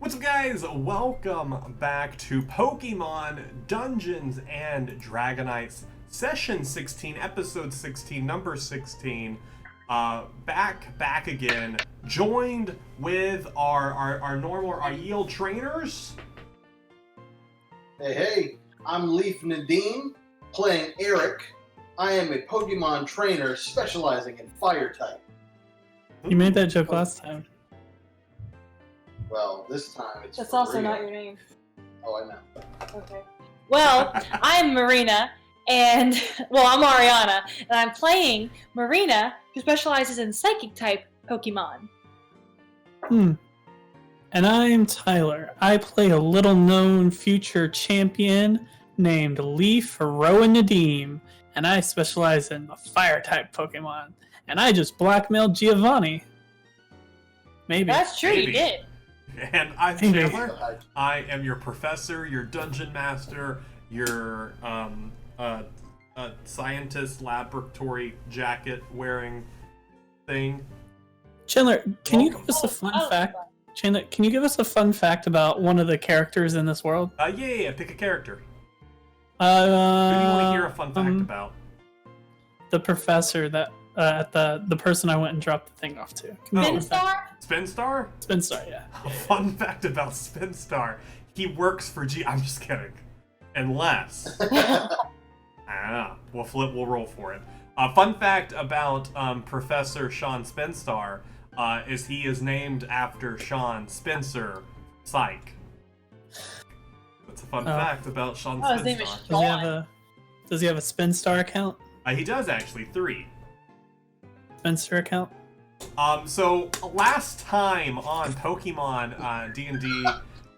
What's up, guys? Welcome back to Pokemon Dungeons and Dragonites Session 16, Episode 16, Number 16. Back again, joined with our normal, our yield trainers. Hey, I'm Leaf Nadim, playing Eric. I am a Pokemon trainer specializing in Fire type. You made that joke last time. Well, this time it's That's for also real. not your name. Oh, I know. Okay. Well, I'm Marina, and I'm Ariana, and I'm playing Marina, who specializes in Psychic type Pokemon. And I'm Tyler. I play a little-known future champion named Leaf Rowan Nadim, and I specialize in the Fire-type Pokemon. And I just blackmailed Giovanni. Maybe. That's true, Maybe. you did. And I'm Maybe. Chandler. I am your professor, your dungeon master, your scientist laboratory jacket wearing thing. Chandler, can you Welcome. give us a fun Oh, fact? Chandler, can you give us a fun fact about one of the characters in this world? Yeah, pick a character. Who do you want to hear a fun fact about? The professor that the person I went and dropped the thing off to. Can you give us a Finstar? Spinstar? Spinstar, yeah. A fun fact about Spinstar. He works for I'm just kidding. Unless. I don't know. We'll roll for it. Fun fact about Professor Sean Spinstar is he is named after Sean Spencer Psych. That's a fun fact about Sean Oh, his name is Spinstar. Does he have a Spinstar account? He does actually, 3. Spencer account? So last time on Pokemon D&D,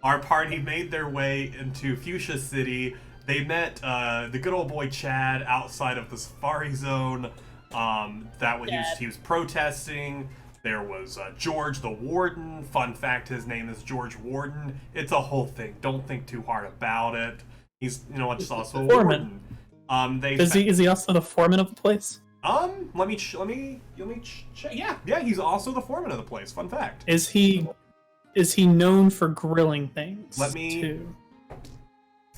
our party made their way into Fuchsia City. They met the good old boy Chad outside of the Safari Zone. He was protesting. There was George the Warden. Fun fact, his name is George Warden. It's a whole thing. Don't think too hard about it. He's, just also a Foreman. warden. Is he also the foreman of the place? Let me check. Yeah, he's also the foreman of the place. Fun fact. Is he known for grilling things? Let me- too?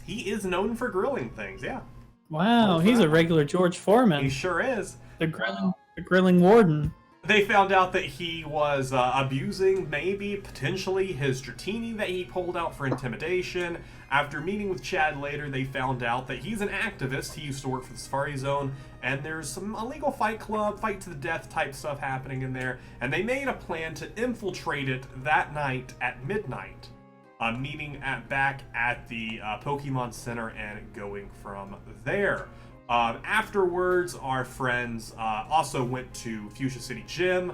He is known for grilling things, yeah. Wow, he's a regular George Foreman. He sure is. The grilling warden. They found out that he was abusing, potentially, his Dratini that he pulled out for intimidation. After meeting with Chad later, they found out that he's an activist. He used to work for the Safari Zone, and there's some illegal fight club, fight to the death type stuff happening in there, and they made a plan to infiltrate it that night at midnight, meeting back at the Pokemon Center and going from there. Afterwards, our friends also went to Fuchsia City Gym,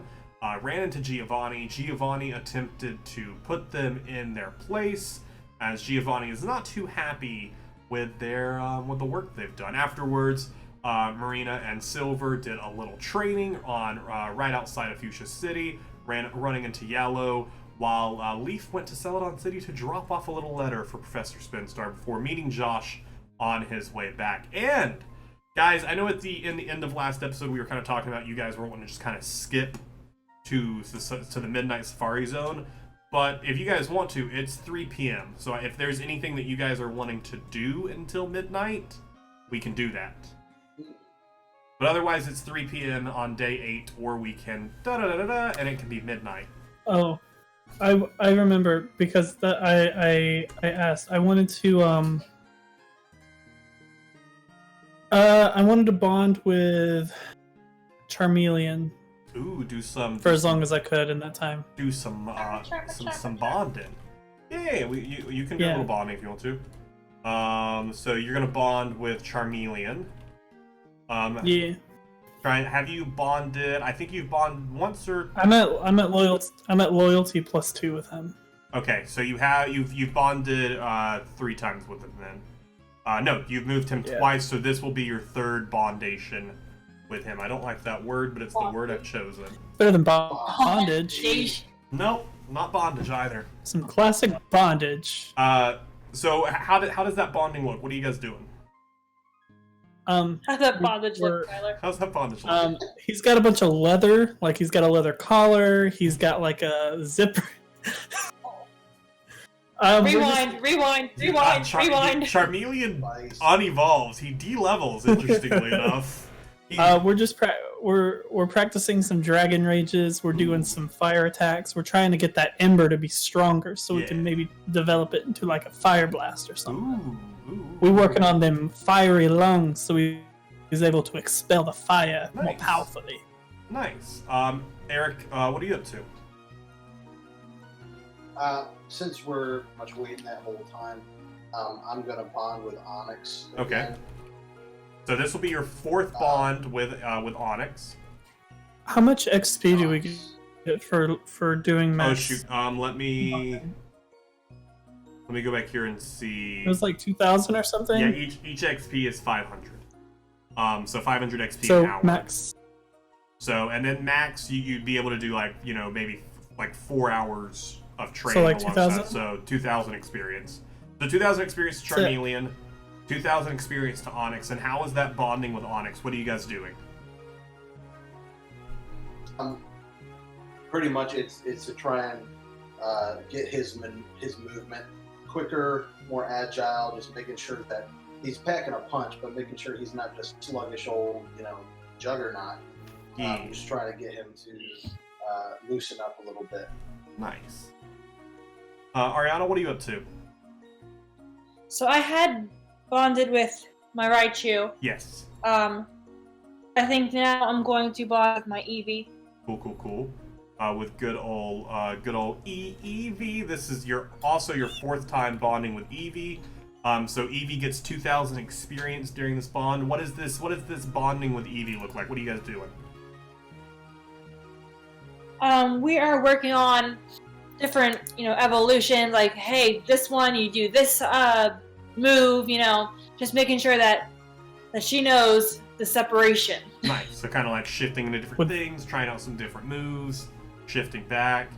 ran into Giovanni. Giovanni attempted to put them in their place, as Giovanni is not too happy with with the work they've done. Afterwards, Marina and Silver did a little training on right outside of Fuchsia City, running into Yellow, while Leaf went to Celadon City to drop off a little letter for Professor Spinstar before meeting Josh on his way back. And guys, I know in the end of last episode we were kind of talking about you guys were wanting to just kind of skip to the Midnight Safari Zone, but if you guys want to, it's 3 p.m. So if there's anything that you guys are wanting to do until midnight, we can do that. But otherwise, it's 3 p.m. on day 8, or we can and it can be midnight. Oh, I remember because I asked. I wanted to bond with Charmeleon Ooh, do some for as long as I could in that time. do some bonding. Yeah, you can do a Yeah. little bonding if you want to. So you're gonna bond with Charmeleon. Yeah, Have you bonded? I think you've bonded once or. I'm at loyalty +2 with him. Okay, so you've bonded 3 times with him then. No, you've moved him Yeah. twice, so this will be your 3rd bondation with him. I don't like that word, but it's the word I've chosen. Better than bondage. Nope, not bondage either. Some classic bondage. So how does that bonding look? What are you guys doing? How's that bondage We're- look, Tyler? How's that bondage look? He's got a bunch of leather. Like he's got a leather collar. He's got like a zipper. Rewind. Charmeleon Nice. unevolves. He de-levels, interestingly enough. We're just we're practicing some dragon rages. We're doing some fire attacks. We're trying to get that ember to be stronger, so we Yeah. can maybe develop it into like a fire blast or something. Ooh. We're working on them fiery lungs, so he's able to expel the fire more Nice. powerfully. Nice. Eric, what are you up to? Since we're much waiting that whole time, I'm gonna bond with Onyx. Okay. again. So this will be your fourth bond with Onyx. How much XP do we Onyx. get for doing max? Oh shoot. Let me go back here and see. It was like 2,000 or something. Yeah, each XP is 500. So 500 XP So an hour. max. So and then max, you'd be able to do like maybe like 4 hours of training. So like alongside. 2,000? So 2,000 experience. So 2,000 experience to That's it. Charmeleon, 2,000 experience to Onyx. And how is that bonding with Onyx? What are you guys doing? Pretty much, it's to try and get his movement quicker, more agile. Just making sure that he's packing a punch, but making sure he's not just sluggish old, juggernaut. Yeah. Just trying to get him to loosen up a little bit. Nice. Ariana, what are you up to? So I had bonded with my Raichu. Yes. I think now I'm going to bond with my Eevee. Cool. With good old Eevee. This is also your fourth time bonding with Eevee. So Eevee gets 2,000 experience during this bond. What is this bonding with Eevee look like? What are you guys doing? We are working on different, evolution. Like, hey, this one you do this move. Just making sure that she knows the separation. Nice. So kind of like shifting into different things, trying out some different moves, shifting back.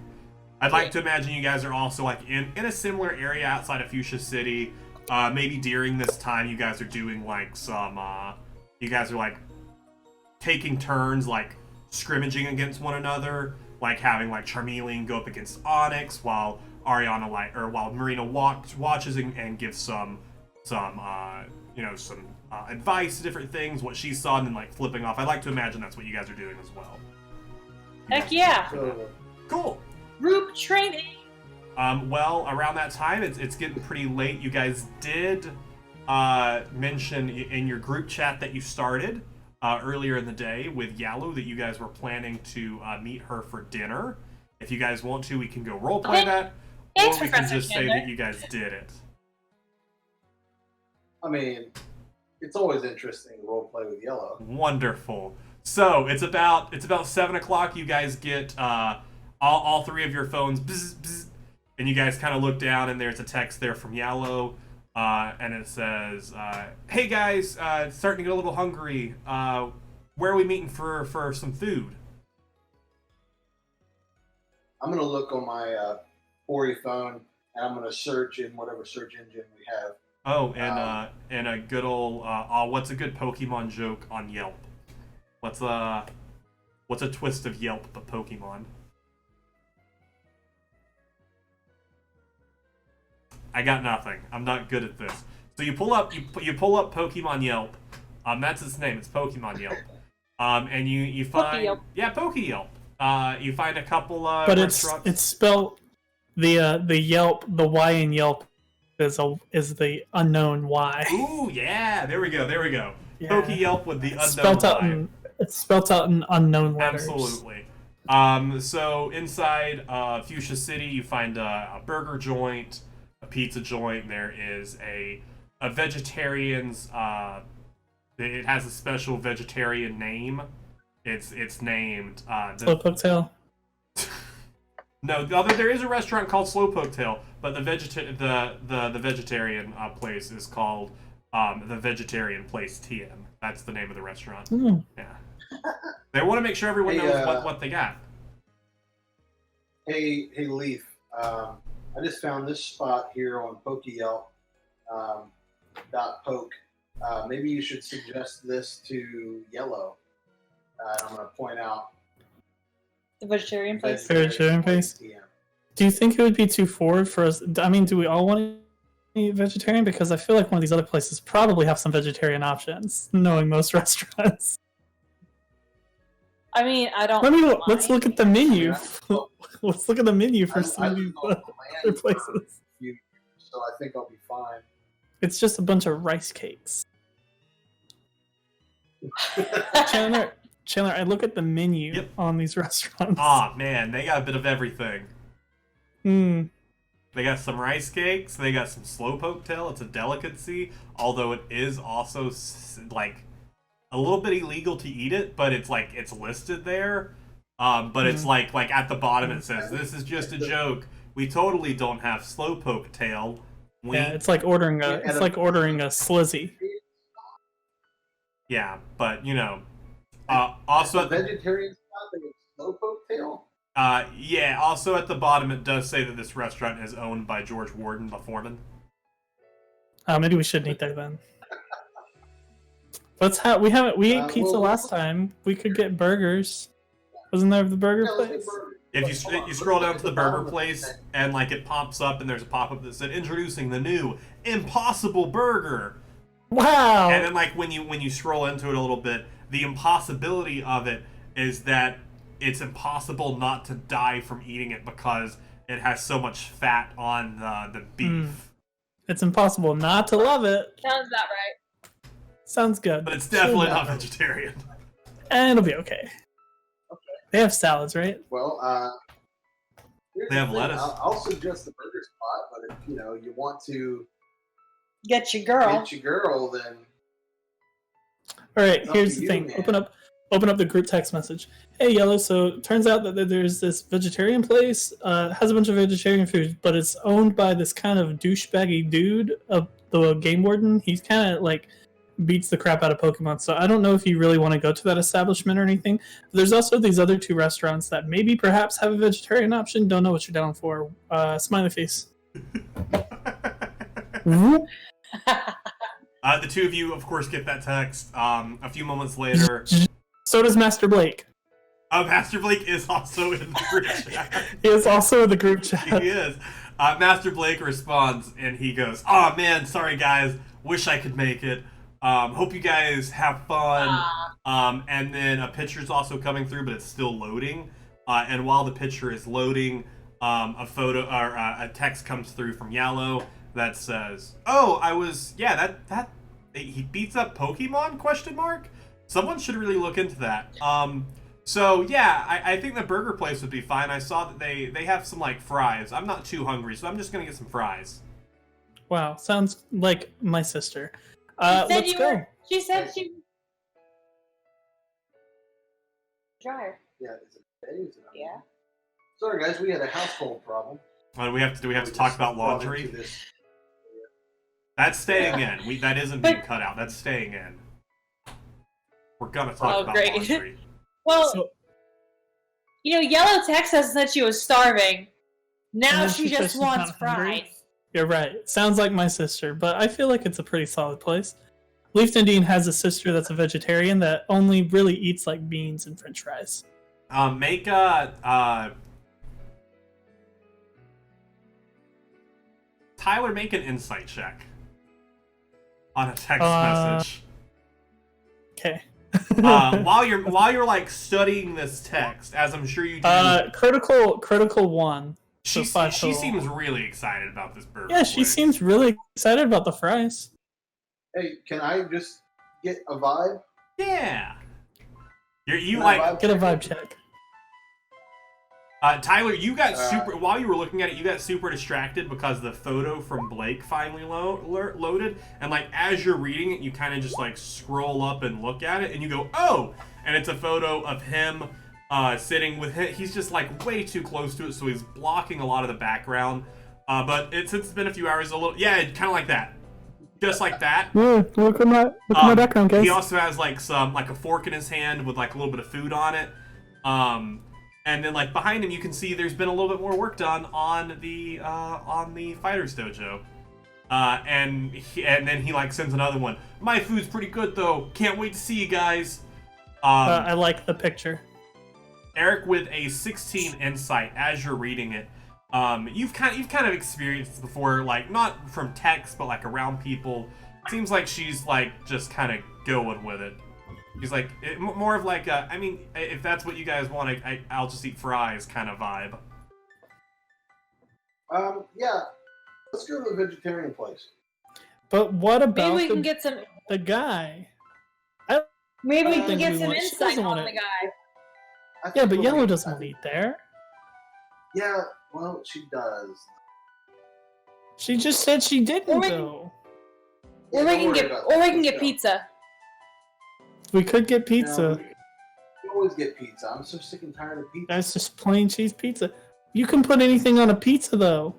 I'd like to imagine you guys are also like in a similar area outside of Fuchsia City. Maybe during this time you guys are doing like some you guys are like taking turns like scrimmaging against one another, like having like Charmeleon go up against Onyx while while Marina watches and gives some advice to different things, what she saw, and then like flipping off. I'd like to imagine that's what you guys are doing as well. Heck yeah. So, Cool. Group training. Well, around that time, it's getting pretty late. You guys did mention in your group chat that you started earlier in the day with Yalu that you guys were planning to meet her for dinner. If you guys want to, we can go roleplay Okay. that, Thanks, or we can Professor just say Chandler. that you guys did it. I mean, it's always interesting to role play with Yellow. Wonderful. So it's about 7 o'clock. You guys get all three of your phones, bzz, bzz, and you guys kind of look down, and there's a text there from Yellow, and it says, "Hey guys, starting to get a little hungry. Where are we meeting for some food?" I'm gonna look on my Ori phone, and I'm gonna search in whatever search engine we have. Oh, and a good old what's a good Pokemon joke on Yelp? What's a twist of Yelp but Pokemon? I got nothing. I'm not good at this. So you pull up Pokemon Yelp. That's its name. It's Pokemon Yelp. And you find Poke-Yelp. yeah, Poke-Yelp. You find a couple But restaurants. it's spelled the Yelp, the Y in Yelp is the unknown Y. Ooh, yeah. There we go. Yeah. Poke-Yelp with the It's unknown spelled out Y. it's spelled out in unknown letters. Absolutely. So inside Fuchsia City, you find a burger joint, a pizza joint. There is a vegetarian's. It has a special vegetarian name. It's named. Slowpoke Tail. No, there is a restaurant called Slowpoke Tail, but the vegetarian place is called the Vegetarian Place TM. That's the name of the restaurant. Mm. Yeah. They want to make sure everyone Hey, knows what they got. Hey, Leaf. I just found this spot here on Pokeyelp. .poke. Maybe you should suggest this to Yellow. I'm going to point out The vegetarian place. Vegetarian place? TM. Do you think it would be too forward for us? I mean, do we all want to eat vegetarian? Because I feel like one of these other places probably have some vegetarian options, knowing most restaurants. I mean, I don't. Let's look at the menu. Yeah. Let's look at the menu for some I of these just know other places. So I think I'll be fine. It's just a bunch of rice cakes. Chandler, I look at the menu Yep. on these restaurants. Ah, man, they got a bit of everything. Mm. They got some rice cakes. They got some slowpoke tail. It's a delicacy, although it is also like a little bit illegal to eat it. But it's like it's listed there. But it's like at the bottom it says this is just a joke. We totally don't have slowpoke tail. Yeah, it's like ordering a slizzy. Yeah, but you know, also vegetarian spot that slowpoke tail. Yeah, also at the bottom it does say that this restaurant is owned by George Warden, the foreman. Maybe we shouldn't eat there then. We ate pizza last time. We could get burgers. Wasn't there the burger place? If you scroll down to the burger place and like it pops up and there's a pop-up that said introducing the new Impossible Burger. Wow. And then like when you scroll into it a little bit, the impossibility of it is that it's impossible not to die from eating it because it has so much fat on the beef. It's impossible not to love it. Sounds about right. Sounds good. But it's definitely not vegetarian. And it'll be okay. They have salads, right? Well, they have lettuce. I'll suggest the burger spot, but if you want to get your girl, then. All right. Here's the thing. Man. Open up the group text message. Hey, Yellow. So it turns out that there's this vegetarian place. Has a bunch of vegetarian food, but it's owned by this kind of douchebaggy dude, the game warden. He's kind of like beats the crap out of Pokemon. So I don't know if you really want to go to that establishment or anything. But there's also these other two restaurants that maybe perhaps have a vegetarian option. Don't know what you're down for. Smiley face. The two of you, of course, get that text. A few moments later. So does Master Blake. Master Blake is also in the group chat. He is also in the group chat. He is. Master Blake responds and he goes, "Oh man, sorry guys. Wish I could make it. Hope you guys have fun." And then a picture's also coming through, but it's still loading. And while the picture is loading, a photo or a text comes through from Yellow that says, "Oh, that he beats up Pokemon ? Someone should really look into that." So yeah, I think the burger place would be fine. I saw that they have some like fries. I'm not too hungry, so I'm just gonna get some fries. Wow, sounds like my sister. Let's go. She said she. Dryer. Yeah. Is it Yeah. Sorry guys, we had a household problem. Do we have to talk about laundry? That's staying in. That isn't being cut out. That's staying in. We're gonna talk about laundry. Well, Yellow texted us and said she was starving. Now she just wants fries. You're right. Sounds like my sister, but I feel like it's a pretty solid place. Leaf Dean has a sister that's a vegetarian that only really eats like beans and french fries. Make a Tyler, make an insight check on a text message. Okay. While you're like studying this text, as I'm sure you do. Critical 1. She seems really excited about this burger. Yeah, she seems really excited about the fries. Hey, can I just get a vibe? Yeah. You get a vibe check. Tyler, you got while you were looking at it, you got super distracted because the photo from Blake finally loaded, and like as you're reading it, you kind of just like scroll up and look at it, and you go, "Oh!" And it's a photo of him sitting with him. He's just like way too close to it, so he's blocking a lot of the background. But since it's been a few hours, kind of like that, just like that. Yeah, look at my background, guys. He also has like a fork in his hand with like a little bit of food on it. And then, like behind him, you can see there's been a little bit more work done on the Fighters Dojo. And then he like sends another one. My food's pretty good though. Can't wait to see you guys. I like the picture. Eric with a 16 insight as you're reading it. You've kind of experienced this before, like not from text, but like around people. Seems like she's like just kind of going with it. She's like more of like a, I mean, if that's what you guys want, I'll just eat fries kind of vibe. Yeah. Let's go to the vegetarian place. But what Maybe about we can get some. the guy? Maybe we think can get we some want- she insight doesn't on want the it. guy. I think Yeah, but we'll Yellow make- doesn't want to eat there. Yeah, well, she does. She just said she didn't Or we- though. Yeah, Or we don't can worry get, about or that. we can Let's get go. pizza. We could get You know, pizza. we always get pizza. I'm so sick and tired of pizza. That's just plain cheese pizza. You can put anything on a pizza though.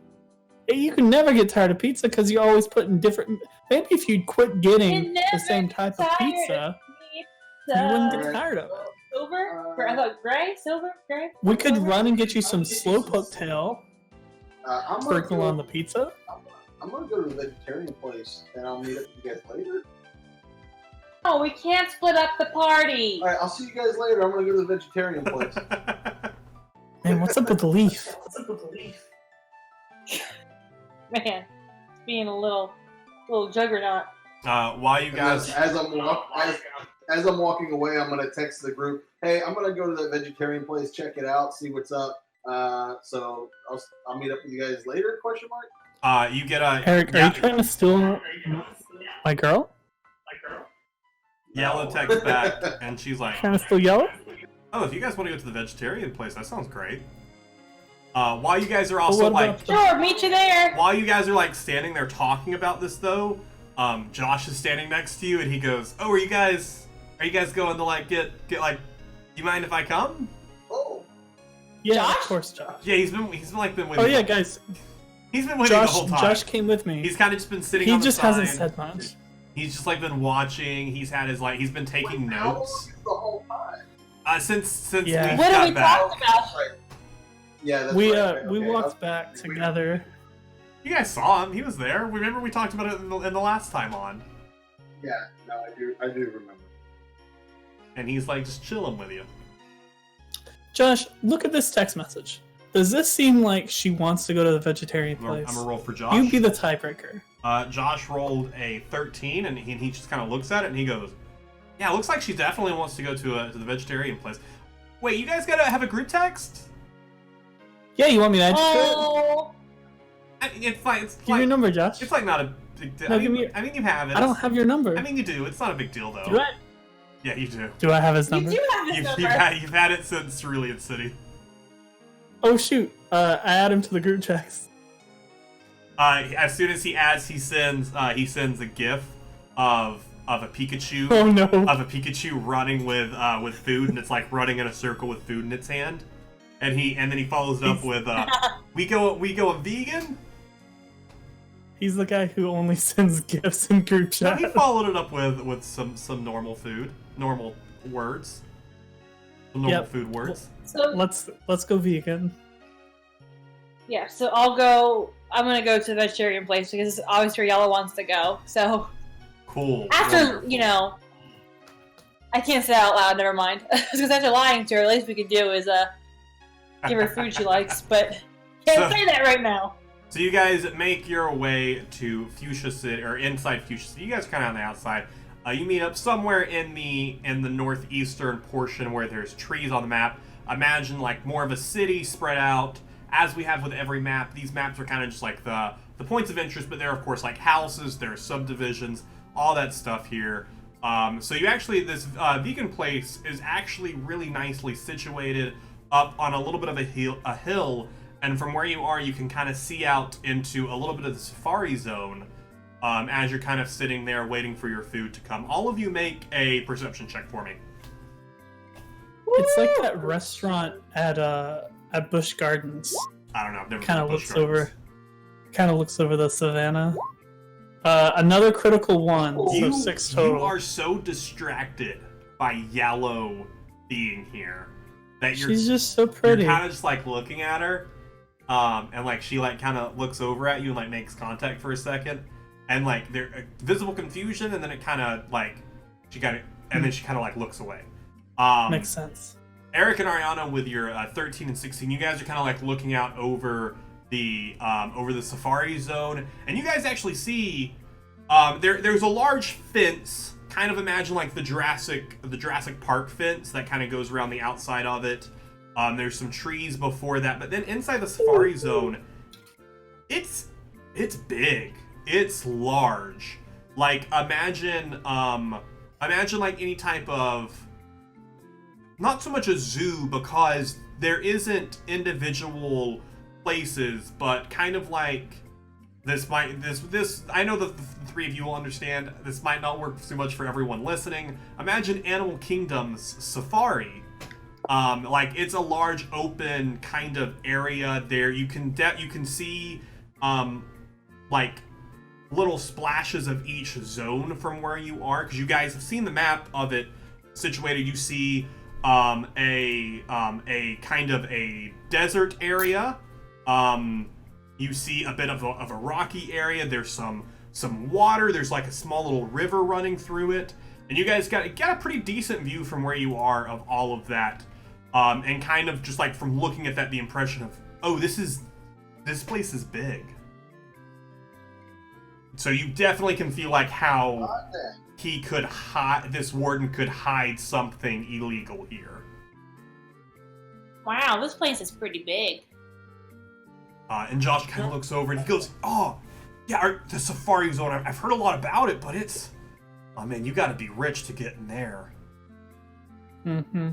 You can never get tired of pizza because you always put in different. Maybe if you'd quit getting You're the never same type of tired pizza, Pizza. you wouldn't get Right. tired of it. Silver? I thought gray? Silver? Gray? We could Silver? run and get you some slowpoke tail, I'm gonna sprinkle go, on the pizza. I'm gonna go to the vegetarian place and I'll meet up with you guys later. Oh, we can't split up the party. All right, I'll see you guys later. I'm gonna go to the vegetarian place. Man, what's up with the leaf? Man, it's being a little juggernaut. While you guys, as I'm walking away, I'm gonna text the group. Hey, I'm gonna go to the vegetarian place, check it out, see what's up. So I'll meet up with you guys later? Question mark. you get a Eric, are you trying to steal my girl? Yellow text back, and she's like, Trying to steal Yellow? "Oh, if you guys want to go to the vegetarian place, that sounds great." While you guys are But also what like, about the- Sure, meet you there. while you guys are like standing there talking about this though, Josh is standing next to you, and he goes, "Oh, are you guys going to like get like? You mind if I come?" Oh, Yeah, Josh? of course, Josh. Yeah, he's been waiting. Oh yeah, guys, He's been waiting the Josh. whole time. Josh came with me. He's kind of just been sitting He on the just side. hasn't said much. He's just like been watching. He's had his he's been taking how long notes is the whole time? since Yeah. we What are got we back. talking about? Yeah, that's We right. we Okay, walked back together. You guys saw him. He was there. Remember we talked about it in the last time on. Yeah, no, I do remember. And he's like just chilling with you. Josh, look at this text message. Does this seem like she wants to go to the vegetarian I'm place? gonna roll for Josh. You be the tiebreaker. Josh rolled a 13, and he just kind of looks at it and he goes, "Yeah, it looks like she definitely wants to go to the vegetarian place." Wait, you guys gotta have a group text? Yeah, you want me to add you to it? Oh, I mean, it's like Give me your number, Josh. it's like not a big deal. No, I mean, give me- I mean, you have it. I don't have your number. I mean, you do. It's not a big deal though. Do I? Yeah, you do. Do I have his you number? do have this number. You've had it since Cerulean City. Oh shoot! I add him to the group text. As soon as he adds, he sends a GIF of a Pikachu Oh no! of a Pikachu running with food, and it's like running in a circle with food in its hand, and then he follows it up with we go a vegan. He's the guy who only sends gifts in group No, chat. he followed it up with some normal food, normal words, some normal Yep. food words. So Let's go vegan. yeah, so I'm gonna go to the vegetarian place because obviously Yellow wants to go. So Cool. after Wonderful. I can't say that out loud. Never mind. Because after lying to her, at least we could do is give her food she likes. But can't So- say that right now. So you guys make your way to Fuchsia City, or inside Fuchsia City. You guys are kind of on the outside. You meet up somewhere in the northeastern portion where there's trees on the map. Imagine like more of a city spread out. As we have with every map, these maps are kind of just like the points of interest, but there are of course like houses, there are subdivisions, all that stuff here. So you actually, this vegan place is actually really nicely situated up on a little bit of a hill, and from where you are, you can kind of see out into a little bit of the safari zone as you're kind of sitting there waiting for your food to come. All of you make a perception check for me. It's like that restaurant at Busch Gardens. I don't know. I've never Kind been of to Busch looks over the savannah. Another critical one, so 6 total. You are so distracted by Yellow being here that She's just so pretty. You're kind of just like looking at her, and like she like kind of looks over at you and like makes contact for a second, and like there visible confusion, and then it kind of like she got it, and then she kind of like looks away. Makes sense. Eric and Ariana, with your 13 and 16, you guys are kind of like looking out over over the safari zone, and you guys actually see there's a large fence. Kind of imagine like the Jurassic Park fence that kind of goes around the outside of it. There's some trees before that, but then inside the safari zone, it's big. It's large. Like imagine like any type of, not so much a zoo because there isn't individual places, but kind of like this I know that the three of you will understand this might not work too much for everyone listening. Imagine Animal Kingdom's safari. Like it's a large open kind of area there. You can see like little splashes of each zone from where you are, because you guys have seen the map of it situated. You see a kind of a desert area. You see a bit of a rocky area. There's some water. There's like a small little river running through it, and you guys got a pretty decent view from where you are of all of that. And kind of just like from looking at that, the impression of, oh, this place is big. So you definitely can feel like how this warden could hide something illegal here. Wow, this place is pretty big. And Josh kind of looks over and he goes, oh, yeah, the safari zone, I've heard a lot about it, but oh man, you gotta be rich to get in there. Mm-hmm.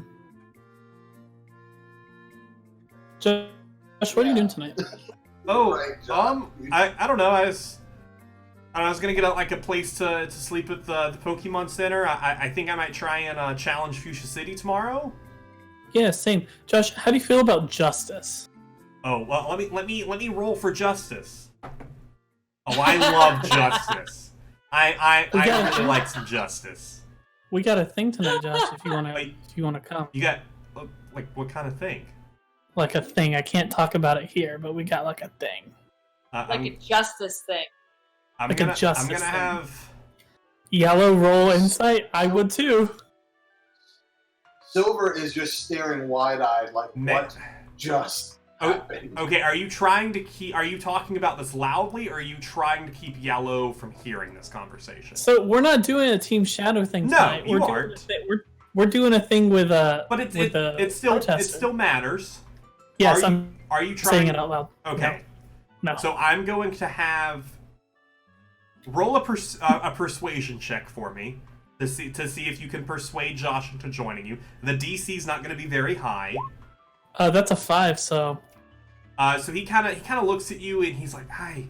Josh, what are you doing tonight? Oh, Right, I don't know, I was gonna get like a place to sleep at the Pokemon Center. I think I might try and challenge Fuchsia City tomorrow. Yeah, same. Josh, how do you feel about justice? Oh, well, let me roll for justice. Oh, I love justice. I really like some justice. We got a thing tonight, Josh. If you wanna come, You got like what kind of thing? like a thing. I can't talk about it here, but we got like a thing. Like a justice thing. I'm like a gonna justice thing. have Yellow roll insight. I would too. Silver is just staring wide-eyed, like what just happened? Okay, are you talking about this loudly, or are you trying to keep Yellow from hearing this conversation? So we're not doing a Team Shadow thing tonight. No, you aren't. We're doing a thing with But it still matters. Yes, Are you trying? saying it out loud. Okay. No. So I'm going to have roll a persuasion check for me to see if you can persuade Josh into joining you. The DC's not going to be very high. That's a 5. So. So he kind of looks at you and he's like, I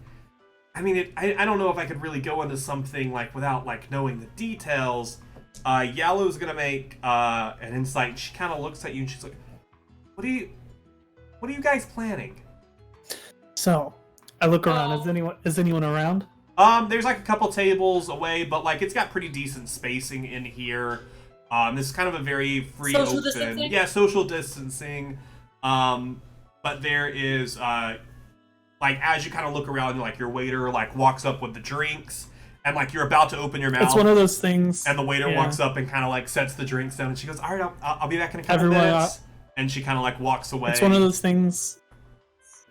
don't know if I could really go into something like without like knowing the details. Yellow's gonna make an insight. And she kind of looks at you and she's like, what are you guys planning? So, I look around. Is anyone around? There's like a couple tables away, but like it's got pretty decent spacing in here. This is kind of a very free Social open. distancing? Yeah, social distancing. But there is like as you kind of look around, like your waiter like walks up with the drinks, and like you're about to open your mouth. It's one of those things. And the waiter yeah. walks up and kind of like sets the drinks down, and she goes, "All right, I'll be back in a couple minutes." And she kind of like walks away. It's one of those things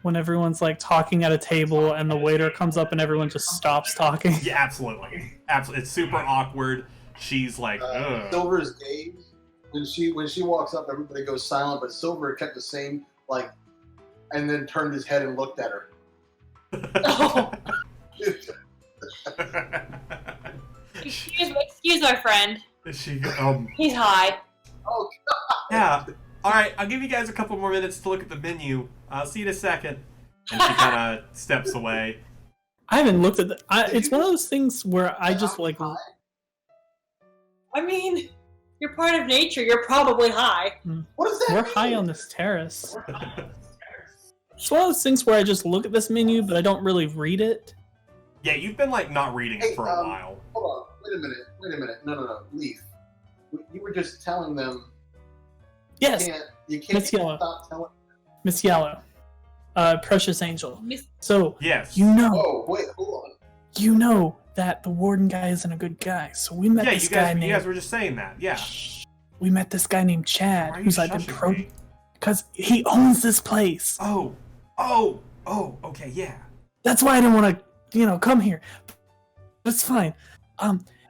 when everyone's like talking at a table, and the waiter comes up, and everyone just stops talking. Yeah, absolutely. It's super awkward. She's like, ugh. Silver's gaze when she walks up, everybody goes silent, but Silver kept the same like, and then turned his head and looked at her. Oh. Excuse my friend. He's high. Oh God. Yeah. All right, I'll give you guys a couple more minutes to look at the menu. I'll see you in a second. And she kind of steps away. I haven't looked at it's one of those things where I just like. I mean, you're part of nature. You're probably high. What does that We're mean? high on this terrace. It's one of those things where I just look at this menu, but I don't really read it. Yeah, you've been like not reading it for a while. Hold on. Wait a minute. No. Leaf. You were just telling them. Yes. You can't Miss Yellow. stop telling. Miss Yellow. Precious Angel. So, Yes. you know. Oh, wait, hold on. You know that the warden guy isn't a good guy. So we met this guy named. You guys were just saying that. Yeah. We met this guy named Chad, Why are you who's like been shushing me? because he owns this place. Oh. Oh, okay, yeah. That's why I didn't want to, come here. That's fine.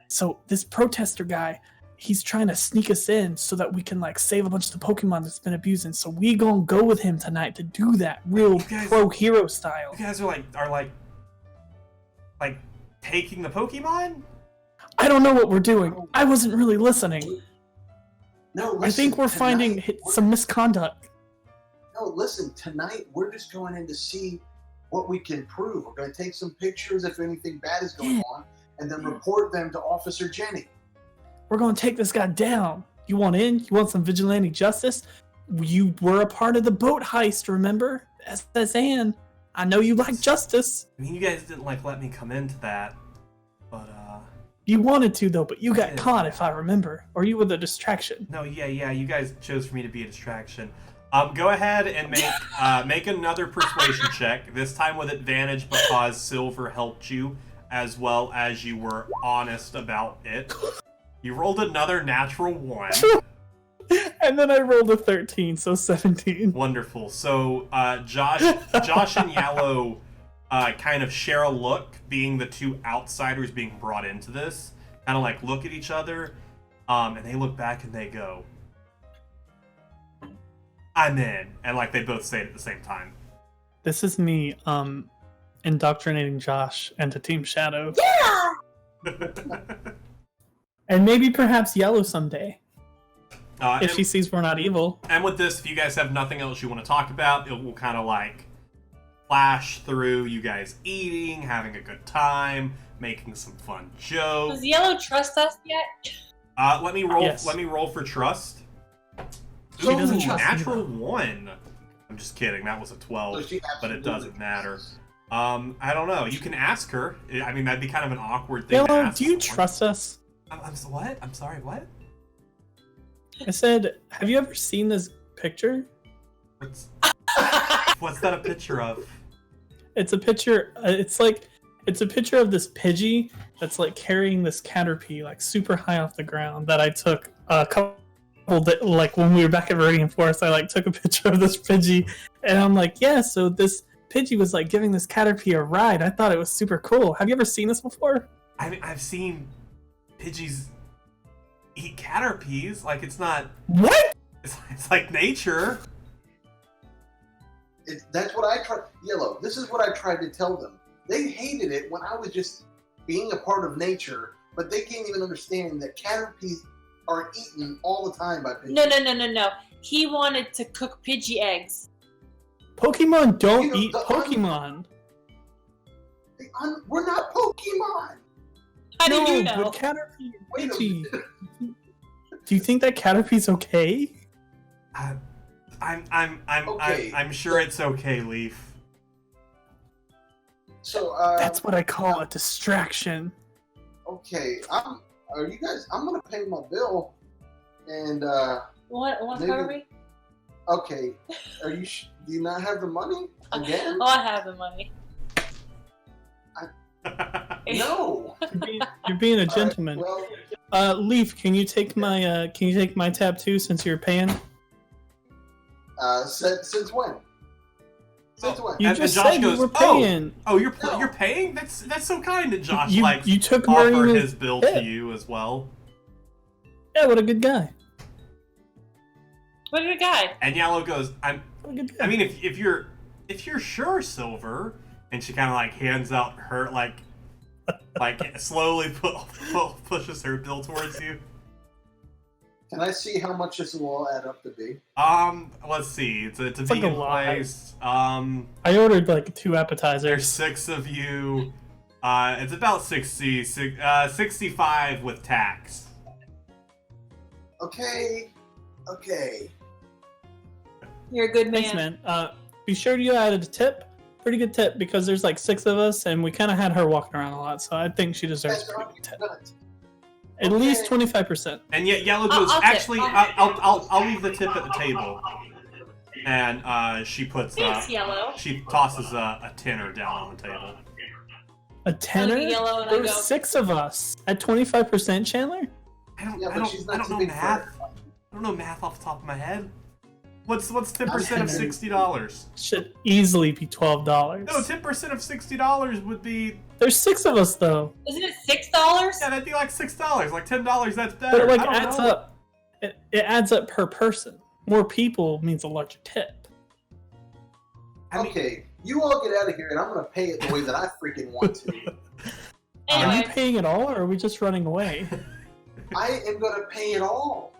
So this protester guy, he's trying to sneak us in so that we can like save a bunch of the Pokemon that's been abusing. So we gonna go with him tonight to do that, real pro hero style. You guys are like taking the Pokemon? I don't know what we're doing. I wasn't really listening. No, listen, I think we're finding some misconduct. No, listen, tonight we're just going in to see what we can prove. We're going to take some pictures if anything bad is going on, and then report them to Officer Jenny. We're going to take this guy down. You want in? You want some vigilante justice? You were a part of the boat heist, remember? SSN. I know you like justice. I mean, you guys didn't let me come into that, but You wanted to though, but you got caught if I remember, or you were the distraction. No, yeah, you guys chose for me to be a distraction. Go ahead and make another persuasion check. This time with advantage because Silver helped you, as well as you were honest about it. You rolled another natural 1. And then I rolled a 13, so 17. Wonderful. So Josh and Yellow kind of share a look, being the two outsiders being brought into this. Kind of like look at each other, and they look back and they go, "I'm in," and like they both say it at the same time. This is me indoctrinating Josh into Team Shadow. Yeah! And maybe perhaps Yellow someday. If And- she sees we're not evil. And with this, if you guys have nothing else you want to talk about, it will kind of like flash through you guys eating, having a good time, making some fun jokes. Does Yellow trust us yet? Let me roll. Yes. Let me roll for trust. She doesn't Ooh, trust me, natural though. 1. I'm just kidding. That was a 12, So she but it absolutely doesn't matter. I don't know. You can ask her. I mean, that'd be kind of an awkward thing to Yellow, ask do you someone. trust us? What? I'm sorry. What? I said, have you ever seen this picture? What's that a picture of? It's a picture. It's a picture of this Pidgey that's like carrying this Caterpie like super high off the ground that I took a couple like when we were back at Viridian Forest. I like took a picture of this Pidgey, and I'm like, yeah. So this Pidgey was like giving this Caterpie a ride. I thought it was super cool. Have you ever seen this before? I mean, I've seen Pidgeys eat Caterpies. Like it's not. What? It's like nature. That's what I tried. Yellow, this is what I tried to tell them. They hated it when I was just being a part of nature, but they can't even understand that Caterpies are eaten all the time by pigeons. No. He wanted to cook Pidgey eggs. Pokemon don't You know, eat the- Pokemon. We're not Pokemon! How no, do you know? but Caterpie and Wait a Pidgey. minute. Do you think that Caterpie's okay? Okay. I'm sure it's okay, Leaf. So, That's what I call a distraction. okay, I'm gonna pay my bill, and, What maybe- cover me? okay, do you not have the money? Again? Oh, I have the money. No! You're being a All right, gentleman. well, Leaf, can you take my tab too since you're paying? since when? Since when? You And just Josh said goes, you were paying. Oh, you're No. you're paying? That's so kind of Josh. You Like you took offer Marina's his bill tip. to you as well. Yeah, what a good guy. What a guy. And Yellow goes, What a good guy. I mean, if you're sure, Silver, and she kind of like hands out her like slowly pushes her bill towards you. Can I see how much this will all add up to be? Let's see. It's a like a vegan lot. place. I ordered like 2 appetizers. There's 6 of you. It's about 65 with tax. Okay. You're a good man. Thanks, man. Be sure you added a tip. Pretty good tip because there's like 6 of us and we kind of had her walking around a lot, so I think she deserves a pretty good tip. At least 25%. And yet Yellow goes, I'll tip. actually, I'll leave the tip at the table. And she puts Thanks, Yellow. she tosses a tenner down on the table. A tenner? Yellow and I There's go- 6 of us. At 25%, Chandler? I don't Yeah, but she's not I don't too know big math. for it. I don't know math off the top of my head. What's 10% of $60? Should easily be $12. No, 10% of $60 would be. There's 6 of us though. Isn't it $6? Yeah, that'd be like $6. Like $10, that's better. But it like I don't adds know. up. It adds up per person. More people means a larger tip. I mean- Okay, you all get out of here, and I'm gonna pay it the way that I freaking want to. Are you Anyway, paying it all, or are we just running away? I am gonna pay it all.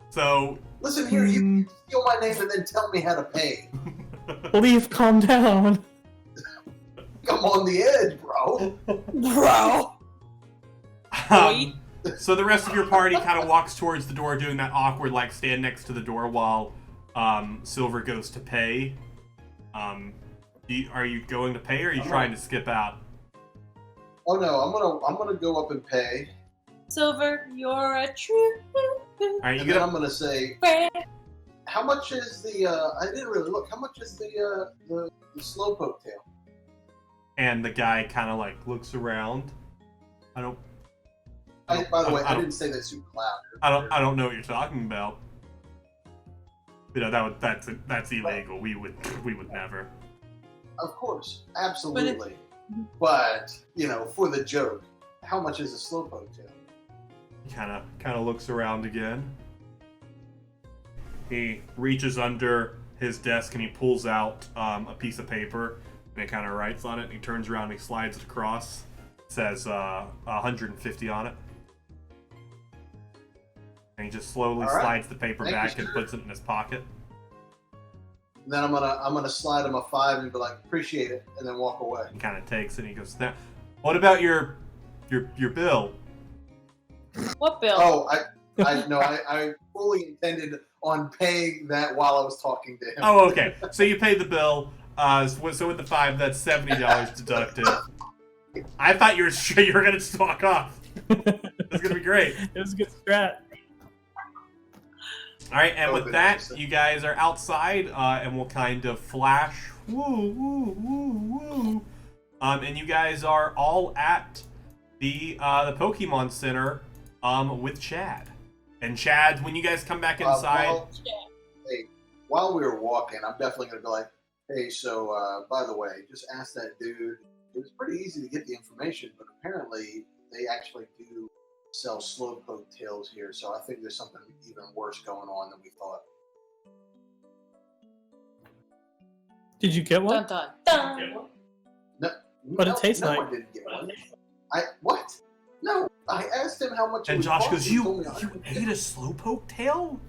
So, Listen here, you can steal my name and then tell me how to pay. Leaf, calm down. I'm on the edge, bro. bro. so the rest of your party kind of walks towards the door, doing that awkward, like, stand next to the door while Silver goes to pay. Are you going to pay, or are you trying to skip out? Oh no, I'm gonna go up and pay. Silver, you're a true All right, you And get then up. I'm gonna say, friend. how much is the? I didn't really look. How much is the slowpoke tail? And the guy kind of like looks around. I don't. By the way, I don't- didn't say that super loud. I don't know what you're talking about. You know that's illegal. We would never. Of course, absolutely. But for the joke, how much is a slowpoke tail? He kind of looks around again. He reaches under his desk and he pulls out a piece of paper and he kind of writes on it. And he turns around and he slides it across. It says 150 on it. And he just slowly All right. slides the paper Thank you, back and sir. puts it in his pocket. And then I'm gonna slide him a 5 and be like, appreciate it, and then walk away. He kind of takes it and he goes, "Now, what about your bill?" What bill? Oh, I fully intended on paying that while I was talking to him. Oh, okay. So you pay the bill. So with the 5, that's $70 deducted. I thought you were gonna just walk off. It's gonna be great. It was a good strat. All right, and Oh, with but that, interesting. you guys are outside, and we'll kind of flash. Woo, woo, woo, woo. And you guys are all at the Pokemon Center, with Chad. And Chad, when you guys come back inside, While we were walking, I'm definitely gonna be like, hey, so by the way, just ask that dude. It was pretty easy to get the information, but apparently they actually do sell slowpoke tails here, so I think there's something even worse going on than we thought. Did you get one? Dun dun dun. What it tastes like? I didn't get one. What? No, I asked him how much. and it Josh would goes, cost. He told "You me ate a Slowpoke tail?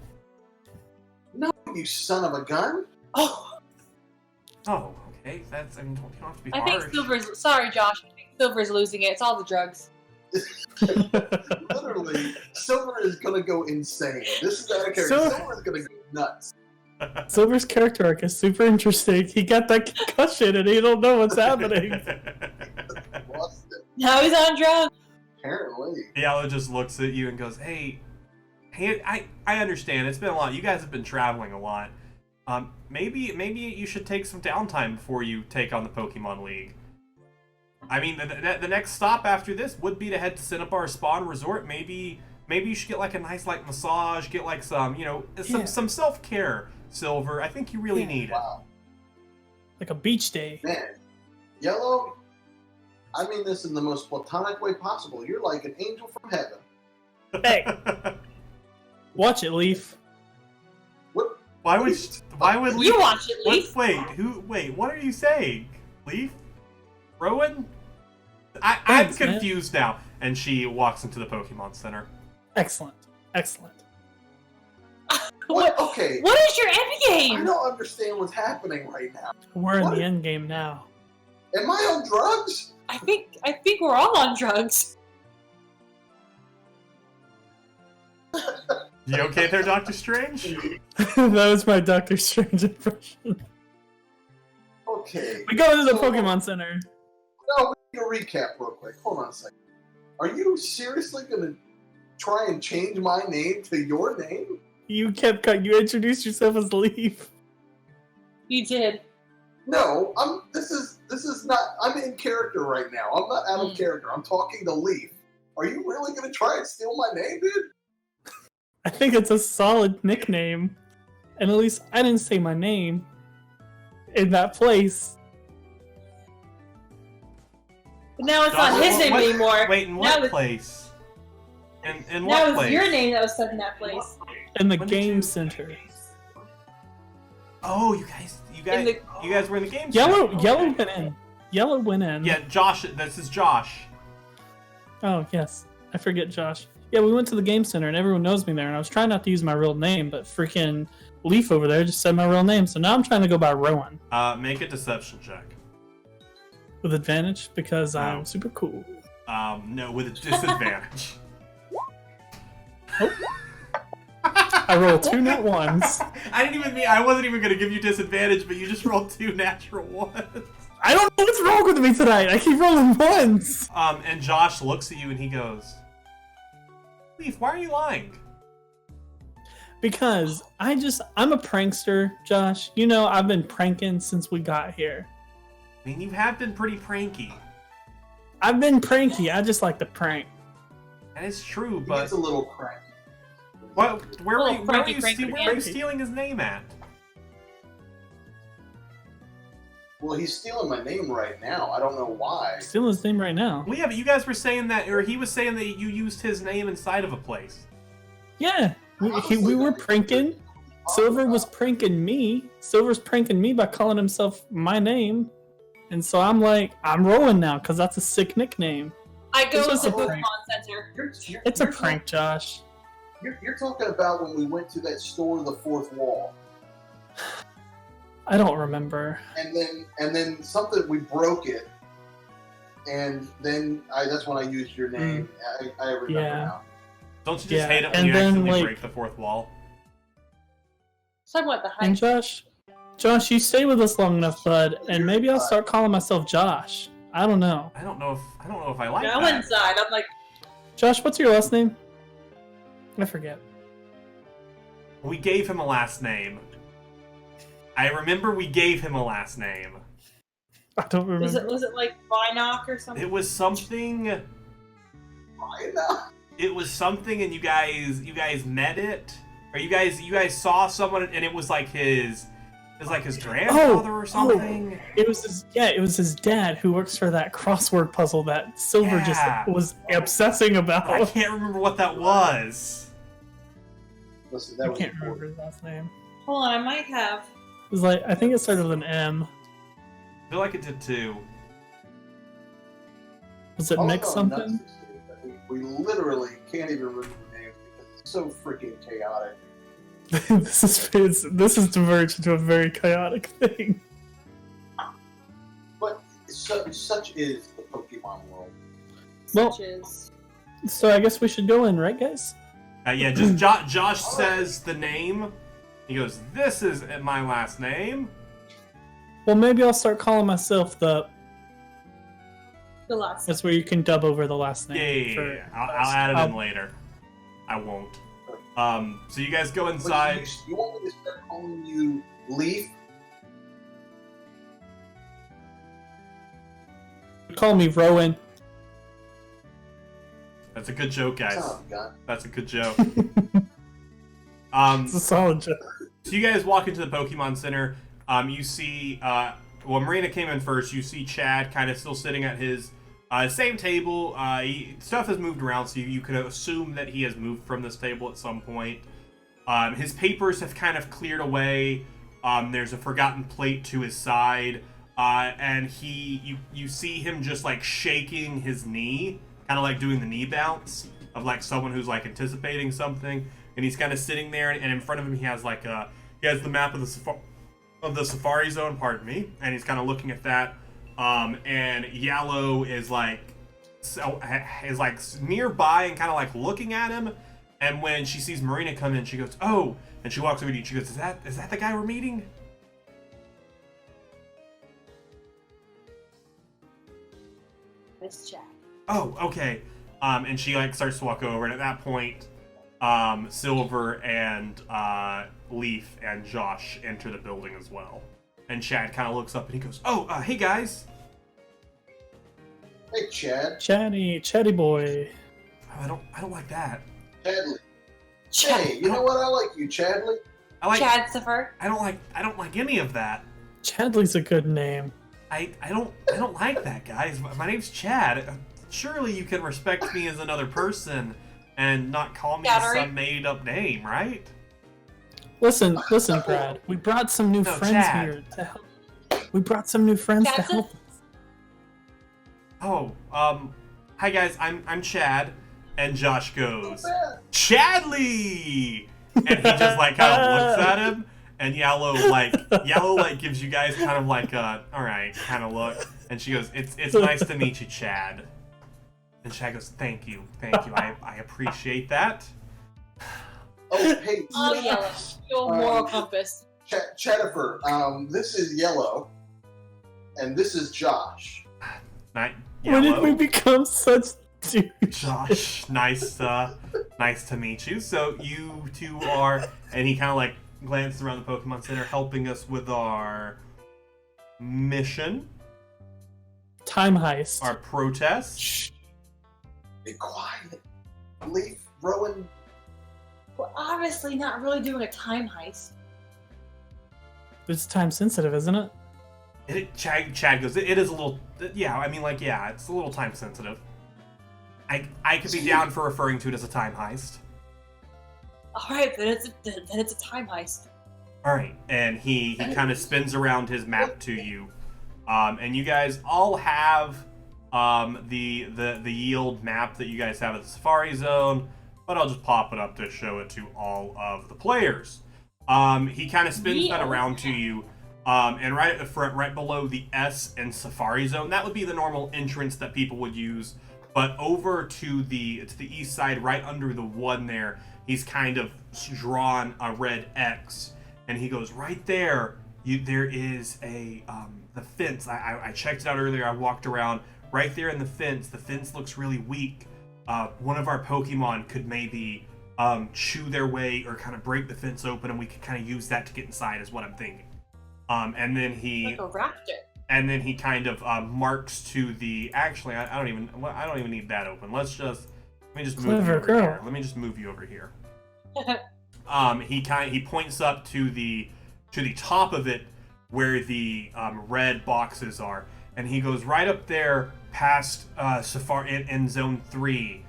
No, you son of a gun! Oh, Oh, okay. You don't have to be I harsh." think Silver's. Sorry, Josh. I think Silver's losing it. It's all the drugs. Literally, Silver is gonna go insane. This is out of character. So- Silver is gonna go nuts. Silver's character arc is super interesting. He got that concussion and he don't know what's happening. Lost it. Now he's on drugs. Apparently. Yellow just looks at you and goes, hey, I understand. It's been a lot. You guys have been traveling a lot. Maybe you should take some downtime before you take on the Pokemon League. I mean, the next stop after this would be to head to Cinnabar Spa and Resort. Maybe you should get like a nice like massage, get like some some self-care, Silver. I think you really need it. Wow. Like a beach day. Man. Yellow, I mean this in the most platonic way possible. You're like an angel from heaven. Hey, watch it, Leaf. What? Why would Leaf? You watch it, Leaf. Wait, what are you saying? Leaf? Rowan? I'm Thanks, man. confused now. And she walks into the Pokemon Center. Excellent. Excellent. What? Okay. What is your end I game? don't understand what's happening right now. We're in What? the end game now. Am I on drugs? I think we're all on drugs. You okay there, Doctor Strange? That was my Doctor Strange impression. Okay. We go into the So- Pokemon Center. No, we need a recap real quick. Hold on a second. Are you seriously gonna try and change my name to your name? You introduced yourself as Leaf. You did. No, this is not. I'm in character right now. I'm not out of character. I'm talking to Leaf. Are you really gonna try and steal my name, dude? I think it's a solid nickname. And at least I didn't say my name in that place. But now it's Josh, not his name anymore. Wait, in Now what it's- place? In Now what it's place? your name that was said in that place. In the When did game you- center. Oh, you guys were in the game center. Yellow Okay. went in. Yellow went in. Yeah, Josh. This is Josh. Oh, yes. I forget Josh. Yeah, we went to the game center and everyone knows me there, and I was trying not to use my real name, but freaking Leaf over there just said my real name, so now I'm trying to go by Rowan Make a deception check. with advantage because Oh. I'm super cool. No, with a disadvantage. I rolled 2 nat ones. I wasn't even gonna give you disadvantage, but you just rolled 2 natural ones. I don't know what's wrong with me tonight. I keep rolling ones. And Josh looks at you and he goes, Leaf, why are you lying? Because I'm a prankster, Josh. You know, I've been pranking since we got here. I mean, you have been pretty pranky. I've been pranky. I just like to prank. That is true, He but gets a little cranky. where were you cranky. stealing his name at? Well, he's stealing my name right now. I don't know why. Stealing his name right now. Well, yeah, but you guys were saying that, or he was saying that you used his name inside of a place. Yeah, we were pranking. Silver was pranking me. Silver's pranking me by calling himself my name. And so I'm like, I'm rolling now because that's a sick nickname. I go It's to just the a prank. Pokemon Center. It's a prank, Josh. You're talking about when we went to that store, the fourth wall, I don't remember. and then something we broke it, and then that's when I used your name. I remember Yeah. now. Don't you just Yeah, hate it when and you then, accidentally like- break the fourth wall? Somewhat the And hype. Josh, you stay with us long enough, bud, and maybe I'll start calling myself Josh. I don't know. I don't know if I like I that. went inside. I'm like, Josh, what's your last name? I forget. We gave him a last name. I remember we gave him a last name. I don't remember. was it like Vinoc or something? It was something. I know. It was something, and you guys met it, or you guys saw someone, and it was like his grandfather or something. It was his dad who works for that crossword puzzle that Silver Yeah. just was obsessing about. I can't remember what that was. Listen, I that was can't important. remember his last name. Hold on, I might have. It was like, I think it started with an M. I feel like it did too. Was it All Mick I know something? nuts is that we literally can't even remember names because it's so freaking chaotic. this is diverged into a very chaotic thing. But such is the Pokemon world. Well- Such as So I guess we should go in, right, guys? Yeah, just Josh says the name. He goes, "This is my last name." Well, maybe I'll start calling myself the last. That's where you can dub over the last Yeah, name. yeah, yeah. I'll add it in later. I won't. So you guys go But inside. you want me to start calling you Leaf? Call me Rowan. That's a good joke, guys. Son of a gun. That's a good joke. It's a solid joke. So you guys walk into the Pokemon Center. You see, well, Marina came in first. You see Chad kind of still sitting at his same table. Stuff has moved around, so you could assume that he has moved from this table at some point. His papers have kind of cleared away. There's a forgotten plate to his side, and you see him just like shaking his knee, kind of like doing the knee bounce of like someone who's like anticipating something. And he's kind of sitting there, and in front of him he has like he has the map of the Safari Zone. Pardon me, and he's kind of looking at that. And Yellow is like nearby and kind of like looking at him. And when she sees Marina come in, she goes, "Oh!" And she walks over to you. And she goes, "Is that the guy we're meeting?" This Jack. Oh, okay. And she like starts to walk over, and at that point, Silver and Leaf and Josh enter the building as well. And Chad kind of looks up and he goes, "Oh, hey guys." Hey, Chad. Chatty boy. Oh, I don't like that. Chadley. Jack. Hey, you know what? I like you, Chadley. Chad Suffer. I don't like any of that. Chadley's a good name. I don't like that, guys. My name's Chad. Surely you can respect me as another person and not call me some made up name, right? Listen, Brad. We brought some new friends Chad. here to help. We brought some new friends to help us. Oh, hi guys. I'm Chad, and Josh goes, Chadley, and he just like kind of looks at him, and Yellow gives you guys kind of like a all right kind of look, and she goes, it's nice to meet you, Chad. And Chad goes, thank you. I appreciate that. Oh, hey. Yellow. Your moral compass. Chadifer, this is Yellow, and this is Josh. Not When Yellow. did we become such dudes? Josh, nice to meet you. So you two are, and he kind of like glances around the Pokemon Center, helping us with our mission, Time heist. our protest. Shh. Be quiet. Leaf, Rowan. We're obviously not really doing a time heist. It's time sensitive, isn't it? Chad goes, it is a little, yeah, I mean, like, yeah, it's a little time sensitive. I could be down for referring to it as a time heist. Alright, then it's a time heist. Alright, and he kind of spins around his map to you. And you guys all have the yield map that you guys have at the Safari Zone, but I'll just pop it up to show it to all of the players. He kind of spins that around to you. And right at the front, right below the S and Safari Zone, that would be the normal entrance that people would use. But over to the east side, right under the 1 there, he's kind of drawn a red X, and he goes right there. There is the fence. I checked it out earlier. I walked around right there in the fence. The fence looks really weak. One of our Pokemon could maybe chew their way or kind of break the fence open, and we could kind of use that to get inside, is what I'm thinking. And then he Like a raptor. And then he kind of marks to the. Actually, I don't even need that open. Let me just move you over here. Let me just move you over here. He points up to the top of it where the red boxes are, and he goes right up there past Safari in Zone 3,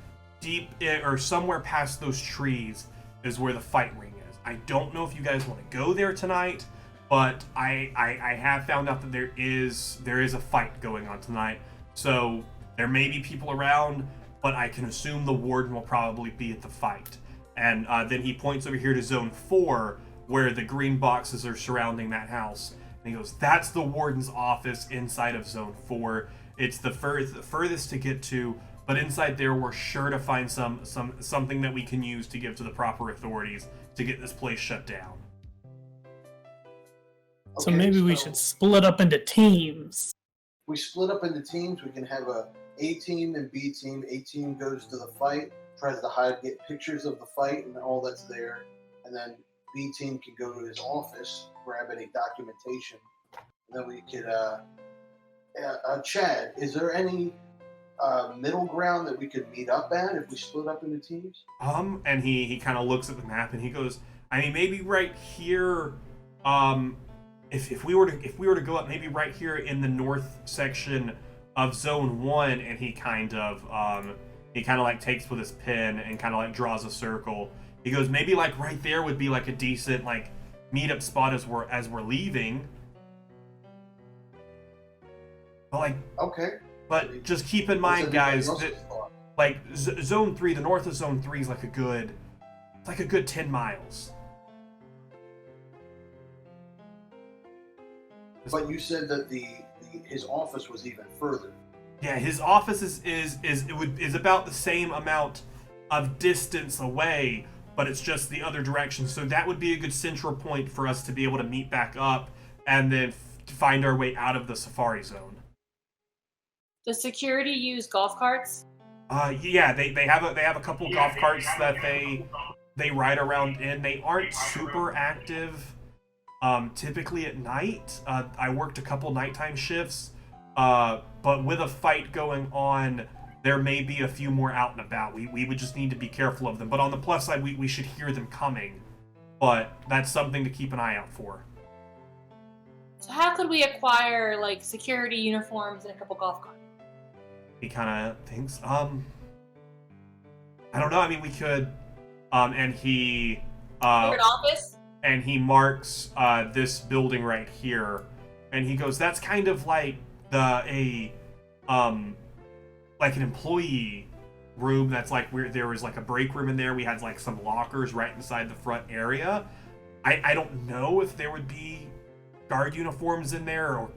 or somewhere past those trees is where the fight ring is. I don't know if you guys want to go there tonight. But I have found out that there is a fight going on tonight. So there may be people around, but I can assume the warden will probably be at the fight. And then he points over here to Zone 4, where the green boxes are surrounding that house. And he goes, that's the warden's office inside of Zone 4. It's the furthest to get to, but inside there we're sure to find something that we can use to give to the proper authorities to get this place shut down. So maybe we should split up into teams. We split up into teams. We can have A team and B team. A team goes to the fight, tries to hide, get pictures of the fight and all that's there, and then B team can go to his office, grab any documentation, and then we could. Chad, is there any middle ground that we could meet up at if we split up into teams? And he kind of looks at the map and he goes, I mean, maybe right here. If we were to go up, maybe right here in the north section of Zone 1, and he kind of like takes with his pen and kind of like draws a circle. He goes, maybe like right there would be like a decent like meetup spot as we're leaving. But like okay. But just keep in mind, guys, that like Zone 3, the north of Zone 3 is like a good 10 miles. But you said that his office was even further. Yeah, his office is about the same amount of distance away, but it's just the other direction. So that would be a good central point for us to be able to meet back up and then find our way out of the Safari Zone. Does security use golf carts? Yeah, they have a couple golf carts that they ride around in. They aren't super active. Typically at night. I worked a couple nighttime shifts, but with a fight going on, there may be a few more out and about. We would just need to be careful of them. But on the plus side, we should hear them coming. but that's something to keep an eye out for. So how could we acquire like security uniforms and a couple golf carts? He kind of thinks, I don't know. I mean, we could, and he, Secret office? and he marks this building right here, and he goes, "That's kind of like like an employee room. That's like where there was like a break room in there. We had like some lockers right inside the front area. I don't know if there would be guard uniforms in there or."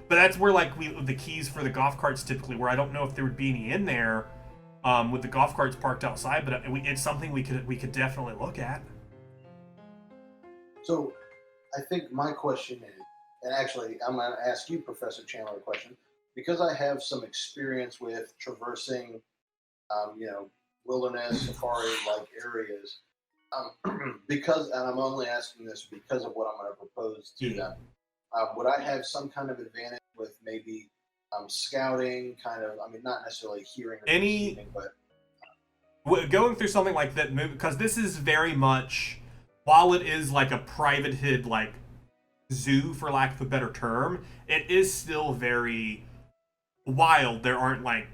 But that's where like the keys for the golf carts typically were. I don't know if there would be any in there, with the golf carts parked outside. But it's something we could definitely look at. So, I think my question is, and actually, I'm going to ask you, Professor Chandler, a question, because I have some experience with traversing, wilderness safari-like areas. Because, and I'm only asking this because of what I'm going to propose to them. Would I have some kind of advantage with maybe scouting, kind of, I mean, not necessarily hearing or perceiving, but going through something like that, because this is very much, while it is like a privated like zoo, for lack of a better term, it is still very wild. There aren't like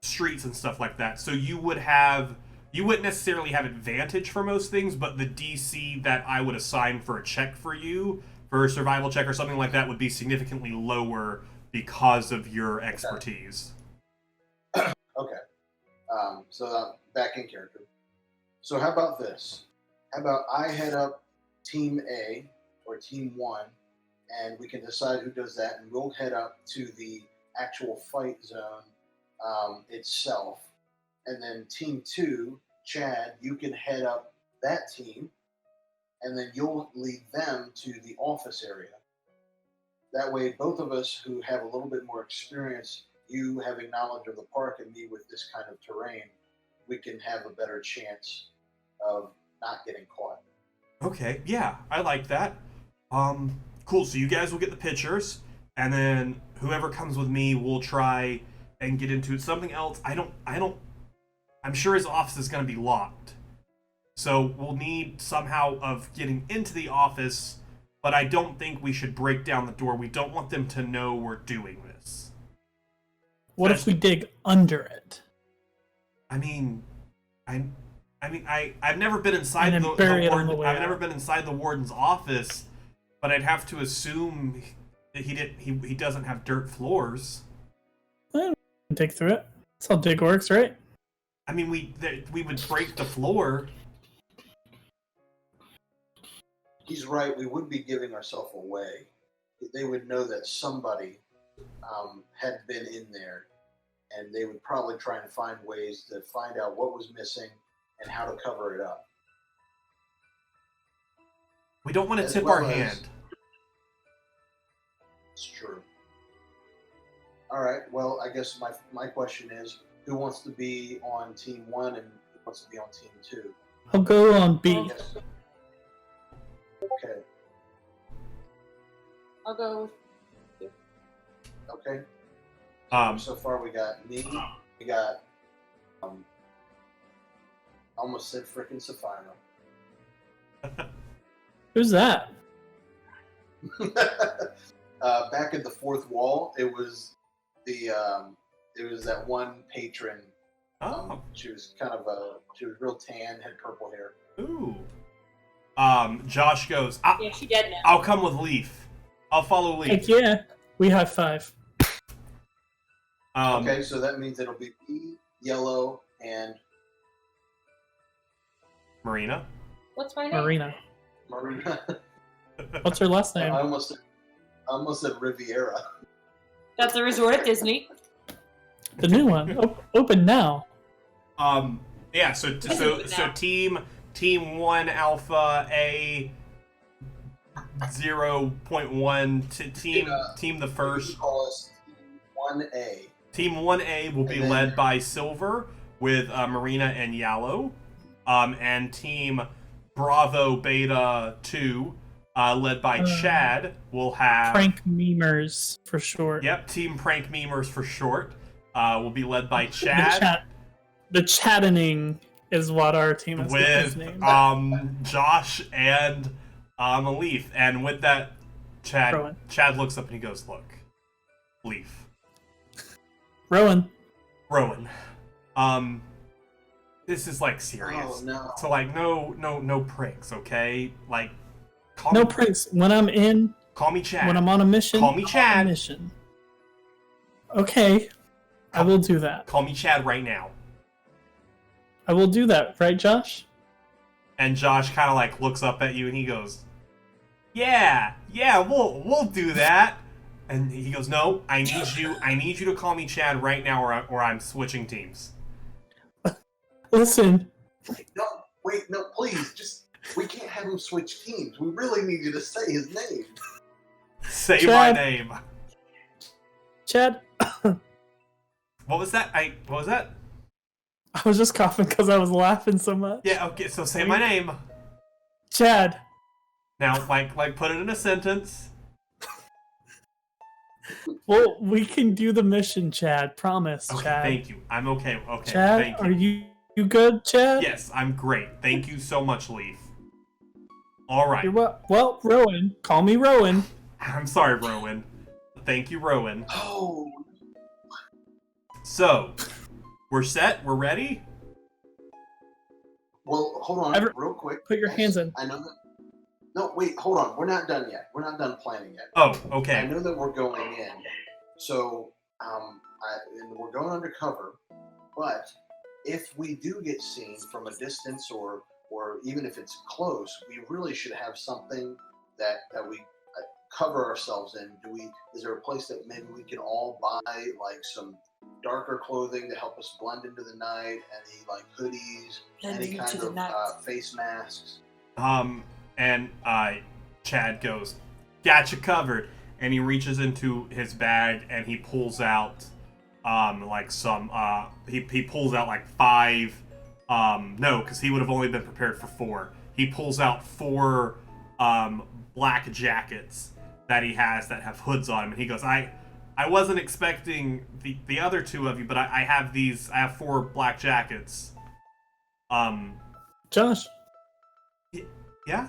streets and stuff like that, so you wouldn't necessarily have advantage for most things, but the DC that I would assign for a check for you, for a survival check or something like that, would be significantly lower because of your expertise. Okay. So back in character. So how about this? How about I head up Team A or Team 1, and we can decide who does that, and we'll head up to the actual fight zone itself. And then Team 2, Chad, you can head up that team, and then you'll lead them to the office area. That way, both of us who have a little bit more experience, you having knowledge of the park and me with this kind of terrain, we can have a better chance of not getting caught. Okay, yeah, I like that. Cool, so you guys will get the pictures, and then whoever comes with me will try and get into it. Something else, I'm sure his office is going to be locked. So we'll need somehow of getting into the office, but I don't think we should break down the door. We don't want them to know we're doing this. What if we dig under it? I've never been inside And the then bury it on the warden. way I've out. never been inside the warden's office, but I'd have to assume that he doesn't have dirt floors. Well, we can dig through it. That's how dig works, right? I mean, we would break the floor. He's right. We would be giving ourselves away. They would know that somebody had been in there, and they would probably try and find ways to find out what was missing and how to cover it up. We don't want to As tip well our as- hand. It's true. All right. Well, I guess my question is, who wants to be on Team 1 and who wants to be on Team 2? I'll go on B. Yes. Okay. I'll go. Okay. Um, So far, we got me. We got almost said frickin' Sapphire. Who's that? Back at the fourth wall, it was that one patron. oh, She was she was real tan, had purple hair. ooh. Josh goes, Yeah, she dead now. I'll come with Leaf. I'll follow Leaf. Heck yeah. We high five. Okay, so that means it'll be me, Yellow, and Marina. What's my name? Marina. Marina. What's her last I name? almost said Riviera. That's a resort at Disney. The new one. Open now. Yeah. So team 1 Alpha A 0.1 team the You first. can call us Team 1A. Team 1A will be And then- led by Silver with Marina and Yellow, and Team Bravo Beta 2, led by Chad, will have Prank memers for short. Yep, Team Prank Memers for short, will be led by Chad. The chattening is what our team is with named. Josh and Leaf. And with that, Rowan. Chad looks up and he goes, "Look, Leaf, Rowan. this is like serious. Oh, no. So like no pranks, okay? Like No pranks. When I'm in, call me Chad. when I'm on a mission, Call me Chad. I'm on a mission. Okay, I will do that. Call me Chad right now." I will do that, right, Josh? And Josh kind of like looks up at you and he goes, "Yeah, we'll do that." And he goes, "No, I need you to call me Chad right now, or I'm switching teams." Listen, No, please, we can't have him switch teams. We really need you to say his name. Say Chad. my name. Chad. What was that? What was that? I was just coughing because I was laughing so much. Yeah, okay, so say my name. Chad. Now, like put it in a sentence. Well, we can do the mission, Chad. Promise, Okay, Chad. thank you. I'm okay. Okay, Chad, thank you. are you good, Chad? Yes, I'm great. Thank you so much, Leaf. All right. Well, Rowan. Call me Rowan. I'm sorry, Rowan. Thank you, Rowan. Oh, So, we're set? We're ready? well, hold on, real quick. Put your hands in. I know that. No, wait, hold on. We're not done yet. We're not done planning yet. Oh, I okay. know that we're going in, so and we're going undercover. But if we do get seen from a distance, or even if it's close, we really should have something that we cover ourselves in. Is there a place that maybe we can all buy like some darker clothing to help us blend into the night? Any like hoodies, any kind of face masks? And Chad goes, "Got you covered." And he reaches into his bag and he pulls out like some he pulls out like 5 no, because he would have only been prepared for 4. He pulls out 4 black jackets that he has that have hoods on them, and he goes, I wasn't expecting the other 2 of you, but I have 4 black jackets. Josh. Yeah?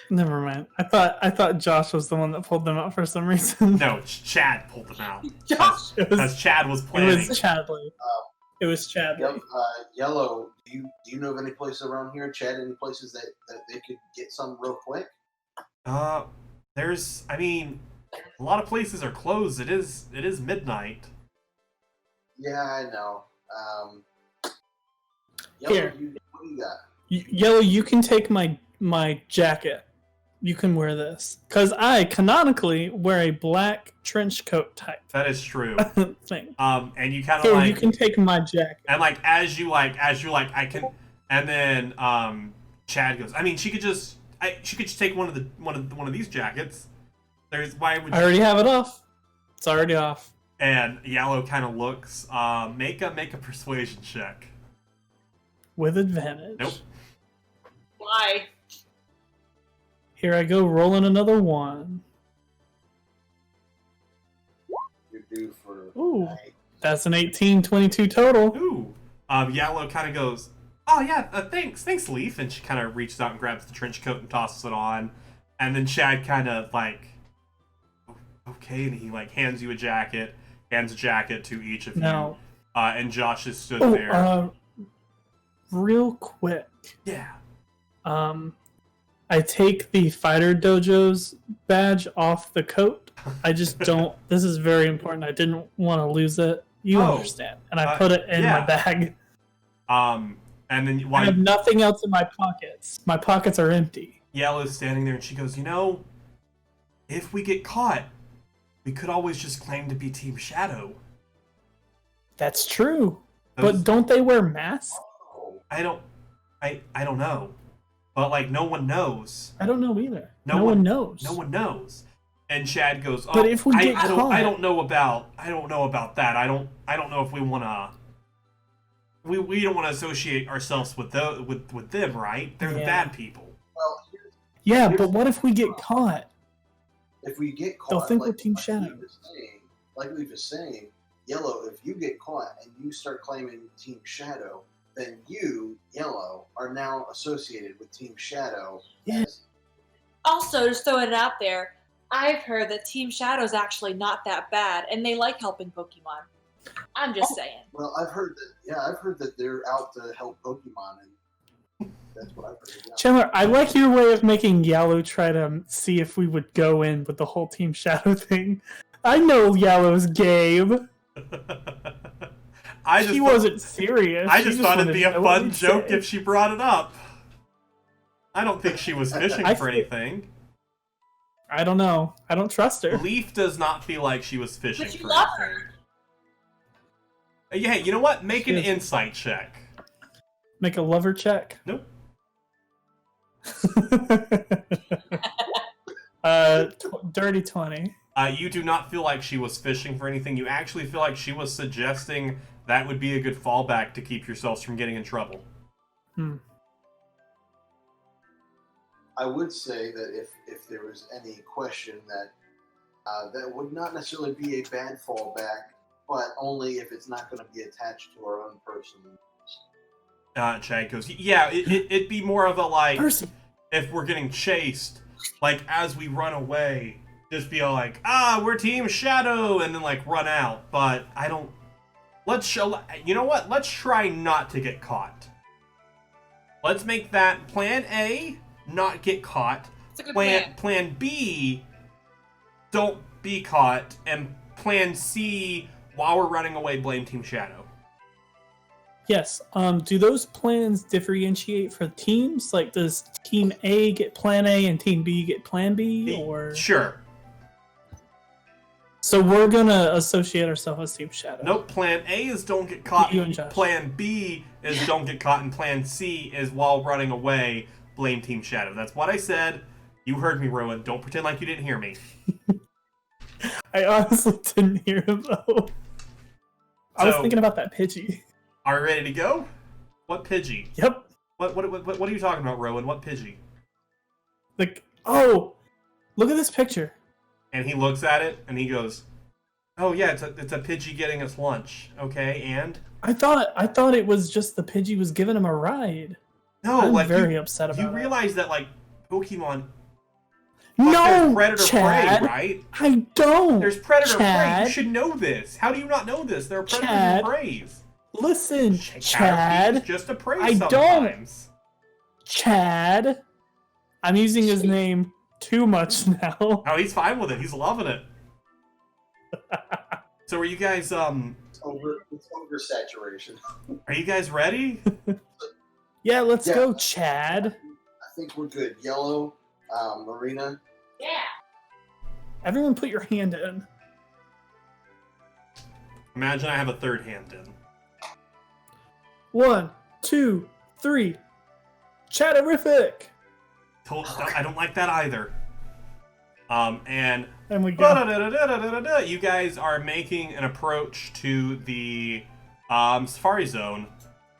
Never mind. I thought Josh was the one that pulled them out for some reason. No, Chad pulled them out. Josh! Because Chad was It planning. was Chadley. It was Chadley. Yellow, do you know of any places around here, Chad? Any places that they could get some real quick? There's, I mean, a lot of places are closed. It is midnight. Yeah, I know. Yellow, Here. What do you got? Yellow, you can take my jacket. You can wear this. Because I canonically wear a black trench coat type That is true. thing. And you kind of Here, like, you can take my jacket. and like as you like, I can, and then Chad goes, I mean, she could just take one of these jackets. Why would I already have it off. It's already off. And Yellow kind of looks. Make a persuasion check. With advantage. Nope. Why? Here I go, rolling another 1. You're due for. Ooh. That's an 18, 22 total. Ooh. Yellow kind of goes, "Oh yeah, thanks, Leaf," and she kind of reaches out and grabs the trench coat and tosses it on, and then Chad kind of like, okay, and he like hands you a jacket, hands a jacket to each of you, and Josh has stood there. Real quick. Yeah. I take the Fighter Dojo's badge off the coat. I just don't. This is very important. I didn't want to lose it. You understand. And I put it in my bag. And then I have nothing else in my pockets. My pockets are empty. Yellow's standing there and she goes, if we get caught, we could always just claim to be Team Shadow. That's true. But don't they wear masks? I don't know. But like no one knows. I don't know either. No one knows. No one knows. And Chad goes, but if we get caught, I don't know about that. I don't know if we wanna we don't want to associate ourselves with them, right? They're the bad people. Well, but what if we get caught? If we get caught, they'll think we're Team Shadow. Like Leaf is saying, Yellow, if you get caught and you start claiming Team Shadow, then you, Yellow, are now associated with Team Shadow. Yeah. Also, just throwing it out there, I've heard that Team Shadow's actually not that bad, and they like helping Pokemon. I'm just saying. Well, I've heard that they're out to help Pokemon, and that's what I've heard. Yeah. Chandler, I like your way of making Yellow try to see if we would go in with the whole Team Shadow thing. I know Yellow's game. She wasn't serious. I She just thought it'd be a wanted to know what fun we'd joke say. if she brought it up. I don't think she was fishing for anything. I don't know. I don't trust her. Leaf does not feel like she was fishing But you for love anything. her. Yeah, you know what? Make an She is- insight check. Make a lover check. Nope. Dirty 20. You do not feel like she was fishing for anything. You actually feel like she was suggesting that would be a good fallback to keep yourselves from getting in trouble. I would say that if there was any question that that would not necessarily be a bad fallback, but only if it's not going to be attached to our own person. Chad goes, yeah, it'd be more of a like, Person. if we're getting chased, like as we run away, just be all like, we're Team Shadow, and then like run out. But I don't. You know what? Let's try not to get caught. Let's make that Plan A, not get caught. It's a good plan. Plan B, don't be caught, and Plan C, while we're running away, blame Team Shadow. Yes. Do those plans differentiate for teams? Like, does Team A get Plan A and Team B get Plan B? Or Sure. so we're gonna associate ourselves as Team Shadow. Nope. Plan A is don't get caught. You and Josh. Plan B is don't get caught, and Plan C is while running away, blame Team Shadow. That's what I said. You heard me, Rowan. Don't pretend like you didn't hear me. I honestly didn't hear him though. I was So- thinking about that Pidgey. Are we ready to go? What Pidgey? Yep. What are you talking about, Rowan? What Pidgey? Like, oh, look at this picture. And he looks at it and he goes, "Oh yeah, it's a Pidgey getting us lunch." Okay, and I thought it was just the Pidgey was giving him a ride. no, I'm like very upset about you it. realize that like Pokemon, No, there's predator Chad. prey, right? I don't. There's predator prey. Chad. You should know this. How do you not know this? There are predators Chad. and preys. Listen, Caterpie's Chad. just a prey I don't. sometimes. Chad. I'm using his name too much now. Oh, he's fine with it. He's loving it. So are you guys It's oversaturation. are you guys ready? Yeah, let's Yeah. go, Chad. I think we're good. Yellow, Marina. Yeah. Everyone put your hand in. Imagine I have a third hand in. 1, 2, 3. Chatterific. I don't like that either. And And we go. you guys are making an approach to the Safari Zone.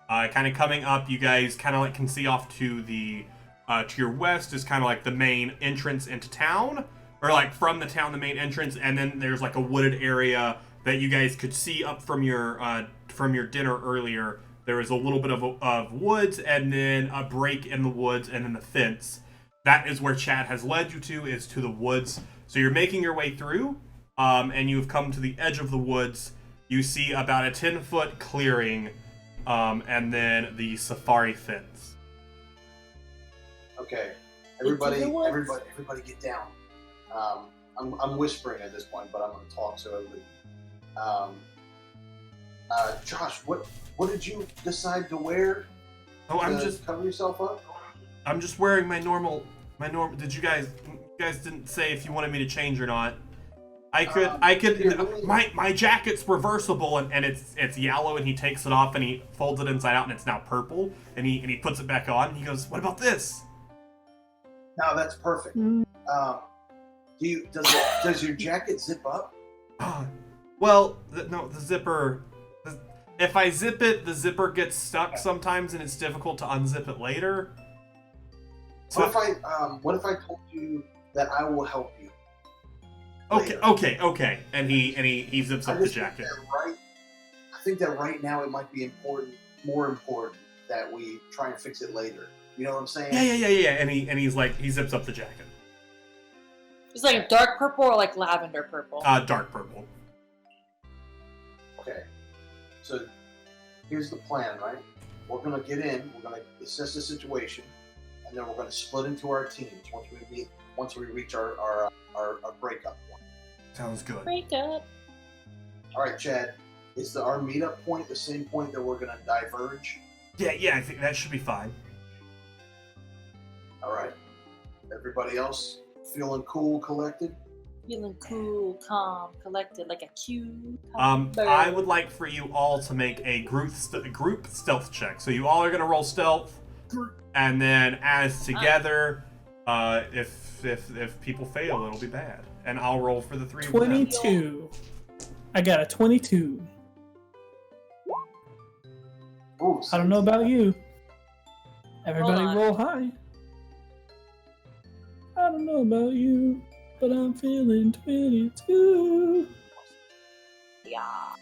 Kind of coming up, you guys kind of like can see off to the to your west is kind of like the main entrance into town, or like from the town, the main entrance, and then there's like a wooded area that you guys could see up from your dinner earlier. There was a little bit of woods, and then a break in the woods, and then the fence. That is where Chad has led you to, is to the woods. So you're making your way through, and you've come to the edge of the woods. You see about a 10-foot clearing, and then the safari fence. Okay, everybody, Into the woods. everybody, get down. I'm whispering at this point, but I'm going to talk so everybody. Josh, what did you decide to wear? Oh, To cover yourself up. I'm just wearing my normal. Did you guys didn't say if you wanted me to change or not? I could. Here, let me- My jacket's reversible, and it's yellow, and he takes it off and he folds it inside out, and it's now purple, and he puts it back on, and he goes, "What about this?" No, that's perfect. Does your jacket zip up? Well, no, the zipper. If I zip it, the zipper gets stuck sometimes, and it's difficult to unzip it later. So What if I told you that I will help you? Okay. And he zips up the jacket. I think that right now it might be more important that we try and fix it later. You know what I'm saying? Yeah. And he's like, he zips up the jacket. It's like dark purple or like lavender purple. Dark purple. Okay. So here's the plan, right? We're gonna get in. We're gonna assess the situation, and then we're gonna split into our teams once we reach our breakup point. Sounds good. Break up. All right, Chad. Is our meetup point the same point that we're gonna diverge? Yeah. I think that should be fine. All right. Everybody else feeling cool, collected? Feeling cool, calm, collected, like a cute. I would like for you all to make a group stealth check. So you all are gonna roll stealth, and then as together, if people fail, it'll be bad. And I'll roll for the 3 of them. 22. I got a 22. Ooh, I don't know about you. Everybody Hold on. roll high. I don't know about you, but I'm feeling 22. Yeah.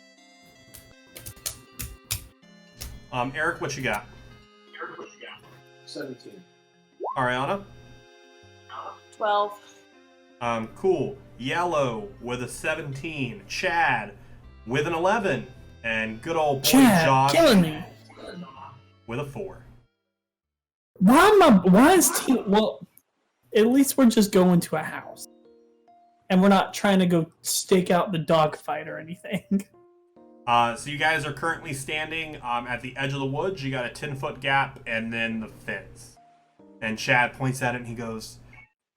Eric, what you got? 17. Ariana? 12. Cool. Yellow with a 17. Chad with an 11. And good old boy Chad, Josh killing me. with a 4. Why is team? Well, at least we're just going to a house, and we're not trying to go stake out the dogfight or anything. So you guys are currently standing at the edge of the woods. You got a 10-foot gap and then the fence. And Chad points at it and he goes,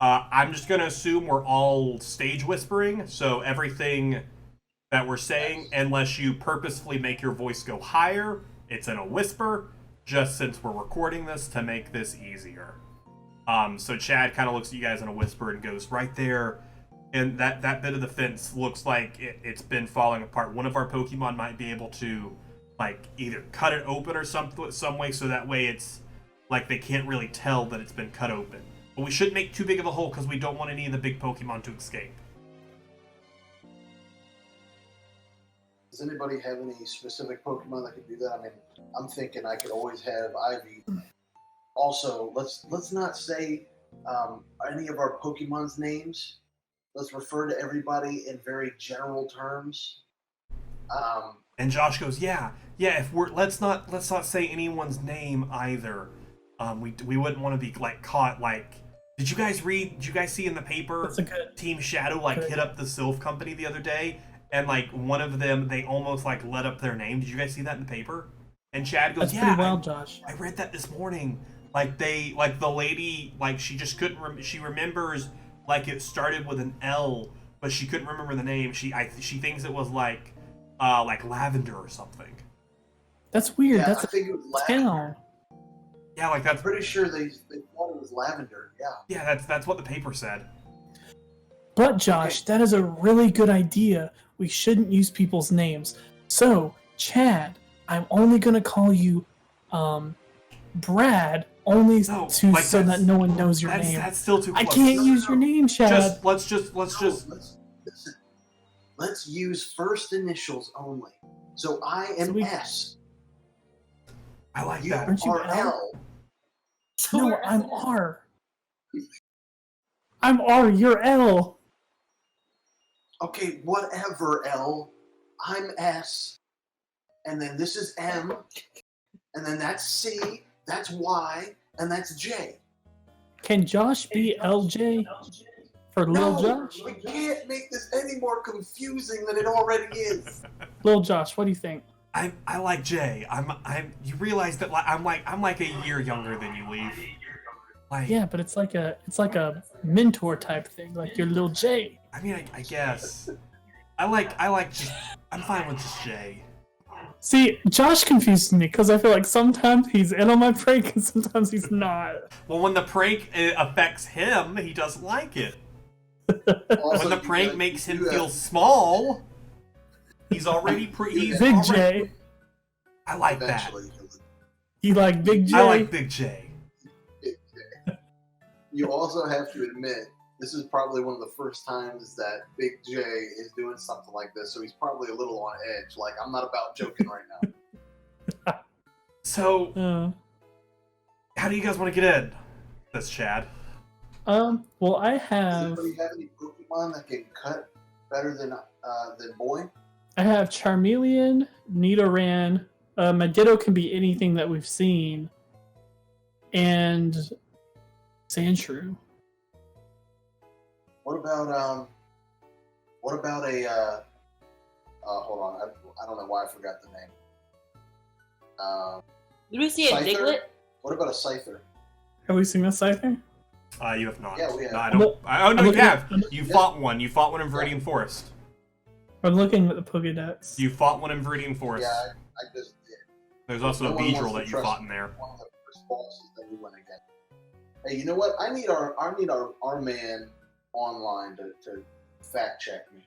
I'm just going to assume we're all stage whispering, so everything that we're saying, unless you purposefully make your voice go higher, it's in a whisper, just since we're recording this to make this easier. So Chad kind of looks at you guys in a whisper and goes, right there, and that bit of the fence looks like it's been falling apart. One of our Pokemon might be able to, like, either cut it open or some way, so that way it's like they can't really tell that it's been cut open. But we shouldn't make too big of a hole because we don't want any of the big Pokemon to escape. Does anybody have any specific Pokemon that could do that? I mean, I'm thinking I could always have Ivy. Also, let's not say any of our Pokemon's names. Let's refer to everybody in very general terms. And Josh goes, yeah. If we're let's not say anyone's name either. We wouldn't want to be like caught like. Did you guys see in the paper Team Shadow hit up the Sylph Company the other day, and like one of them they almost like let up their name. Did you guys see that in the paper? And Chad goes, That's pretty wild, Josh. I read that this morning. Like the lady, like she just couldn't. She remembers like it started with an L, but she couldn't remember the name. She thinks it was like Lavender or something. That's weird. Yeah, That's I think it was a Lavender. town. Yeah, like that's I'm pretty sure they thought it was Lavender. Yeah. Yeah, that's what the paper said. But Josh, that is a really good idea. We shouldn't use people's names. So, Chad, I'm only gonna call you Brad, only so that no one knows your name. That's still too close. I can't use your name, Chad. Let's Listen. Let's use first initials only. So I am S. I like You that. Aren't you are L? L. No, I'm R. I'm R, you're L. Okay, whatever, L. I'm S. And then this is M. And then that's C. That's Y. And that's J. Can Josh be LJ for Lil Josh? We can't make this any more confusing than it already is. Lil Josh, what do you think? I like Jay. You realize that I'm like a year younger than you, Leaf. Like, Yeah, but it's like a mentor type thing, like your Lil J. I mean, I guess. I'm fine with just Jay. See, Josh confuses me because I feel like sometimes he's in on my prank and sometimes he's not. Well, when the prank affects him, he doesn't like it. Also, When the prank makes him feel small, he's already he's Big already, J. I like that. eventually. You like Big J? I like Big J. You also have to admit, this is probably one of the first times that Big J is doing something like this, so he's probably a little on edge. Like, I'm not about joking right now. So, how do you guys want to get in? Says Chad. Well, I Does have anybody have any Pokemon that can cut better than Boy? I have Charmeleon, Nidoran. My Ditto can be anything that we've seen, and Sandshrew. What about a hold on, I don't know why I forgot the name. Did we see a Scyther? Diglett? What about a Scyther? Have we seen a Scyther? You have not. Yeah, we have. No, I don't. Oh no, I'm you looking have. at- You fought one. You fought one in Viridian Forest. I'm looking at the Pokédex. You fought one in Viridian Forest. Yeah, I just did. There's also No a one Beedrill wants to that you trust fought in there. One of the first bosses that we went against. Hey, you know what? I need our man online to fact check me.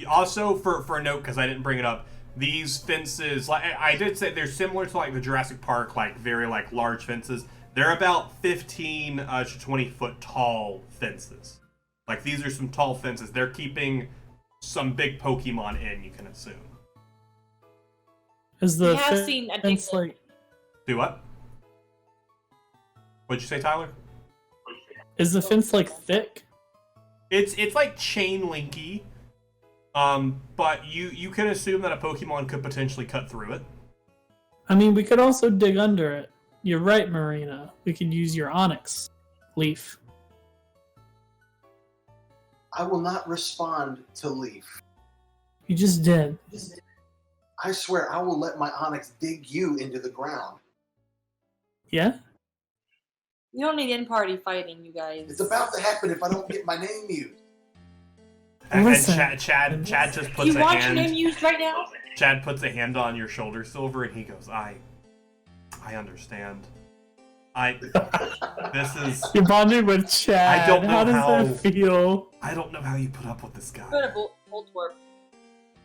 Also, for a note, because I didn't bring it up, these fences, like I did say, they're similar to like the Jurassic Park, like very like large fences. They're about 15 to 20 foot tall fences. Like these are some tall fences. They're keeping some big Pokemon in, you can assume. Is the We have seen a fence Diglett. like? Do what? What'd you say, Tyler? Is the fence like thick? It's like chain linky, but you can assume that a Pokemon could potentially cut through it. I mean, we could also dig under it. You're right, Marina. We could use your Onyx leaf. I will not respond to Leaf. You just did. I swear I will let my Onyx dig you into the ground. Yeah? You don't need in-party fighting, you guys. It's about to happen if I don't get my name used. And Listen. Chad just puts You a want your name hand. used right now? Chad puts a hand on your shoulder, Silver, and he goes, I understand. This is. You bonded with Chad. I don't know how does how- that feel? I don't know how you put up with this guy. Go to Voltorb.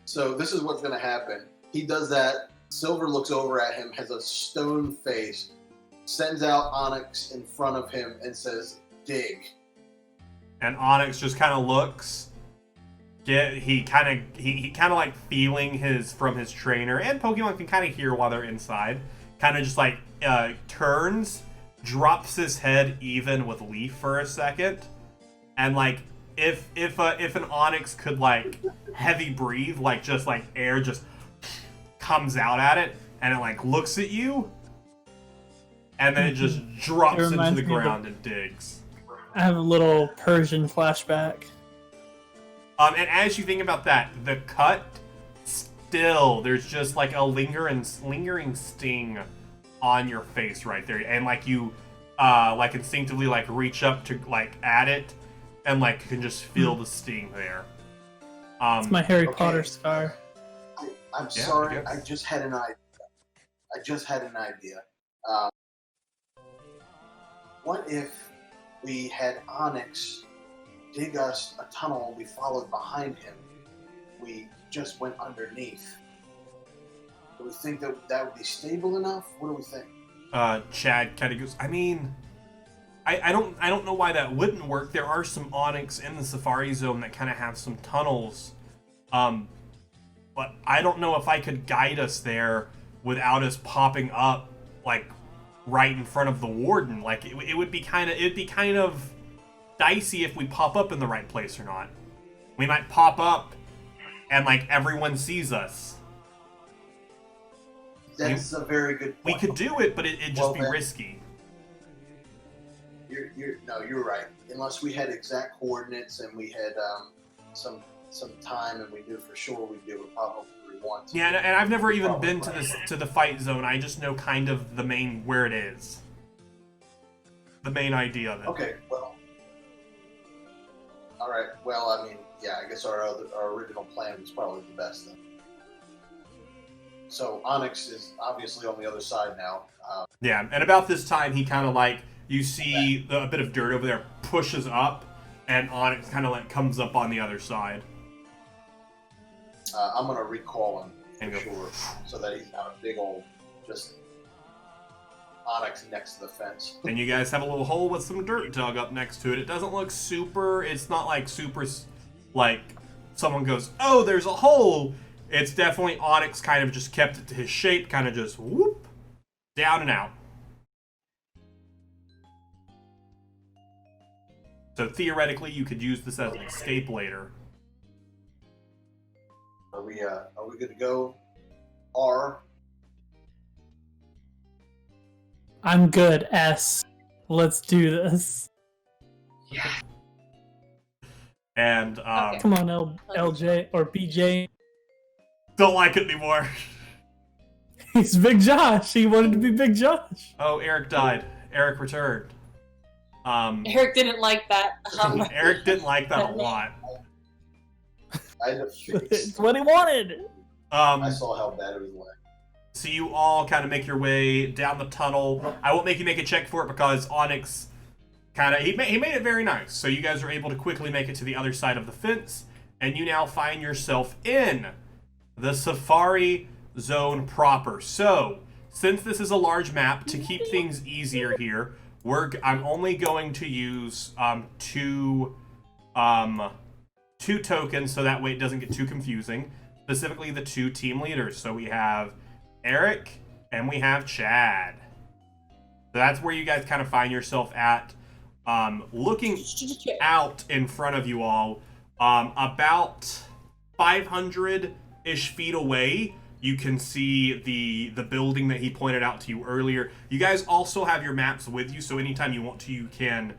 So this is what's going to happen. He does that. Silver looks over at him, has a stone face, sends out Onyx in front of him, and says, dig. And Onyx just kind of looks. He kind of like feeling from his trainer, and Pokemon can kind of hear while they're inside. Kind of just like turns, drops his head even with Leaf for a second, and like if an Onyx could like heavy breathe, like just like air just comes out at it, and it like looks at you, and then it just drops It into reminds the me of ground and digs. I have a little Persian flashback. And as you think about that, the cut still there's just like a lingering sting on your face right there, and like you like instinctively like reach up to like at it, and like can just feel the sting there. It's my Harry Okay. Potter scar. I'm Yeah, sorry. I guess. I just had an idea. What if we had Onyx dig us a tunnel and we followed behind him? We just went underneath. Do we think that would be stable enough? What do we think? Chad kind of goes, I mean, I don't know why that wouldn't work. There are some Onyx in the Safari Zone that kind of have some tunnels, but I don't know if I could guide us there without us popping up like right in front of the Warden. Like it would be kind of dicey if we pop up in the right place or not. We might pop up and like everyone sees us. That's a very good We point. could do it, but it'd just Well, be then- risky. You're right. Unless we had exact coordinates and we had some time and we knew for sure we'd be able to pop up where we want to. Yeah, and I've never even Probably been to the fight zone. I just know kind of the main where it is. The main idea of it. Okay, well. All right. Well, I mean, yeah. I guess our original plan was probably the best then. So Onyx is obviously on the other side now. Yeah, and about this time, he kind of like you see a bit of dirt over there pushes up, and Onyx kind of like comes up on the other side. I'm gonna recall him And for go, sure, so that he's not a big old just Onyx next to the fence. And you guys have a little hole with some dirt dug up next to it. It doesn't look super. It's not like super. Like someone goes, "Oh, there's a hole." it's definitely Onyx kind of just kept it to his shape, kind of just whoop, down and out. So theoretically, you could use this as an escape later. Are we good to go? R. I'm good. S. Let's do this. Yeah. And Okay. Come on, LJ or BJ. don't like it anymore. He's Big Josh. He wanted to be Big Josh. Oh, Eric died. Eric returned. Eric didn't like that. Eric didn't like that a lot. I had to fix. It's what he wanted. I saw how bad it was like. So you all kind of make your way down the tunnel. I won't make you make a check for it because Onyx kind of he made it very nice. So you guys are able to quickly make it to the other side of the fence, and you now find yourself in the Safari Zone proper. So since this is a large map, to keep things easier here, I'm only going to use two tokens, so that way it doesn't get too confusing. Specifically, the two team leaders. So we have Eric and we have Chad. So that's where you guys kind of find yourself at. Looking out in front of you all, about 500-ish feet away, you can see the building that he pointed out to you earlier. You guys also have your maps with you, so anytime you want to, you can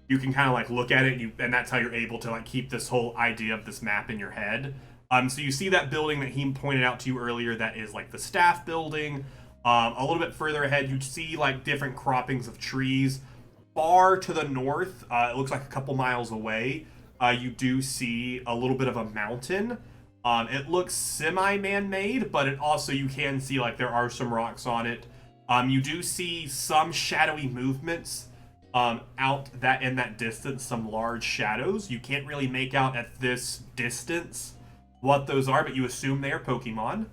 kind of like look at it, and that's how you're able to like keep this whole idea of this map in your head. So you see that building that he pointed out to you earlier, that is like the staff building. A little bit further ahead, you see like different croppings of trees. Far to the north, it looks like a couple miles away, you do see a little bit of a mountain. It looks semi-man-made, but it also, you can see like there are some rocks on it. You do see some shadowy movements out that in that distance, some large shadows. You can't really make out at this distance what those are, but you assume they are Pokemon.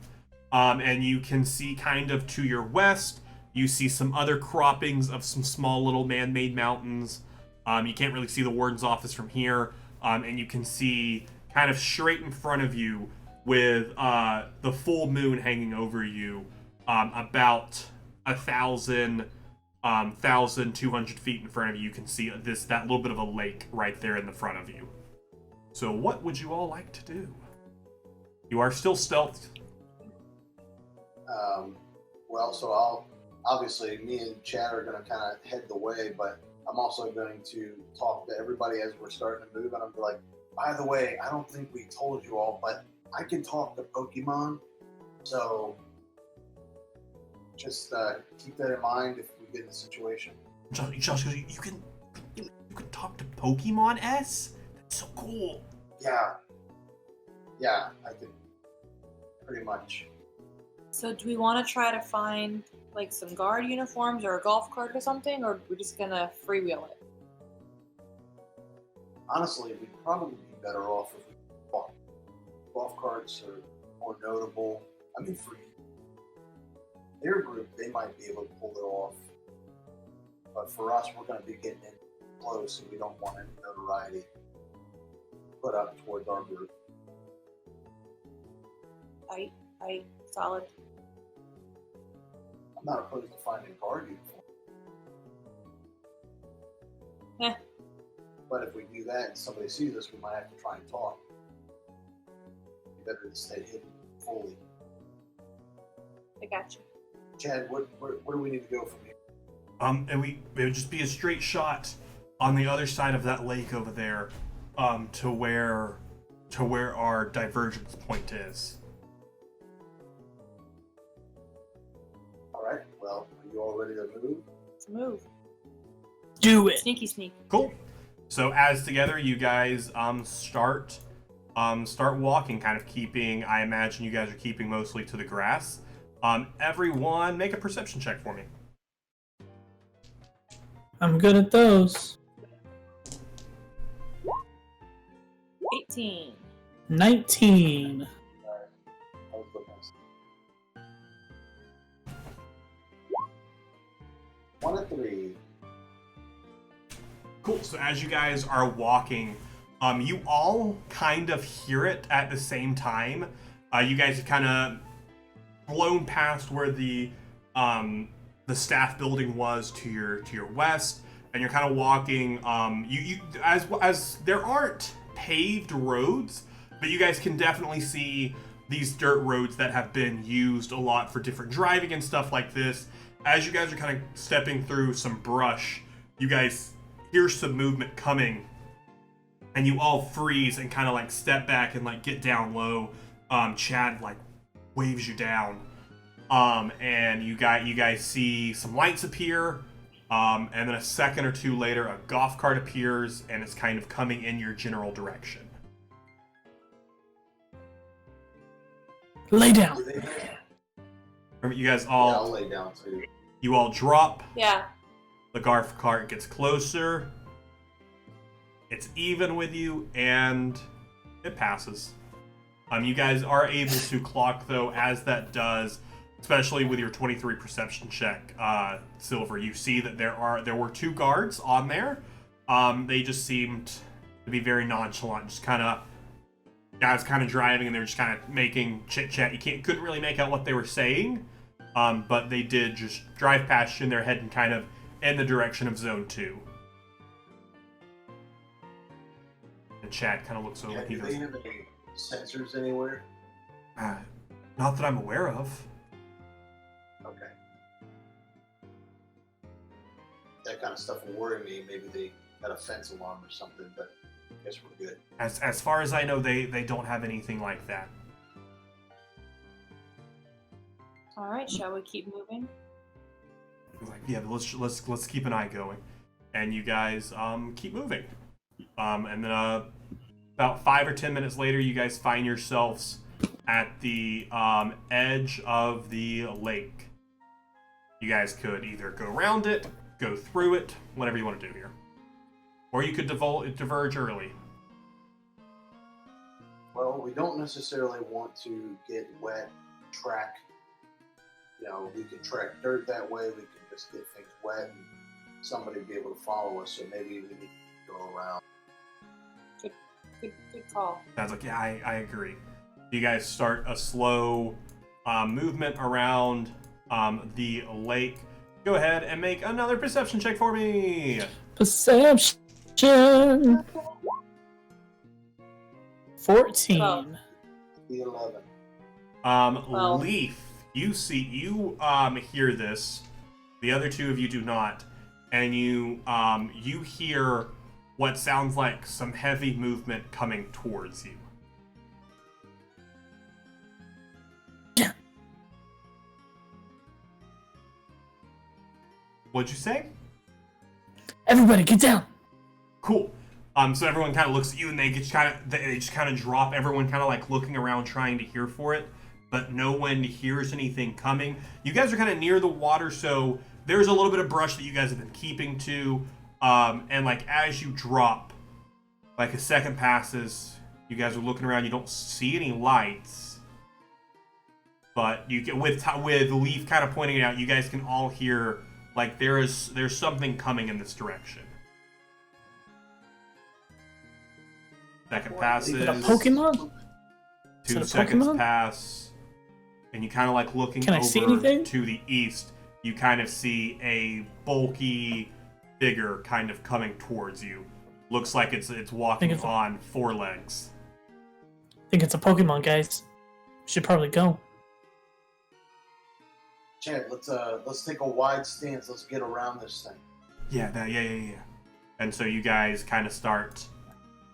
And you can see kind of to your west, you see some other croppings of some small little man-made mountains. You can't really see the warden's office from here. And you can see kind of straight in front of you with the full moon hanging over you, about 1,200 feet in front of you. You can see that little bit of a lake right there in the front of you. So what would you all like to do? You are still stealthed. Well, so obviously me and Chad are going to kind of head the way, but I'm also going to talk to everybody as we're starting to move, and I'm like, by the way, I don't think we told you all, but I can talk to Pokemon, so just keep that in mind if we get in a situation. Josh, you can talk to Pokemon S? That's so cool. Yeah, I can pretty much. So do we want to try to find like some guard uniforms or a golf cart or something, or we're just gonna freewheel it? Honestly, we'd probably be better off if we walk. Golf carts are more notable. I mean, for their group, they might be able to pull it off. But for us, we're going to be getting in close, and we don't want any notoriety put up towards our group. I solid. I'm not opposed to finding a guard uniform. Yeah. But if we do that and somebody sees us, we might have to try and talk. It's better to stay hidden fully. I got you. Chad, where do we need to go from here? And it would just be a straight shot on the other side of that lake over there, to where our divergence point is. All right. Well, are you all ready to move? Let's move. Do it. Sneaky sneak. Cool. So as together you guys start walking, kind of keeping, I imagine you guys are keeping mostly to the grass. Everyone make a perception check for me. I'm good at those. 18. 19. I was looking at 1 and 3. Cool. So as you guys are walking, you all kind of hear it at the same time. You guys have kind of blown past where the staff building was to your west, and you're kind of walking. As there aren't paved roads, but you guys can definitely see these dirt roads that have been used a lot for different driving and stuff like this. As you guys are kind of stepping through some brush, you guys hear some movement coming, and you all freeze and kind of like step back and like get down low. Chad like waves you down, and you guys see some lights appear, and then a second or two later, a golf cart appears, and it's kind of coming in your general direction. Lay down. Remember, you guys Yeah, I'll all lay down too. you all drop. Yeah. The golf cart gets closer. It's even with you, and it passes. You guys are able to clock, though, as that does, especially with your 23 perception check, Silver. You see that there were 2 guards on there. They just seemed to be very nonchalant, just kind of guys kind of driving, and they're just kind of making chit chat. You couldn't really make out what they were saying, but they did just drive past you, and they're heading kind of in the direction of Zone 2. And Chad kind of looks over. Yeah, And he do goes, they have any sensors anywhere? not that I'm aware of. Okay. That kind of stuff will worry me. Maybe they got a fence alarm or something, but I guess we're good. As far as I know, they don't have anything like that. All right, shall we keep moving? He's like, yeah, but let's keep an eye going, and you guys keep moving, and then about 5 or 10 minutes later, you guys find yourselves at the edge of the lake. You guys could either go around it, go through it, whatever you want to do here, or you could diverge early. Well, we don't necessarily want to get wet, track. You know, we could track dirt that way. We could just get things wet and somebody be able to follow us. So maybe we need to go around. Good call. Sounds like, yeah, I agree. You guys start a slow movement around the lake. Go ahead and make another perception check for me. Perception. 14. Oh. The 11. Well. Leaf, you hear this. The other 2 of you do not, and you hear what sounds like some heavy movement coming towards you. Yeah. What'd you say? Everybody, get down. Cool. So everyone kind of looks at you, and they just kind of drop. Everyone kind of like looking around, trying to hear for it, but no one hears anything coming. You guys are kind of near the water, so there's a little bit of brush that you guys have been keeping to. And like as you drop, like a second passes, you guys are looking around. You don't see any lights, but you get with Leaf kind of pointing it out. You guys can all hear like there's something coming in this direction. Second passes. Is it a Pokemon? 2 it a seconds Pokemon? pass, and you kind of like looking Can I over see anything? to the east. You kind of see a bulky figure kind of coming towards you. Looks like it's walking it's a- on 4 legs. I think it's a Pokemon, guys. We should probably go. Chad, let's take a wide stance. Let's get around this thing. Yeah. And so you guys kind of start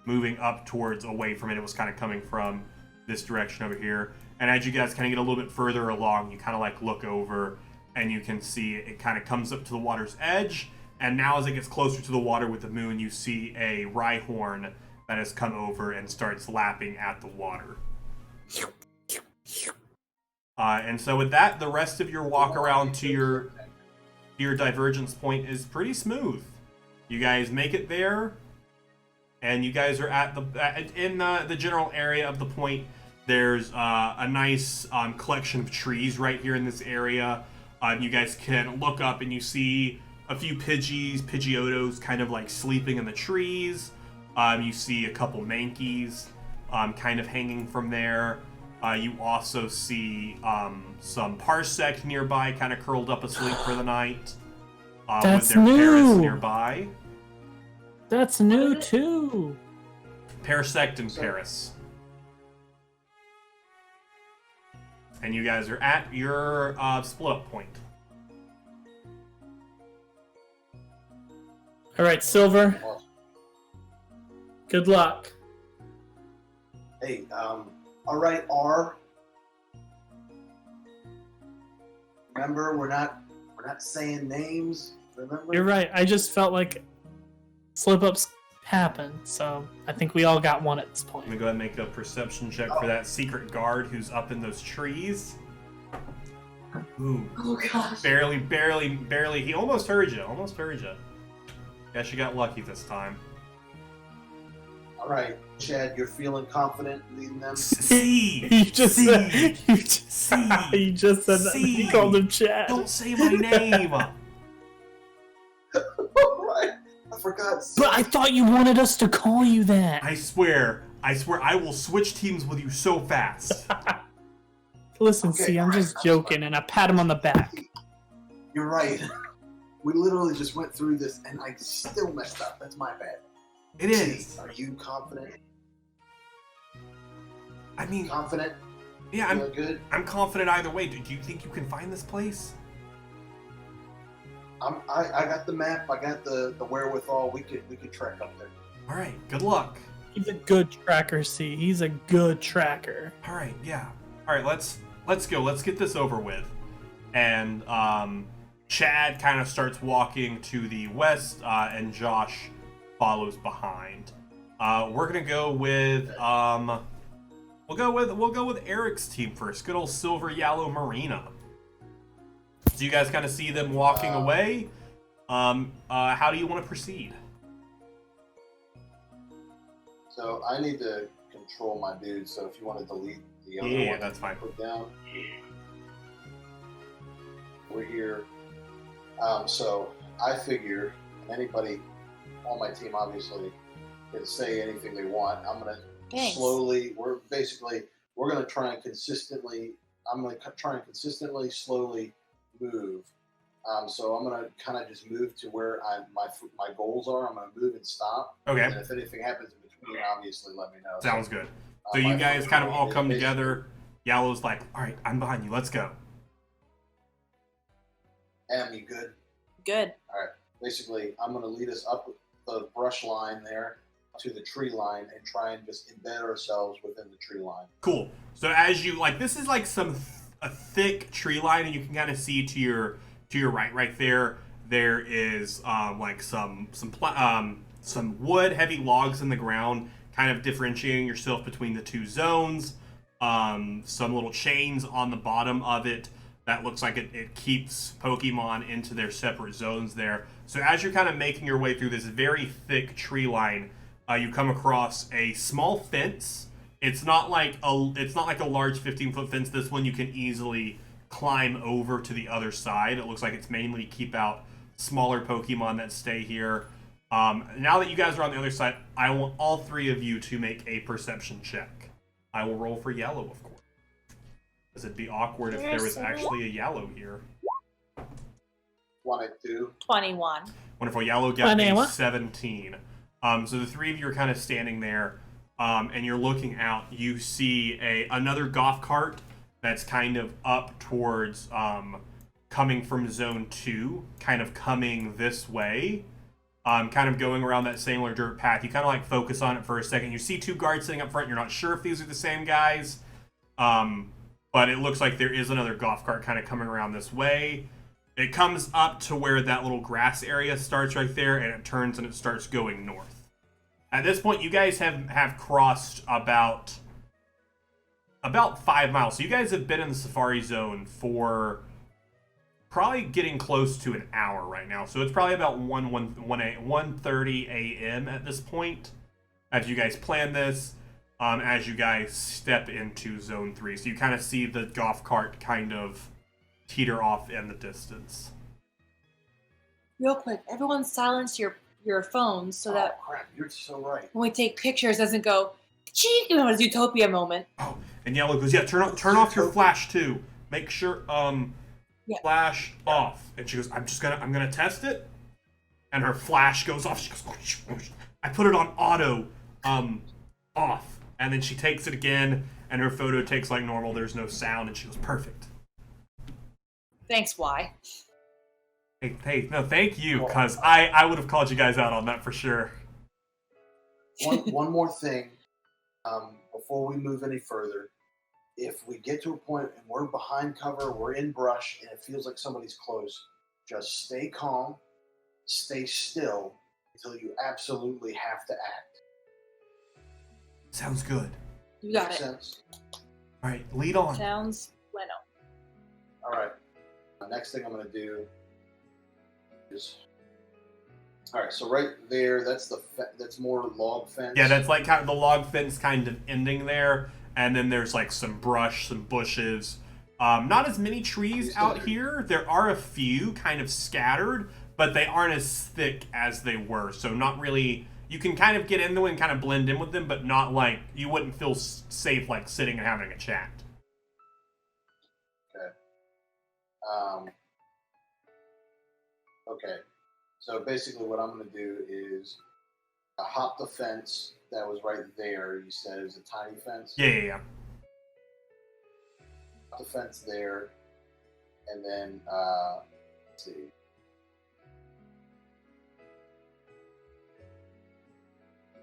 moving up towards away from it. It was kind of coming from this direction over here. And as you guys kind of get a little bit further along, you kind of like look over and you can see it kind of comes up to the water's edge. And now as it gets closer to the water with the moon, you see a Rhyhorn that has come over and starts lapping at the water. And so with that, the rest of your walk around to your divergence point is pretty smooth. You guys make it there, and you guys are at the general area of the point. There's a nice collection of trees right here in this area. You guys can look up and you see a few Pidgeotos kind of like sleeping in the trees. You see a couple Mankeys kind of hanging from there. You also see some Parsec nearby, kind of curled up asleep for the night. That's with their new. Paris nearby. That's new too. Parsec and Paris. And you guys are at your split up point. All right, Silver. Awesome. Good luck. Hey, all right, R. Remember, we're not saying names. Remember? You're right. I just felt like slip-ups happen, so I think we all got one at this point. I'm gonna go ahead and make a perception check for that secret guard who's up in those trees. Ooh. Oh gosh. Barely. He almost heard you. Guess you got lucky this time. All right, Chad, you're feeling confident leading them? See. You just said See. you just said that. See. You called him Chad. Don't say my name. All right. I forgot. But I thought you wanted us to call you that. I swear, I will switch teams with you so fast. Listen, Okay, see, I'm alright, just that's joking, fine. and I pat him on the back. You're right. We literally just went through this, and I still messed up. That's my bad. It is. Are you confident? I mean, Confident? yeah, Feeling good? I'm confident either way. Do you think you can find this place? I got the map. I got the wherewithal. We could trek up there. All right. Good luck. He's a good tracker, see. He's a good tracker. All right. Yeah. All right. Let's go. Let's get this over with. And Chad kind of starts walking to the west, and Josh follows behind. We're gonna go with we'll go with Eric's team first. Good old Silver Yellow Marina. So you guys kind of see them walking away. How do you want to proceed? So I need to control my dude. So if you want to delete the other Yeah, one, that's fine. Put down. We're here. So I figure anybody on my team obviously can say anything they want. I'm gonna Thanks. slowly. We're gonna try and consistently. I'm gonna try and consistently, slowly move. So I'm gonna kind of just move to where my goals are. I'm gonna move and stop. Okay. And if anything happens in between, obviously let me know. Sounds good. So my you guys kind of all is come basically- together. Yellow's like, all right, I'm behind you. Let's go. Am you good? Good. Basically, I'm going to lead us up the brush line there to the tree line and try and just embed ourselves within the tree line. Cool. So as you this is like a thick tree line, and you can kind of see to your right there. There is like some wood, heavy logs in the ground, kind of differentiating yourself between the two zones. Some little chains on the bottom of it. That looks like it keeps Pokemon into their separate zones there. So as you're kind of making your way through this very thick tree line, you come across a small fence. It's not like a large 15-foot fence. This one you can easily climb over to the other side. It looks like it's mainly to keep out smaller Pokemon that stay here. Now that you guys are on the other side, I want all three of you to make a perception check. I will roll for Yellow, of course. Because it'd be awkward if there was actually a Yellow here. 22. 21. Wonderful. Yellow got a 21. 17. So the three of you are kind of standing there, and you're looking out. You see another golf cart that's kind of up towards coming from Zone 2, kind of coming this way. Kind of going around that same dirt path. You kind of focus on it for a second. You see two guards sitting up front. You're not sure if these are the same guys. But it looks like there is another golf cart kind of coming around this way. It comes up to where that little grass area starts right there, and it turns and it starts going north. At this point, you guys have crossed about 5 miles. So you guys have been in the Safari Zone for probably getting close to an hour right now. So it's probably about 1:30 a.m. at this point as you guys plan this. As you guys step into Zone 3. So you kind of see the golf cart kind of teeter off in the distance. Real quick, everyone silence your phones so that crap, you're so right. when we take pictures, it doesn't go, cheek, you know, a Zootopia moment. Oh, And Yellow goes, yeah, turn off your flash too. Make sure flash off. And she goes, I'm gonna test it. And her flash goes off. She goes, I put it on auto off. And then she takes it again, and her photo takes like normal. There's no sound, and she goes, perfect. Thanks, Y. Hey, no, thank you, because I would have called you guys out on that for sure. One more thing, before we move any further. If we get to a point and we're behind cover, we're in brush, and it feels like somebody's close, just stay calm, stay still until you absolutely have to act. Sounds good. You got Makes it. sense? All right, lead on. Sounds bueno. All right. The next thing I'm going to do is... All right, so right there, that's that's more log fence. Yeah, that's like kind of the log fence kind of ending there, and then there's like some brush, some bushes. Not as many trees out here. There are a few kind of scattered, but they aren't as thick as they were. So not really. You can kind of get into it and kind of blend in with them, but not like you wouldn't feel safe like sitting and having a chat. Okay. Okay. So basically what I'm going to do is hop the fence that was right there. You said it was a tiny fence? Yeah. Hop the fence there. And then, let's see.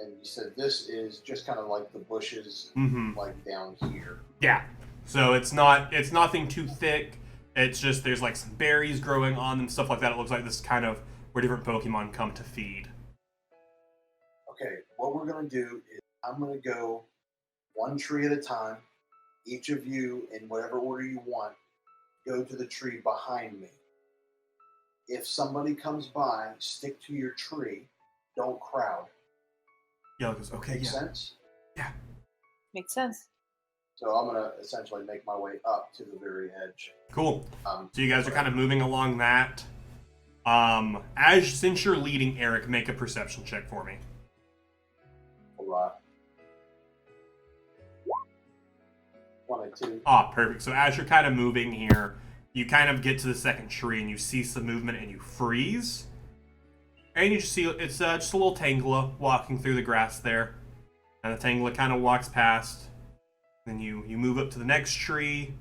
And you said this is just kind of like the bushes, like down here. Yeah. So it's nothing too thick. It's just there's like some berries growing on them, stuff like that. It looks like this is kind of where different Pokemon come to feed. Okay, what we're going to do is I'm going to go one tree at a time. Each of you, in whatever order you want, go to the tree behind me. If somebody comes by, stick to your tree. Don't crowd. Yellow goes, okay, Make sense? Yeah. Makes sense. So I'm going to essentially make my way up to the very edge. Cool. So you guys are kind of moving along that. Since you're leading, Eric, make a perception check for me. All right. 22. Ah, perfect. So as you're kind of moving here, you kind of get to the second tree and you see some movement and you freeze. And you just see it's just a little Tangela walking through the grass there. And the Tangela kind of walks past. Then you move up to the next tree.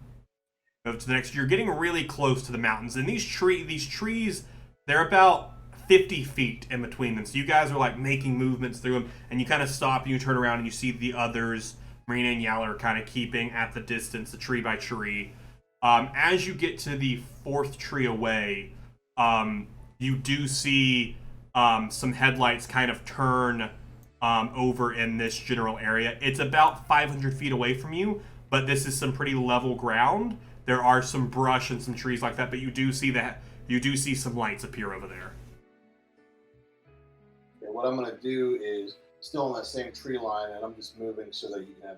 Move to the next. You're getting really close to the mountains. And these trees, they're about 50 feet in between them. So you guys are like making movements through them. And you kind of stop and you turn around and you see the others, Marina and Yala, are kind of keeping at the distance, the tree by tree. As you get to the fourth tree away, you do see some headlights kind of turn over in this general area. It's about 500 feet away from you, but this is some pretty level ground. There are some brush and some trees like that, but you do see some lights appear over there. Okay, what I'm going to do is still on that same tree line, and I'm just moving so that you can have.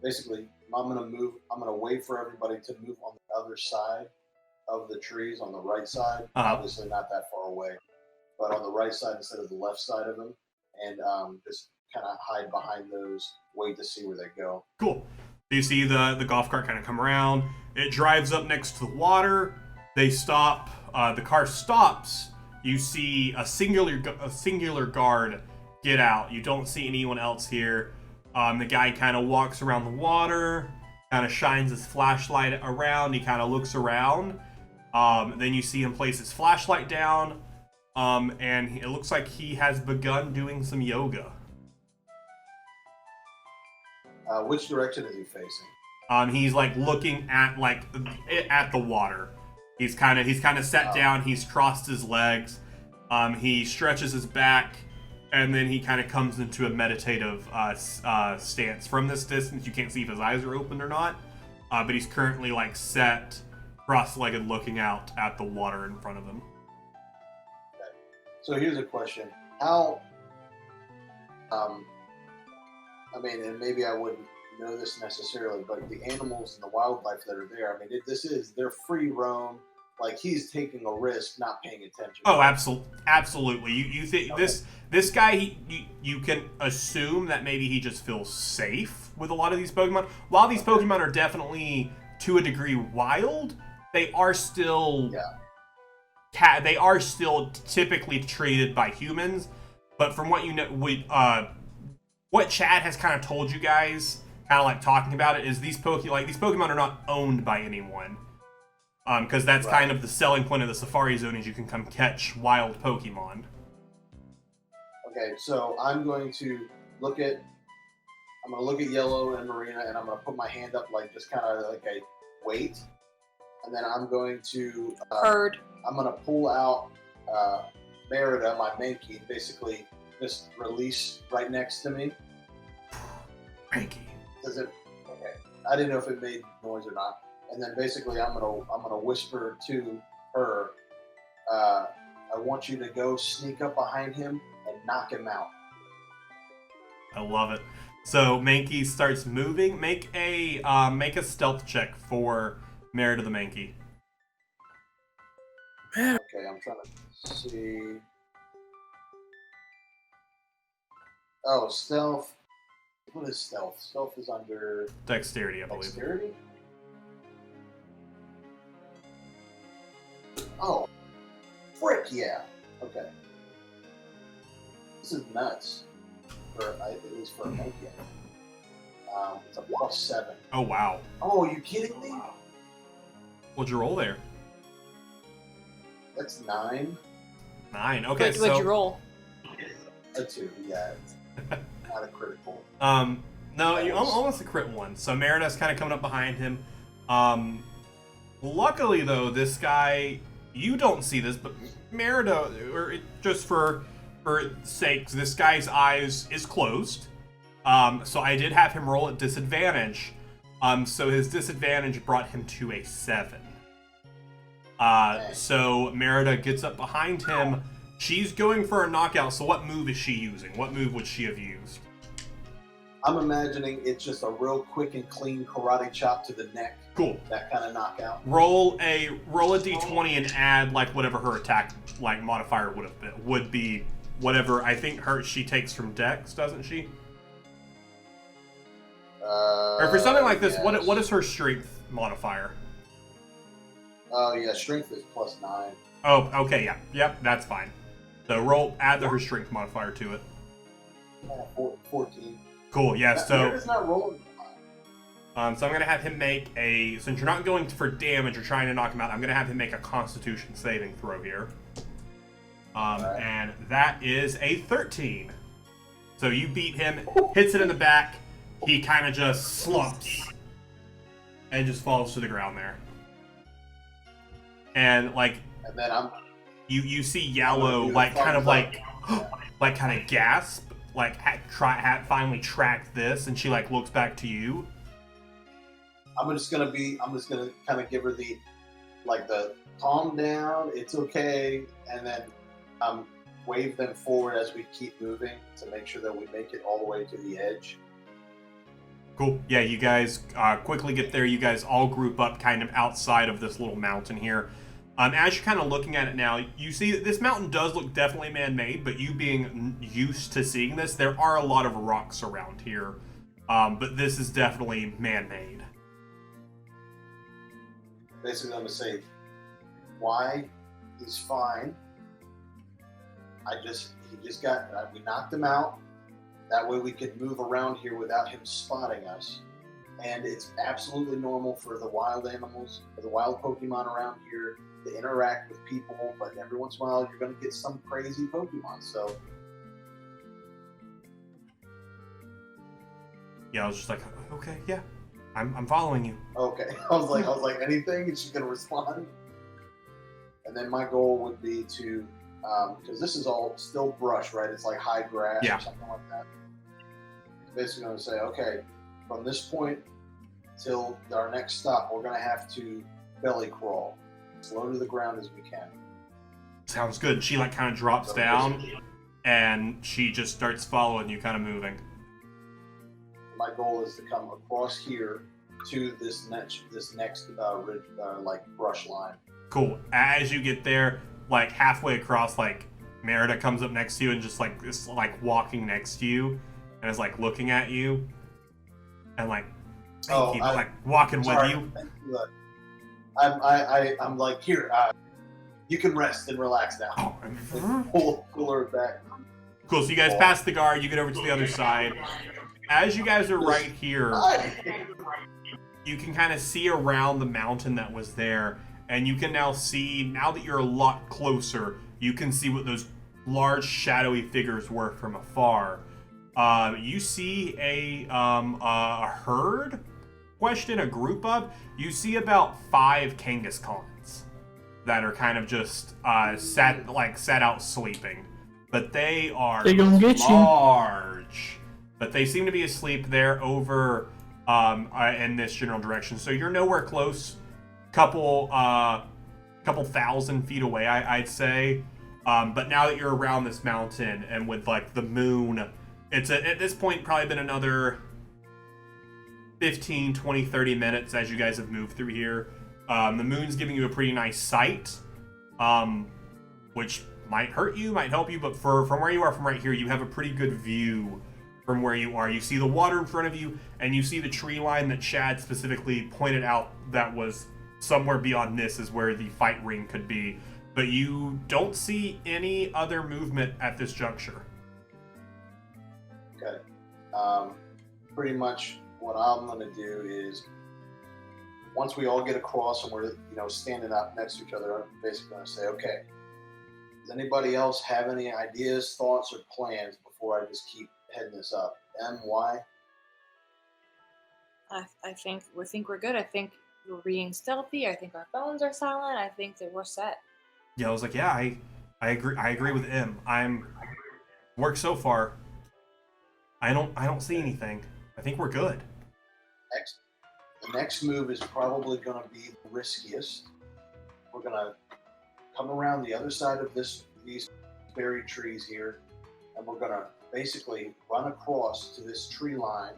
Basically, I'm going to wait for everybody to move on the other side of the trees, on the right side. Obviously, not that far away, but on the right side instead of the left side of them, and just kind of hide behind those, wait to see where they go. Cool. So you see the golf cart kind of come around. It drives up next to the water. They stop. The car stops. You see a singular guard get out. You don't see anyone else here. The guy kind of walks around the water, kind of shines his flashlight around. He kind of looks around. Then you see him place his flashlight down, and it looks like he has begun doing some yoga. Which direction is he facing? He's like looking at the water. He's kind of sat down. He's crossed his legs. He stretches his back, and then he kind of comes into a meditative stance. From this distance, you can't see if his eyes are open or not, but he's currently like set, cross-legged, looking out at the water in front of him. Okay. So here's a question: how? I mean, and maybe I wouldn't know this necessarily, but the animals and the wildlife that are there, I mean, they're free roam. like he's taking a risk, not paying attention. Oh, absolutely. You think Okay. this guy? You can assume that maybe he just feels safe with a lot of these Pokemon. While these Pokemon are definitely to a degree wild, they are still they are still typically treated by humans. But from what you know, what Chad has kind of told you guys, kind of like talking about it, is these Pokemon are not owned by anyone. Because that's kind of the selling point of the Safari Zone, is you can come catch wild Pokemon. Okay, so I'm going to look at Yellow and Marina, and I'm going to put my hand up, like just kind of like a wait, and then I'm going to Heard. I'm going to pull out Merida, my Mankey, and basically just release right next to me. Mankey. Does it? Okay. I didn't know if it made noise or not. And then basically, I'm gonna whisper to her. I want you to go sneak up behind him and knock him out. I love it. So Mankey starts moving. Make a stealth check for Merida the Mankey. Okay, I'm trying to see. Oh, stealth. What is stealth? Stealth is under Dexterity, I believe. dexterity. Oh, frick yeah. Okay. This is nuts. At least for a monkey. It's a +7. Oh wow. Oh, are you kidding me? What'd you roll there? That's 9. 9. Okay, What'd you roll? A 2, yeah. It's not a critical. No, you almost a crit one. So Merida's kind of coming up behind him. Luckily though, this guy, you don't see this, but Merida, just for sakes, this guy's eyes is closed. So I did have him roll at disadvantage. So his disadvantage brought him to a 7. So Merida gets up behind him. She's going for a knockout. So what move is she using? What move would she have used? I'm imagining it's just a real quick and clean karate chop to the neck. Cool. That kind of knockout. Roll a d20 and add like whatever her attack like modifier would be whatever. I think she takes from Dex, doesn't she? Or for something like this, yes. what is her strength modifier? Oh yeah, strength is +9. Oh, okay, yeah, yep, that's fine. So add her strength modifier to it. 14. Cool, yeah. So it's not rolling. so I'm gonna have him make since you're not going for damage or trying to knock him out, I'm gonna have him make a Constitution saving throw here. Right. And that is a 13. So you beat him, hits it in the back. He kind of just slumps and just falls to the ground there. And then you see Yellow kind of gasp, finally track this, and she looks back to you. I'm just gonna kind of give her the calm down, it's okay, and then wave them forward as we keep moving to make sure that we make it all the way to the edge. Cool. Yeah, you guys quickly get there. You guys all group up kind of outside of this little mountain here. As you're kind of looking at it now, you see that this mountain does look definitely man-made, but you being used to seeing this, there are a lot of rocks around here. But this is definitely man-made. Basically, I'm going to say, why? He's fine. We knocked him out. That way we could move around here without him spotting us. And it's absolutely normal for the wild animals, for the wild Pokemon around here to interact with people, but every once in a while you're going to get some crazy Pokemon, so... Yeah, I was just like, okay, yeah, I'm following you. Okay, I was like, anything? Is she going to respond? And then my goal would be to, because this is all still brush, right? It's like high grass or something like that. Basically going to say, okay, from this point till our next stop, we're going to have to belly crawl as low to the ground as we can. Sounds good. She kind of drops down, and she just starts following you, kind of moving. My goal is to come across here to this next ridge, brush line. Cool. As you get there, like halfway across, like Merida comes up next to you and just like is like walking next to you and is like looking at you and like like walking with you. Look, I'm like, here, you can rest and relax now. Oh. Pull her back. Cool. So you guys pass the guard. You get over to the other side. As you guys are right here, you can kind of see around the mountain that was there, and you can now see, now that you're a lot closer, you can see what those large shadowy figures were from afar. You see a herd? Question, a group of? You see about 5 Kangaskhan's that are kind of just sat out sleeping. But they are large. But they seem to be asleep there over in this general direction. So you're nowhere close. Couple thousand feet away, I'd say. But now that you're around this mountain and with like the moon, it's at this point probably been another 15, 20, 30 minutes as you guys have moved through here. The moon's giving you a pretty nice sight, which might hurt you, might help you, but from where you are from right here, you have a pretty good view from where you are. You see the water in front of you, and you see the tree line that Chad specifically pointed out that was somewhere beyond this is where the fight ring could be. But you don't see any other movement at this juncture. Okay. Pretty much what I'm going to do is, once we all get across and we're standing up next to each other, I'm basically going to say, okay, does anybody else have any ideas, thoughts, or plans before I just keep heading this up? Why? I think we're good. I think we're being stealthy. I think our phones are silent. I think that we're set. Yeah, I was like, yeah, I agree with M. Worked so far. I don't see anything. I think we're good. The next move is probably going to be the riskiest. We're going to come around the other side of these buried trees here, and we're going to basically run across to this tree line,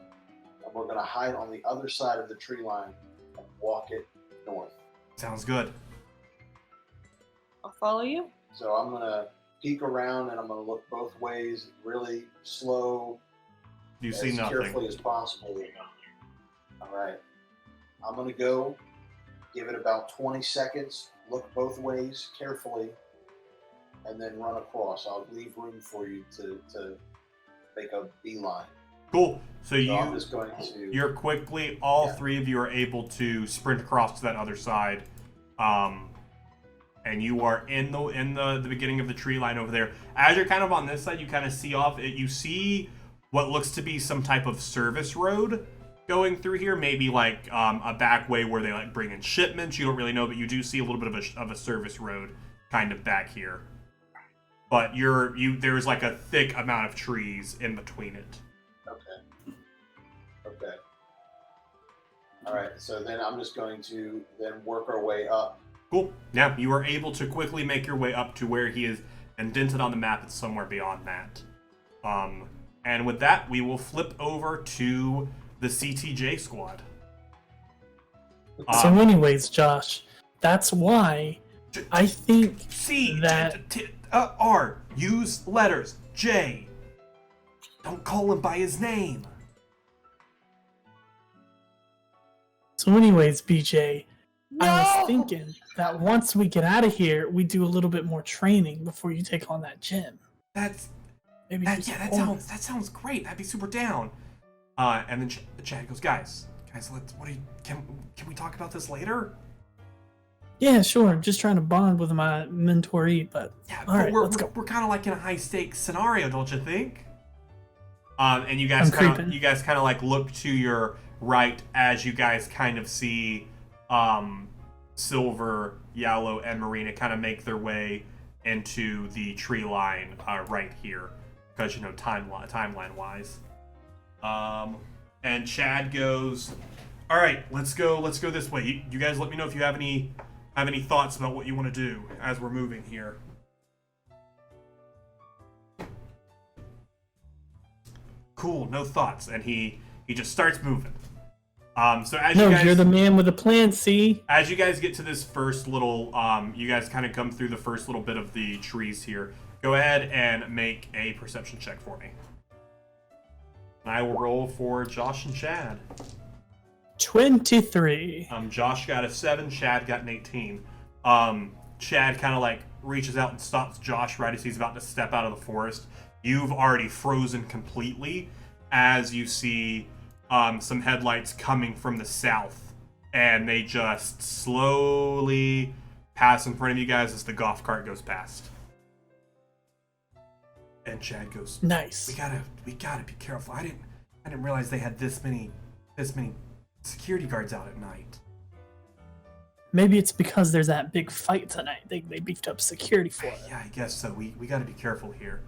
and we're going to hide on the other side of the tree line and walk it north. Sounds good. I'll follow you. So I'm going to peek around, and I'm going to look both ways, really slow, You see nothing. carefully as possible. All right. I'm going to go, give it about 20 seconds, look both ways carefully, and then run across. I'll leave room for you to make a beeline. Cool. So I'm just going to... You're quickly, all three of you are able to sprint across to that other side. And you are in the beginning of the tree line over there. As you're kind of on this side, you kind of see off. You see what looks to be some type of service road going through here. Maybe like a back way where they like bring in shipments. You don't really know, but you do see a little bit of a service road kind of back here. But there's like a thick amount of trees in between it. Okay. All right. So then I'm just going to then work our way up. Cool. Yeah, you are able to quickly make your way up to where he is indented on the map. It's somewhere beyond that. And with that, we will flip over to the CTJ squad. So anyways, Josh, that's why I think R. Use letters. J. Don't call him by his name. So anyways, BJ, I was thinking that once we get out of here, we do a little bit more training before you take on that gym. That sounds great. I'd be super down. And then Chad goes, guys, can we talk about this later? Yeah, sure. I'm just trying to bond with my mentoree, but yeah, all right, let's go. We're kind of like in a high stakes scenario, don't you think? And you guys kind of like look to your right as you guys kind of see Silver, Yellow, and Marina kind of make their way into the tree line right here, because timeline wise. And Chad goes, all right, let's go this way. You guys let me know if you have any thoughts about what you want to do as we're moving here. Cool, no thoughts. And he just starts moving. So as No, you guys, you're the man with the plan, see? as you guys get to this first little, you guys kind of come through the first little bit of the trees here. Go ahead and make a perception check for me. And I will roll for Josh and Chad. 23. Josh got a 7, Chad got an 18. Chad kind of like reaches out and stops Josh right as he's about to step out of the forest. You've already frozen completely as you see some headlights coming from the south, and they just slowly pass in front of you guys as the golf cart goes past. And Chad goes, Nice. We gotta be careful. I didn't realize they had this many security guards out at night. Maybe it's because there's that big fight tonight. They beefed up security for it. Yeah, I guess so. We gotta be careful here.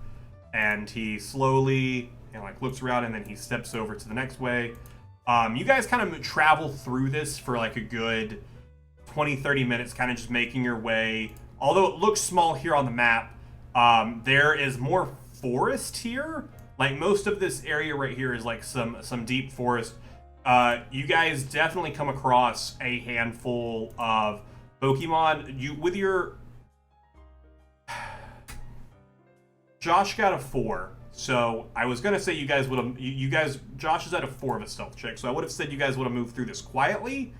And he slowly looks around, and then he steps over to the next way. You guys kind of travel through this for like a good 20-30 minutes, kind of just making your way. Although it looks small here on the map, there is more forest here. Like most of this area right here is like some deep forest. You guys definitely come across a handful of Pokemon. With your Josh got a 4. So I was gonna say you guys would have. Josh is at a 4 of a stealth check, so I would have said you guys would have moved through this quietly.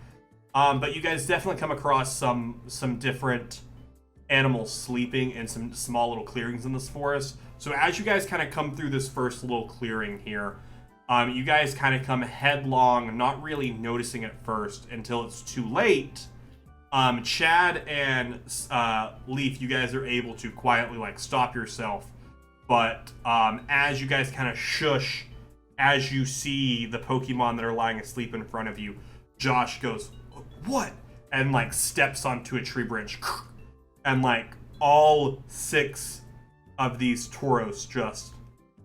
But you guys definitely come across some different animals sleeping in some small little clearings in this forest. So as you guys kind of come through this first little clearing here, you guys kind of come headlong, not really noticing at first until it's too late. Chad and Leaf, you guys are able to quietly stop yourself. But as you guys kind of shush, as you see the Pokemon that are lying asleep in front of you, Josh goes, "What?" and steps onto a tree branch, and all 6 of these Tauros just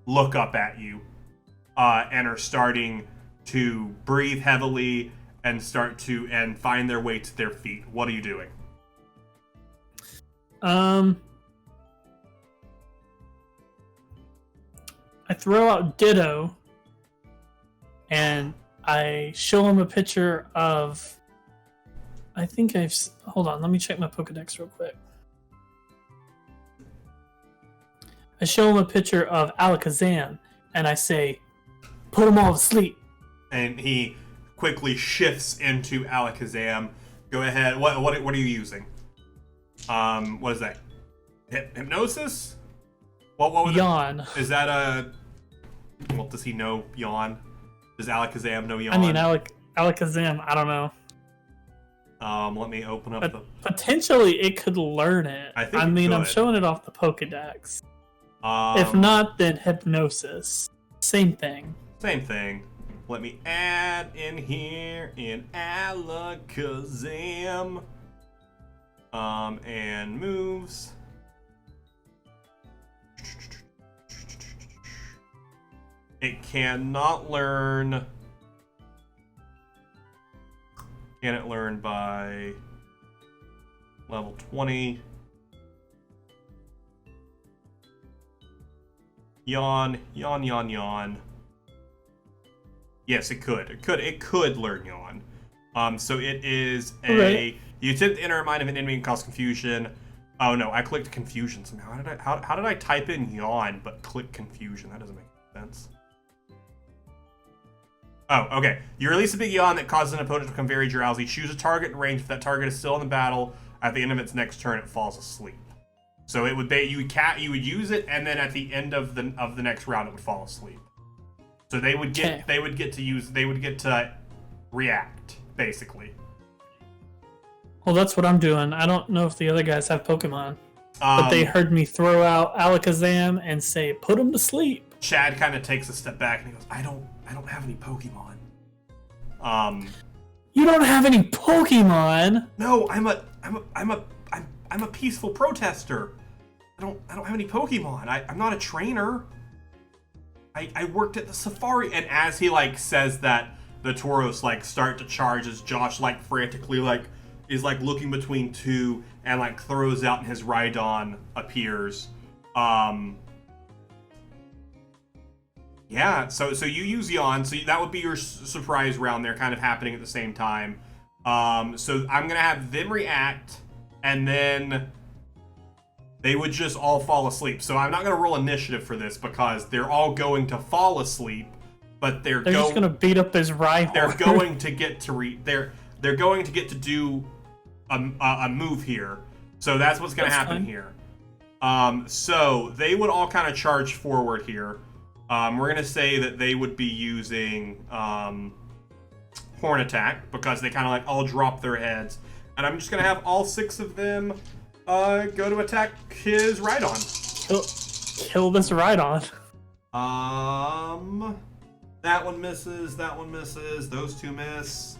look up at you and are starting to breathe heavily and find their way to their feet. What are you doing? I throw out Ditto, and I show him a picture of. I think hold on, let me check my Pokedex real quick. I show him a picture of Alakazam, and I say, "Put them all to sleep." And he quickly shifts into Alakazam. Go ahead. What are you using? What is that? Hypnosis? What was Yawn. it? Is that a... Well, does he know Yawn? Does Alakazam know Yawn? I mean, Alakazam, I don't know. Let me open up the... Potentially, it could learn it. I mean, I'm showing it off the Pokedex. Um, If not, then Hypnosis. Same thing. Same thing. Let me add in here in Alakazam. And moves. It cannot learn. Can it learn by level 20? Yawn. Yes, it could. It could learn Yawn. So it is a... Okay. You attempt to enter a mind of an enemy and cause confusion. Oh no, I clicked confusion somehow. How did I type in Yawn but click confusion? That doesn't make sense. Oh, okay. You release a big yawn that causes an opponent to become very drowsy. Choose a target in range. If that target is still in the battle, at the end of its next turn, it falls asleep. So it would be you would use it, and then at the end of the next round, it would fall asleep. So they would get to react basically. Well, that's what I'm doing. I don't know if the other guys have Pokemon, but they heard me throw out Alakazam and say, "Put him to sleep." Chad kind of takes a step back and he goes, "I don't have any Pokemon." You don't have any Pokemon? No, I'm a peaceful protester. I don't have any Pokemon. I'm not a trainer. I worked at the safari. And as he says that, the Tauros start to charge as Josh frantically is looking between 2 and throws out and his Rhydon appears. Yeah, so you use yawn, so that would be your surprise round there, kind of happening at the same time. So I'm gonna have them react, and then they would just all fall asleep. So I'm not gonna roll initiative for this because they're all going to fall asleep, but they're just gonna beat up his Rhyhorn. They're going to get to they're going to get to do a move here. So that's what's gonna happen here. So they would all kind of charge forward here. We're gonna say that they would be using horn attack because they kind of like all drop their heads, and I'm just gonna have all 6 of them go to attack his Rhydon. Kill this Rhydon. That one misses. That one misses. Those 2 miss.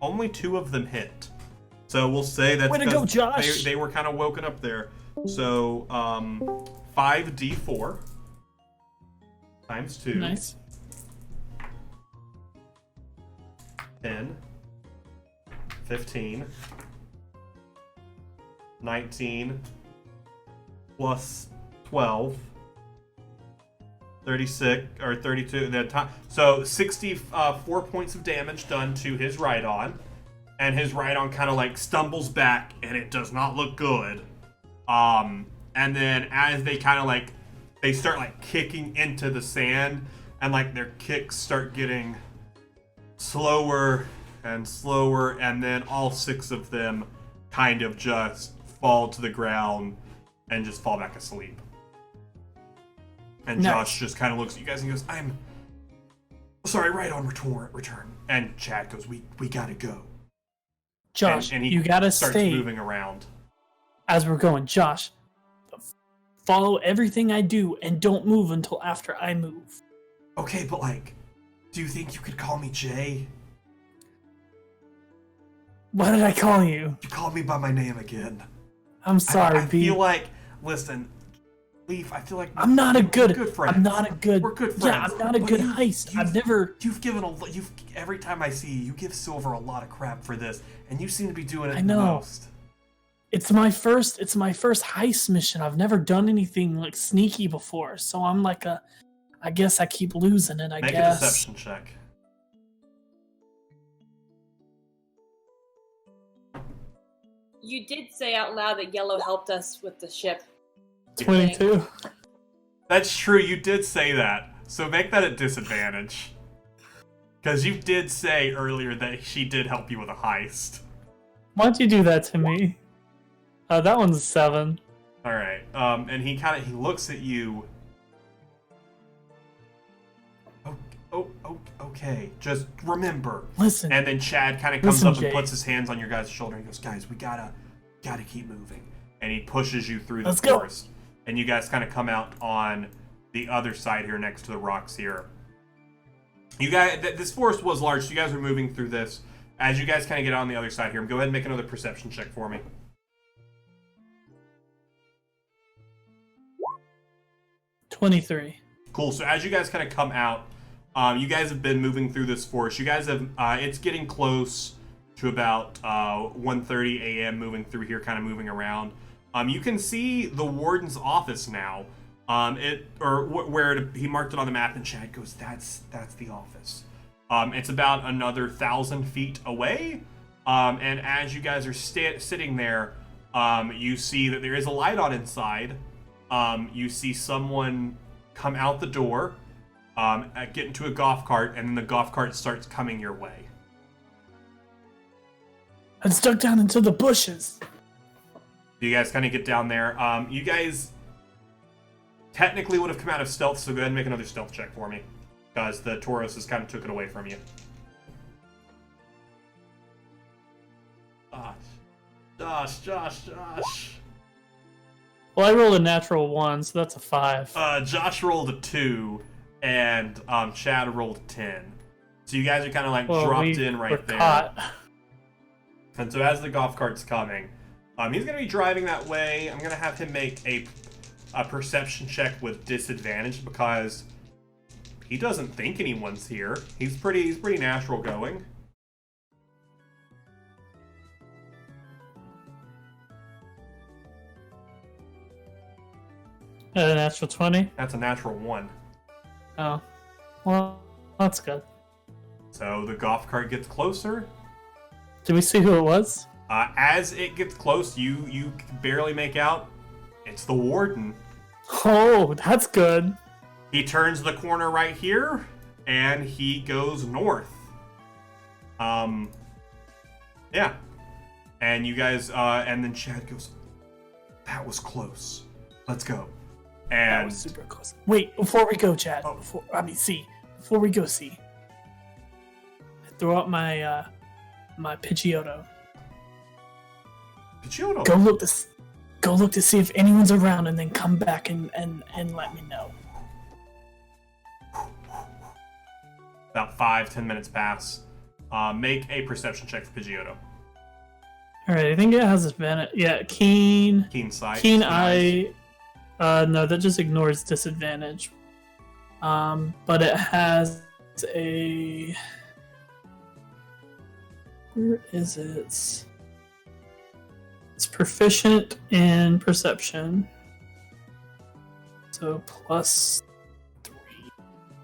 Only 2 of them hit. So we'll say that's way to go, Josh. They were kind of woken up there. So 5d4 times 2. Nice. 10, 15, 19, plus 12, 36, or 32. So 64 points of damage done to his Rhydon. And his Rhydon kind of like stumbles back, and it does not look good. And then as they kind of like, they start like kicking into the sand, and like their kicks start getting slower and slower, and then all 6 of them kind of just fall to the ground and just fall back asleep. And nice. Josh just kind of looks at you guys and goes, "I'm sorry, right on return." And Chad goes, "We gotta go." Josh, and he you gotta starts stay moving around as we're going. Josh, follow everything I do and don't move until after I move. Okay, but like, do you think you could call me Jay? What did I call you? You called me by my name again. I'm sorry, I B. feel like, listen, Leaf, I feel like I'm not a good. friends. I'm not a good. We're good friends. Yeah, I'm not a good heist. I've never. You've given every time I see you, you give Silver a lot of crap for this, and you seem to be doing it I know. the most. It's my first heist mission. I've never done anything like sneaky before, so I'm like I guess I keep losing it. Make a deception check. You did say out loud that Yellow helped us with the ship. 22. That's true, you did say that. So make that a disadvantage. Because you did say earlier that she did help you with a heist. Why'd you do that to me? That one's a 7. Alright, and he looks at you. Okay, just remember. Listen. And then Chad kind of comes up and Jay. puts his hands on your guys' shoulder and goes, "Guys, we gotta keep moving." And he pushes you through the Let's go. forest. And you guys kind of come out on the other side here next to the rocks here. You guys, this forest was large, so you guys are moving through this. As you guys kind of get on the other side here, go ahead and make another perception check for me. 23. Cool. So as you guys kind of come out, you guys have been moving through this forest. You guys have, it's getting close to about 1:30 a.m. moving through here, kind of moving around. You can see the warden's office now. He marked it on the map, and Chad goes, "That's the office." It's about another 1,000 feet away. And as you guys are sitting there, you see that there is a light on inside. You see someone come out the door, get into a golf cart, and then the golf cart starts coming your way. I'm stuck down into the bushes. You guys kind of get down there. You guys technically would have come out of stealth, so go ahead and make another stealth check for me. Because the Tauros has kind of took it away from you. Josh. Well, I rolled a natural 1, so that's a 5. Josh rolled a 2, and Chad rolled a 10. So you guys are kind of like dropped in right there. Caught. And so as the golf cart's coming, he's going to be driving that way. I'm going to have him make a perception check with disadvantage because he doesn't think anyone's here. He's pretty natural going. A natural 20? That's a natural 1. Oh. Well, that's good. So the golf cart gets closer. Did we see who it was? As it gets close, you barely make out. It's the warden. Oh, that's good. He turns the corner right here, and he goes north. Yeah. And you guys, and then Chad goes, that was close. Let's go. And That was super close. Wait, before we go, Chad. Oh. Before we go, I throw out my my Pidgeotto. Pidgeotto. Go look to see if anyone's around, and then come back and let me know. About 5-10 minutes pass. Make a perception check for Pidgeotto. All right, I think it has advantage. Yeah, keen Sight. keen eyes. eye. No, that just ignores disadvantage. But it has a. Where is it? It's proficient in perception. So plus 3,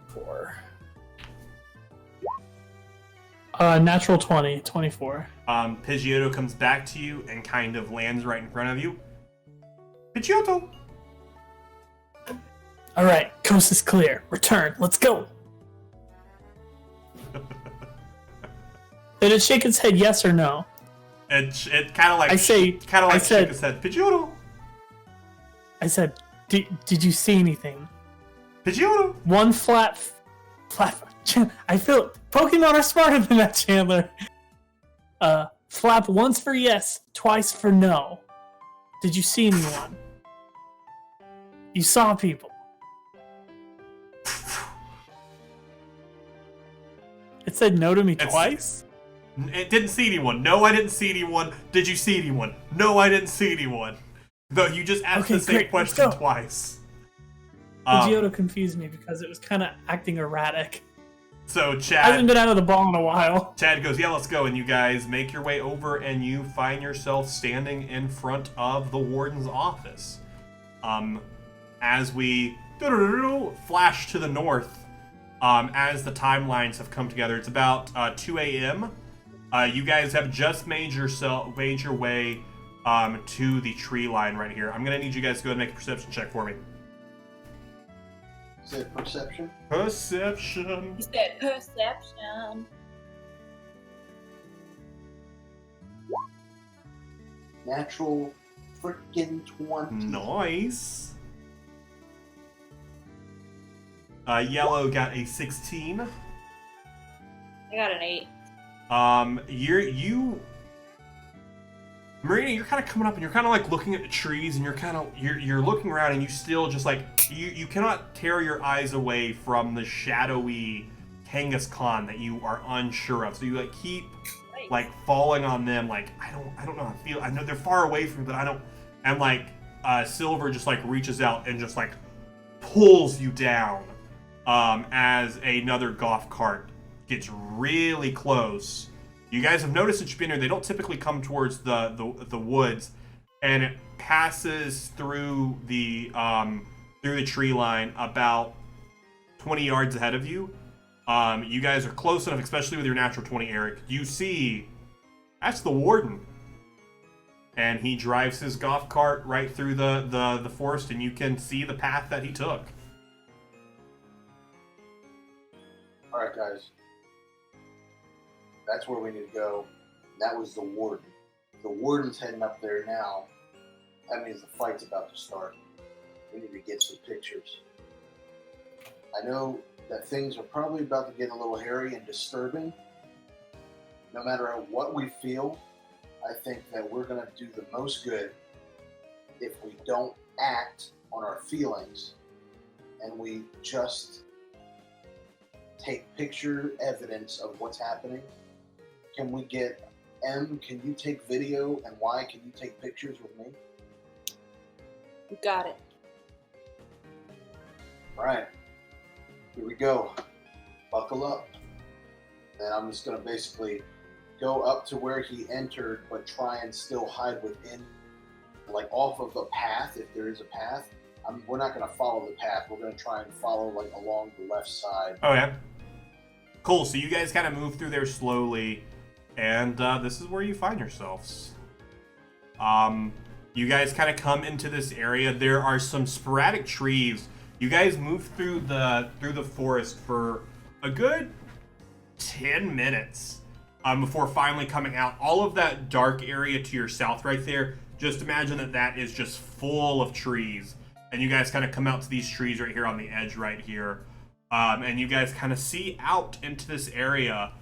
4. Natural 20, 24. Pidgeotto comes back to you and kind of lands right in front of you. Pidgeotto! All right, coast is clear. Return. Let's go. Did it shake its head yes or no? It kind of like shook its head. Pidgeotto! I said, did you see anything? Pidgeotto! One flat. I feel Pokemon are smarter than that, Chandler. Flap once for yes, twice for no. Did you see anyone? You saw people. It said no to me twice? It didn't see anyone. No, I didn't see anyone. Did you see anyone? No, I didn't see anyone. Though you just asked the same question twice. Pidgeotto confused me because it was kind of acting erratic. So I Chad haven't been out of the ball in a while. Chad goes, yeah, let's go. And you guys make your way over and you find yourself standing in front of the warden's office. As we flash to the north, as the timelines have come together, it's about 2 a.m. You guys have just made your way to the tree line right here. I'm going to need you guys to go ahead and make a perception check for me. Is it perception? Perception. He said perception. Natural freaking 20. Nice. Yellow got a 16. I got an 8. Marina, you're kind of coming up and you're kind of like looking at the trees and you're looking around and you still just like you cannot tear your eyes away from the shadowy Kangaskhan that you are unsure of. So you like keep like falling on them. Like I don't know how I feel. I know they're far away from me, but I don't. And like Silver just like reaches out and just like pulls you down as another golf cart gets really close. You guys have noticed since you've been here, they don't typically come towards the woods, and it passes through the tree line about 20 yards ahead of you. You guys are close enough, especially with your natural 20, Eric. You see, that's the warden, and he drives his golf cart right through the forest, and you can see the path that he took. All right, guys. That's where we need to go. That was the warden. The warden's heading up there now. That means the fight's about to start. We need to get some pictures. I know that things are probably about to get a little hairy and disturbing. No matter what we feel, I think that we're going to do the most good if we don't act on our feelings and we just take picture evidence of what's happening. Can we get M? Can you take video? And Y? Can you take pictures with me? You got it. All right. Here we go. Buckle up. And I'm just going to basically go up to where he entered, but try and still hide within, like off of a path, if there is a path. we're not going to follow the path. We're going to try and follow like along the left side. Okay. Cool. So you guys kind of move through there slowly, and this is where you find yourselves. You guys kind of come into this area. There are some sporadic trees. You guys move through the forest for a good 10 minutes before finally coming out. All of that dark area to your south right there, just imagine that is just full of trees. And you guys kind of come out to these trees right here on the edge right here. And you guys kind of see out into this area.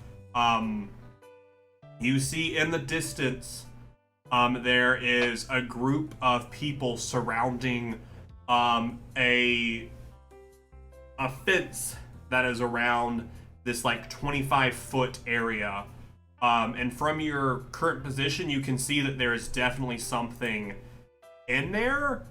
You see in the distance, there is a group of people surrounding a fence that is around this like 25-foot area. And from your current position, you can see that there is definitely something in there,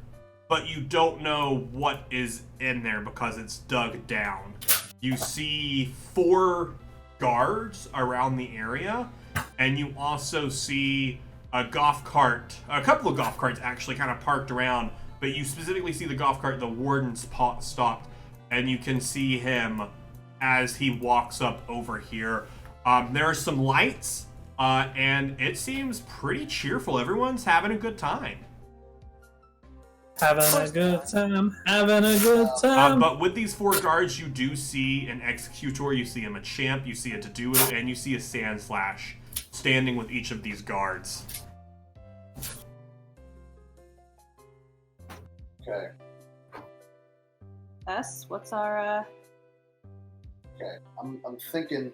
but you don't know what is in there because it's dug down. You see 4 guards around the area, and you also see a couple of golf carts actually kind of parked around, but you specifically see the golf cart the warden stopped, and you can see him as he walks up over here. There are some lights, and it seems pretty cheerful. Everyone's having a good time. Having a good time. But with these 4 guards, you do see an executor, you see a Machamp, you see a Taduo, and you see a Sandslash standing with each of these guards. Okay. What's our Okay. I'm thinking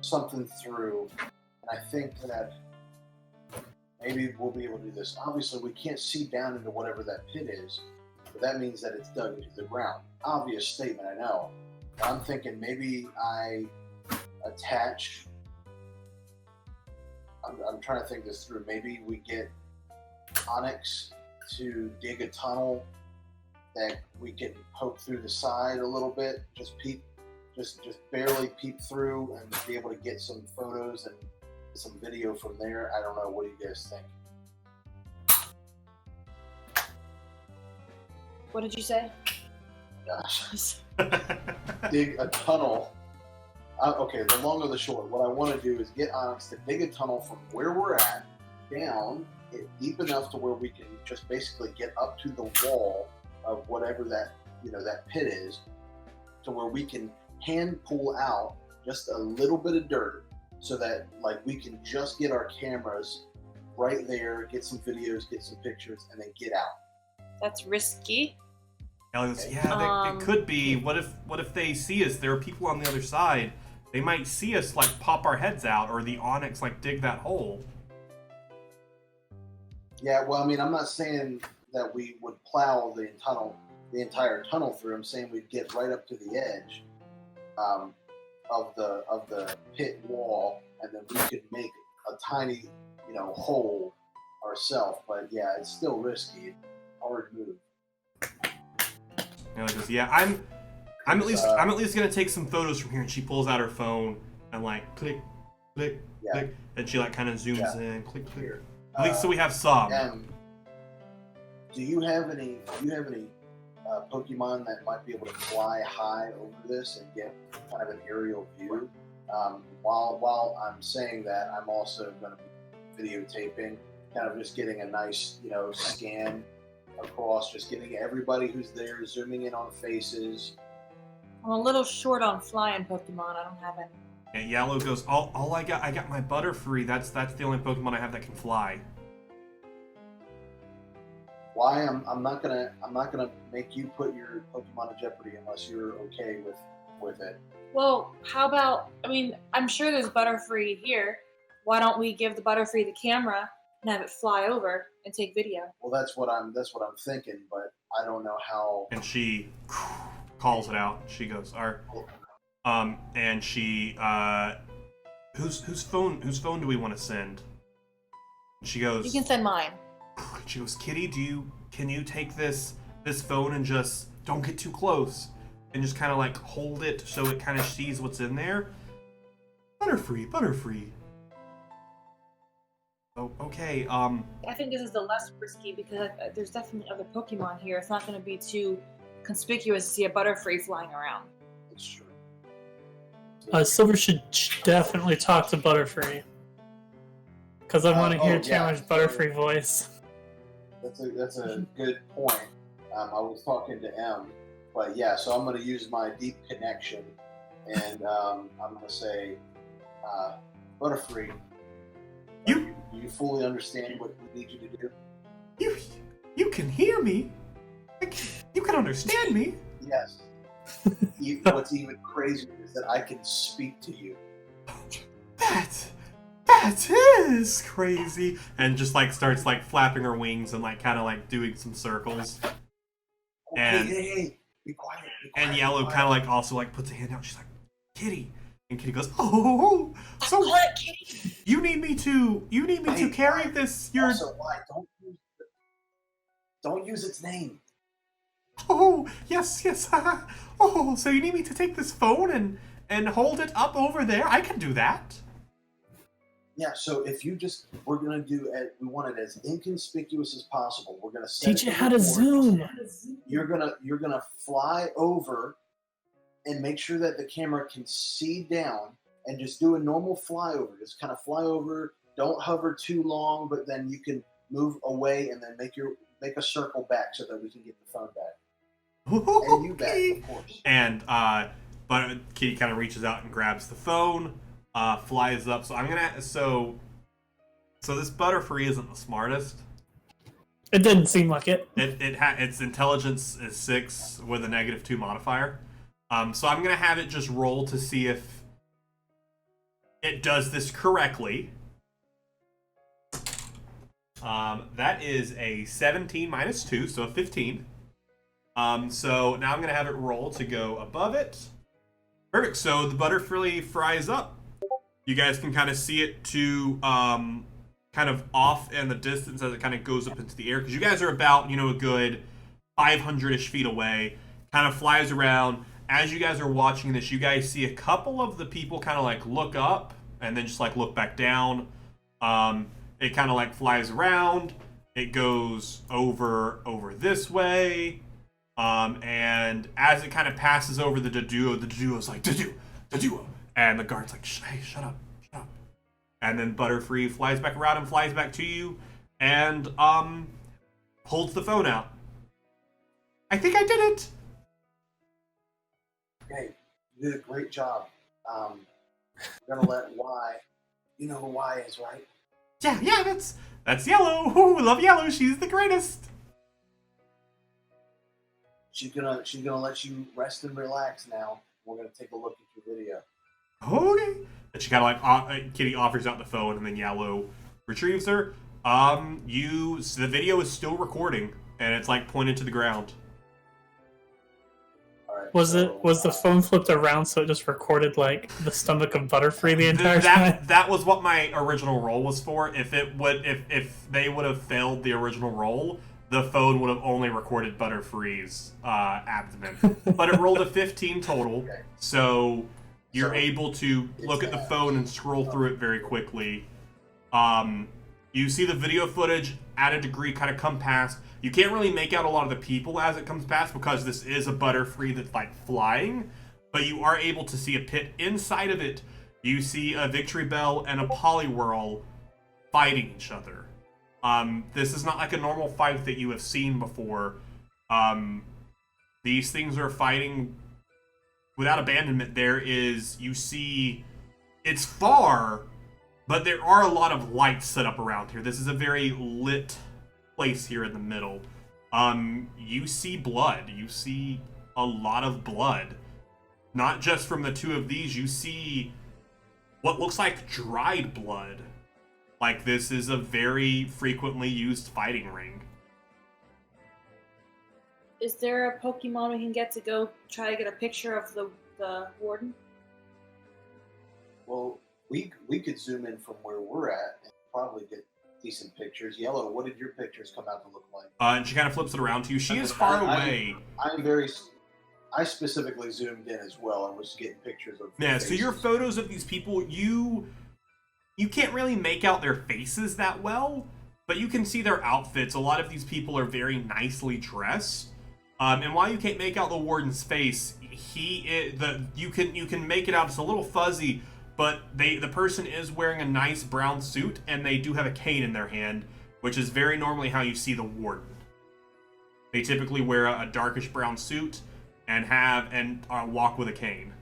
something through, and I think that maybe we'll be able to do this. Obviously, we can't see down into whatever that pit is, but that means that it's dug into the ground. Obvious statement, I know. But I'm thinking maybe I attach. I'm trying to think this through. Maybe we get Onyx to dig a tunnel that we can poke through the side a little bit, just barely peep through and be able to get some photos and some video from there. I don't know. What do you guys think? what did you say? Gosh. Dig a tunnel. Okay, the long or the short. What I want to do is get Onyx to dig a tunnel from where we're at down deep enough to where we can just basically get up to the wall of whatever that pit is, to where we can hand pull out just a little bit of dirt, so that like we can just get our cameras right there, get some videos, get some pictures, and then get out. That's risky. Ellie goes, yeah, it could be. What if they see us? There are people on the other side. They might see us like pop our heads out, or the Onyx like dig that hole. Yeah, well, I mean, I'm not saying that we would plow the entire tunnel through. I'm saying we'd get right up to the edge of the pit wall, and then we could make a tiny, hole ourselves. But yeah, it's still risky. Hard move. Ellie goes, yeah, I'm at least gonna take some photos from here. And she pulls out her phone and like click, click, click, and she like kind of zooms in, click, click. At least so we have some. Do you have any Pokemon that might be able to fly high over this and get kind of an aerial view? While I'm saying that, I'm also going to be videotaping, kind of just getting a nice, scan across, just getting everybody who's there, zooming in on faces. I'm a little short on flying Pokemon. I don't have any. And Yellow goes, all I got my Butterfree. That's the only Pokemon I have that can fly. Why? I'm not gonna make you put your Pokemon in jeopardy unless you're okay with it. Well, how about? I mean, I'm sure there's Butterfree here. Why don't we give the Butterfree the camera and have it fly over and take video? Well, that's what I'm thinking, but I don't know how. And she calls it out. She goes, and she, whose phone do we want to send? And she goes, you can send mine. She goes, Kitty, can you take this phone and just don't get too close and just kind of like hold it so it kind of sees what's in there? Butterfree. Oh, okay. I think this is the less risky because there's definitely other Pokemon here. It's not going to be too conspicuous to see a Butterfree flying around. It's true. Silver should definitely talk to Butterfree. Because I want to hear Chandler's Butterfree voice. That's a good point. I was talking to M, but yeah, so I'm going to use my deep connection, and I'm going to say, Butterfree, you fully understand what we need you to do? You can hear me. You can understand me. Yes. What's even crazier is that I can speak to you. That is crazy. And just like starts like flapping her wings and like kind of like doing some circles. And hey, be quiet. And Yellow kind of like also like puts a hand out. She's like, Kitty. And Kitty goes, oh, so Kitty. you need me to carry this. Also, why? Don't use its name. Oh, yes. Oh, so you need me to take this phone and hold it up over there? I can do that. Yeah, so if you we're going to do it, we want it as inconspicuous as possible. We're going to teach you how to zoom. You're going to fly over and make sure that the camera can see down and just do a normal flyover. Just kind of fly over, don't hover too long, but then you can move away and then make a circle back so that we can get the phone back. And you back, of course. And but Kitty kind of reaches out and grabs the phone, flies up. So I'm gonna so this Butterfree isn't the smartest. It didn't seem like it. Its intelligence is 6 with a -2 modifier. So I'm gonna have it just roll to see if it does this correctly. That is a 17 minus 2, so a 15. So now I'm going to have it roll to go above it. Perfect. So the Butterfree fries up. You guys can kind of see it to kind of off in the distance as it kind of goes up into the air. Because you guys are about, a good 500-ish feet away. Kind of flies around. As you guys are watching this, you guys see a couple of the people kind of like look up and then just like look back down. It kind of like flies around. It goes over this way. And as it kind of passes over the Doduo's like, Doduo. And the guard's like, hey, shut up. And then Butterfree flies back around and flies back to you and holds the phone out. I think I did it. Hey, you did a great job. We're gonna let Y. You know who Y is, right? Yeah, that's Yellow. Ooh, love Yellow. She's the greatest. She's gonna let you rest and relax now. We're gonna take a look at your video. Okay. And she kind of like Kitty offers out the phone, and then Yellow retrieves her. The video is still recording, and it's like pointed to the ground. All right. Was the phone flipped around so it just recorded like the stomach of Butterfree the entire time? That was what my original roll was for. If they would have failed the original roll, the phone would have only recorded Butterfree's abdomen. But it rolled a 15 total, so you're able to look at the phone and scroll through it very quickly. You see the video footage at a degree kind of come past. You can't really make out a lot of the people as it comes past because this is a Butterfree that's like flying, but you are able to see a pit. Inside of it, you see a Victory Bell and a Poliwhirl fighting each other. This is not like a normal fight that you have seen before. These things are fighting without abandonment. You see, it's far, but there are a lot of lights set up around here. This is a very lit place here in the middle. You see blood. You see a lot of blood. Not just from the two of these, you see what looks like dried blood. Like, this is a very frequently used fighting ring. Is there a Pokemon we can get to go try to get a picture of the warden? Well, we could zoom in from where we're at and probably get decent pictures. Yellow, what did your pictures come out to look like? And she kind of flips it around to you. She is far away. I specifically zoomed in as well and was getting pictures of. Yeah, so your photos of these people, you You can't really make out their faces that well, but you can see their outfits. A lot of these people are very nicely dressed. And while you can't make out the warden's face, you can make it out. It's a little fuzzy, but the person is wearing a nice brown suit, and they do have a cane in their hand, which is very normally how you see the warden. They typically wear a darkish brown suit and walk with a cane.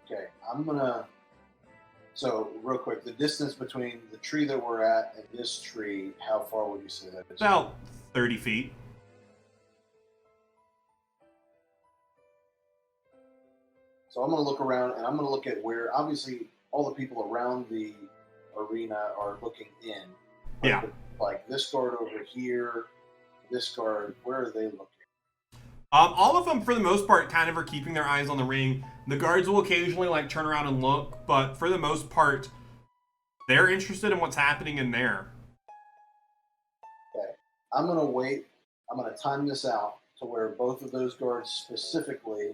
Okay, so real quick, the distance between the tree that we're at and this tree, how far would you say that is? About 30 feet. So I'm going to look around, and I'm going to look at where, obviously, all the people around the arena are looking in. Yeah. Like this guard over here, this guard, where are they looking? All of them, for the most part, kind of are keeping their eyes on the ring. The guards will occasionally like turn around and look, but for the most part, they're interested in what's happening in there. Okay, I'm gonna wait. I'm gonna time this out to where both of those guards specifically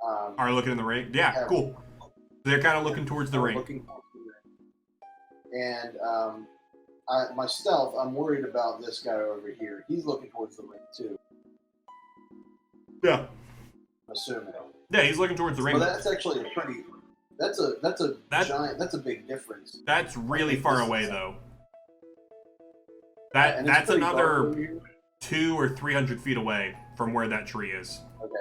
Are looking in the ring. Yeah, cool. They're kind of looking towards the ring. And my stealth, I'm worried about this guy over here. He's looking towards the ring too. Yeah. I'm assuming. Yeah, he's looking towards the ring. Well, that's actually a pretty. That's a big difference. That's really far away though. That's another 200 or 300 feet away from where that tree is. Okay.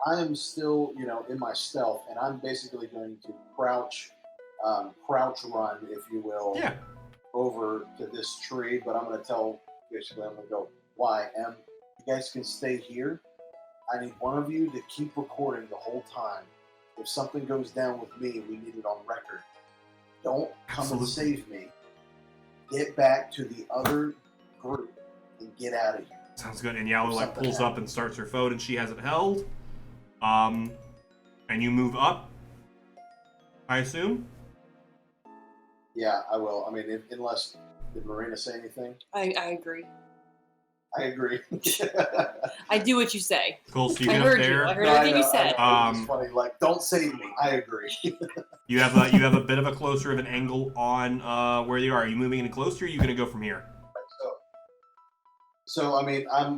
I am still, in my stealth, and I'm basically going to crouch run, if you will, over to this tree. But I'm going to tell, basically, I'm going to go, you guys can stay here. I need one of you to keep recording the whole time. If something goes down with me, we need it on record. Don't come and save me. Get back to the other group and get out of here. Sounds good. And Yalo pulls up and starts her phone, and she has it held. And you move up, I assume? Yeah, I will. I mean, unless... Did Marina say anything? I agree. I agree. I do what you say. Cool, so you I get heard up there. you. I heard everything you said. It's funny, like, don't save me. I agree. You have a bit of a closer of an angle on where you are. Are you moving any closer, or are you going to go from here? So, I mean, I'll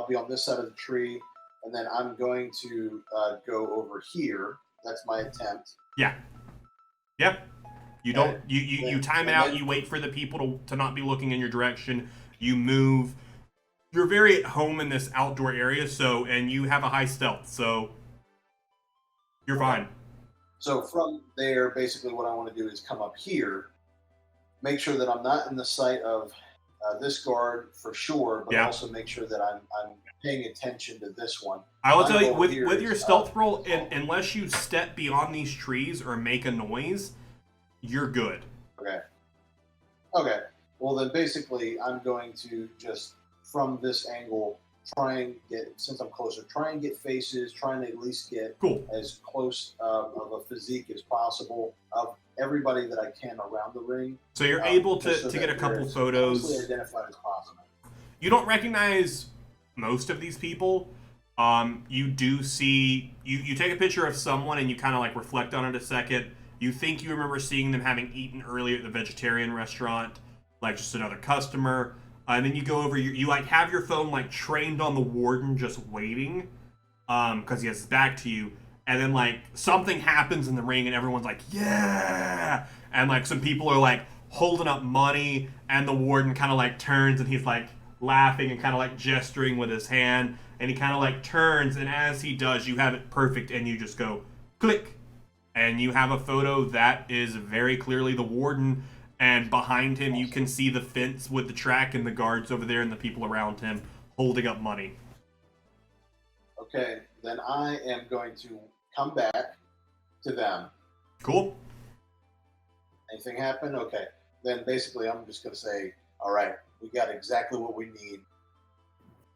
be on this side of the tree, and then I'm going to go over here. That's my attempt. Yeah. Yep. You don't. You time it out. You wait for the people to not be looking in your direction. You move. You're very at home in this outdoor area, and you have a high stealth, so you're fine. So from there, basically, what I want to do is come up here, make sure that I'm not in the sight of this guard for sure, but also make sure that I'm paying attention to this one. I will tell you, with your stealth roll, unless you step beyond these trees or make a noise, you're good. Okay. Well, then basically, I'm going to just, from this angle, since I'm closer, try and get faces, trying to at least get as close of a physique as possible of everybody that I can around the ring. So you're able to get a couple photos. Identified as possible. You don't recognize most of these people. You do see, you take a picture of someone and you kind of like reflect on it a second. You think you remember seeing them having eaten earlier at the vegetarian restaurant, like just another customer. And then you go over, you like have your phone like trained on the warden just waiting because he has his back to you. And then like something happens in the ring and everyone's like, yeah. And like some people are like holding up money and the warden kind of like turns and he's like laughing and kind of like gesturing with his hand. And he kind of like turns, and as he does, you have it perfect and you just go click. And you have a photo that is very clearly the warden. And behind him, you can see the fence with the track and the guards over there and the people around him holding up money. Okay, then I am going to come back to them. Cool. Anything happen? Okay. Then basically I'm just going to say, all right, we got exactly what we need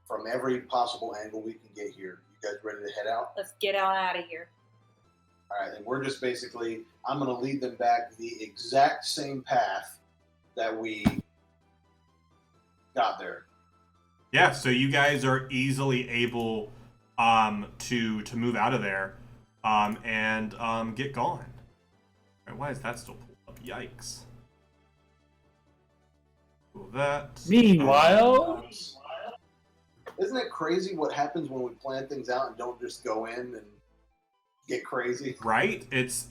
from every possible angle we can get here. You guys ready to head out? Let's get on out of here. All right, and we're just basically, I'm going to lead them back the exact same path that we got there. Yeah, so you guys are easily able to move out of there and get gone. Right, why is that still pulled up? Yikes. Cool that. Meanwhile, isn't it crazy what happens when we plan things out and don't just go in and get crazy? Right? It's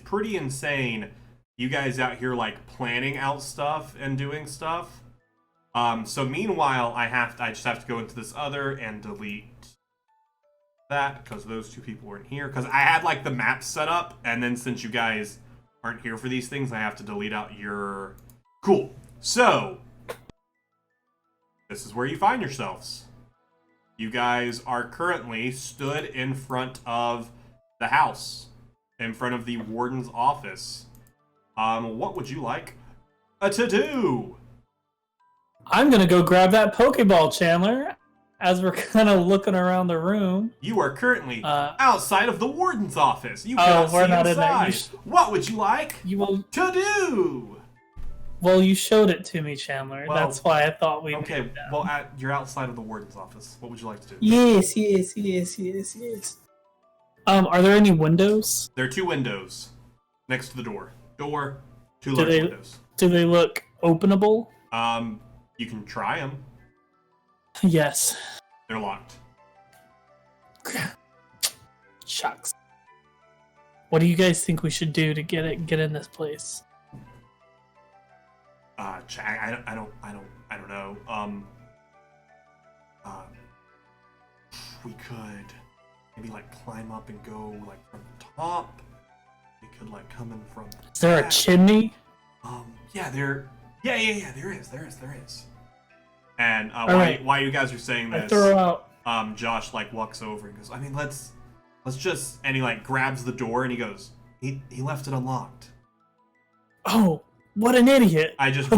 pretty insane. You guys out here like planning out stuff and doing stuff. So meanwhile, I just have to go into this other and delete that because those two people were in here. Because I had like the map set up, and then since you guys aren't here for these things, I have to delete out your. Cool. So this is where you find yourselves. You guys are currently stood in front of the house, in front of the warden's office. What would you like to do? I'm gonna go grab that Pokeball, Chandler. As we're kind of looking around the room. You are currently outside of the warden's office. You cannot see we're not inside. in there. What would you like to do? Well, you showed it to me, Chandler. Well, that's why I thought we. Okay, well, you're outside of the warden's office. What would you like to do? Yes. Are there any windows? There are two windows next to the door. Two large windows. Do they look openable? You can try them. Yes. They're locked. Shucks. What do you guys think we should do to get in this place? I don't know. We could maybe like climb up and go like from the top. We could like come in from the Is there back. a chimney? Yeah, there is. And while you guys are saying I this, throw out. Josh like walks over and goes, I mean, let's just, and he like grabs the door and he goes, he left it unlocked. Oh, what an idiot! I just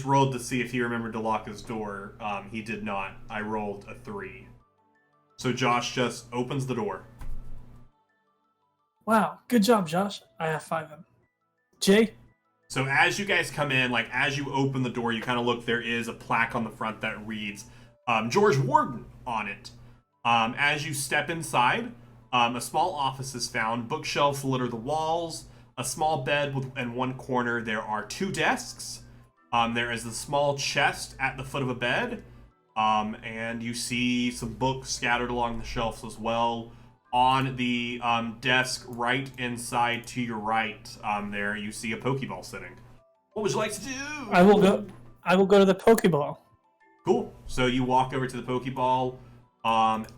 rolled to see if he remembered to lock his door. He did not. I rolled a 3. So Josh just opens the door. Wow, good job, Josh. I have 5 of them. Jay? So as you guys come in, like as you open the door, you kind of look, there is a plaque on the front that reads George Warden on it. As you step inside, a small office is found. Bookshelves litter the walls. A small bed in one corner. There are 2 desks. There is a small chest at the foot of a bed. And you see some books scattered along the shelves as well. On the desk right inside to your right, there you see a Pokeball sitting. What would you like to do? I will go to the Pokeball. Cool. So you walk over to the Pokeball,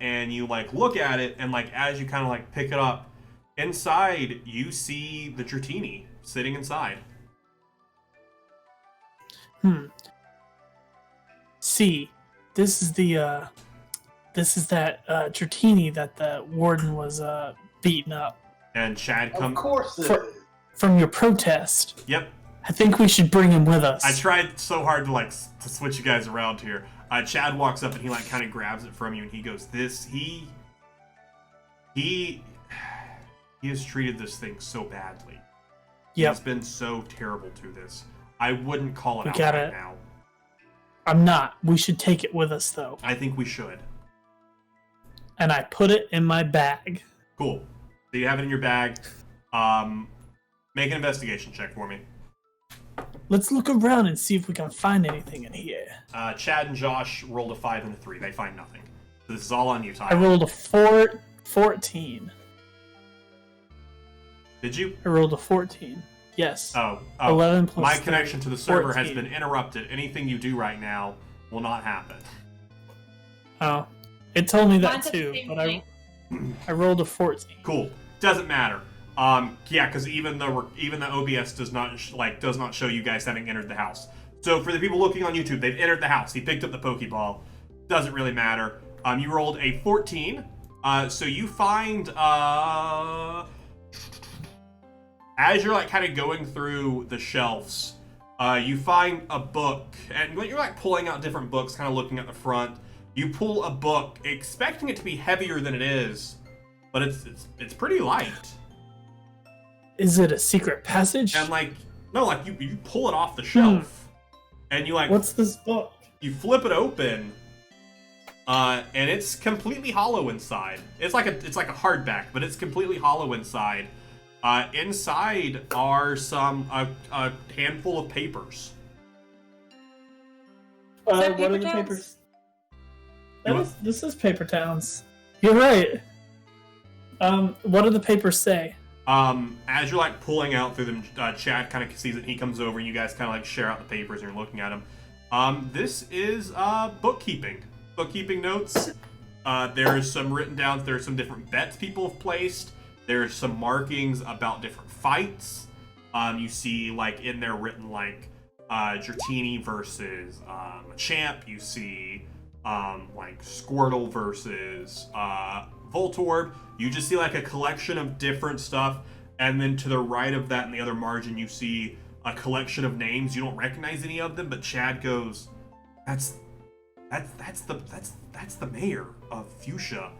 and you like look at it, and like as you kind of like pick it up, inside you see the Dratini sitting inside. See, this is that Dratini that the warden was beating up. And Chad Of comes course it is. From your protest. Yep. I think we should bring him with us. I tried so hard to switch you guys around here. Chad walks up and he like kind of grabs it from you and he goes, he has treated this thing so badly. Yep. He's been so terrible to this. I wouldn't call it out right now. I'm not. We should take it with us, though. I think we should. And I put it in my bag. Cool. So you have it in your bag. Make an investigation check for me. Let's look around and see if we can find anything in here. Chad and Josh rolled a 5 and a 3. They find nothing. So this is all on you, Tyler. I rolled a 14. Did you? I rolled a 14. Yes. Oh. 11 plus my 3, connection to the server 14. has been interrupted. Anything you do right now will not happen. Oh. It told me that Mine's the too, same but thing. I rolled a 14. Cool. Doesn't matter. Yeah, because even the OBS does not show you guys having entered the house. So for the people looking on YouTube, they've entered the house. He picked up the Pokeball. Doesn't really matter. You rolled a 14. So you find as you're like kind of going through the shelves, you find a book, and you're like pulling out different books, kind of looking at the front. You pull a book, expecting it to be heavier than it is, but it's pretty light. Is it a secret passage? And you pull it off the shelf, and you like. What's this book? You flip it open, and it's completely hollow inside. It's like a hardback, but it's completely hollow inside. Inside are a handful of papers. What paper are the towns? papers? You This is Paper Towns. You're right. What do the papers say? As you're like pulling out through them, Chad kind of sees it. He comes over, and you guys kind of like share out the papers, and you're looking at them. This is bookkeeping notes. There's some written down. There's some different bets people have placed. There's some markings about different fights. You see like in there written like Dratini versus Machamp. You see like Squirtle versus Voltorb. You just see like a collection of different stuff, and then to the right of that in the other margin you see a collection of names. You don't recognize any of them, but Chad goes, that's the mayor of Fuchsia.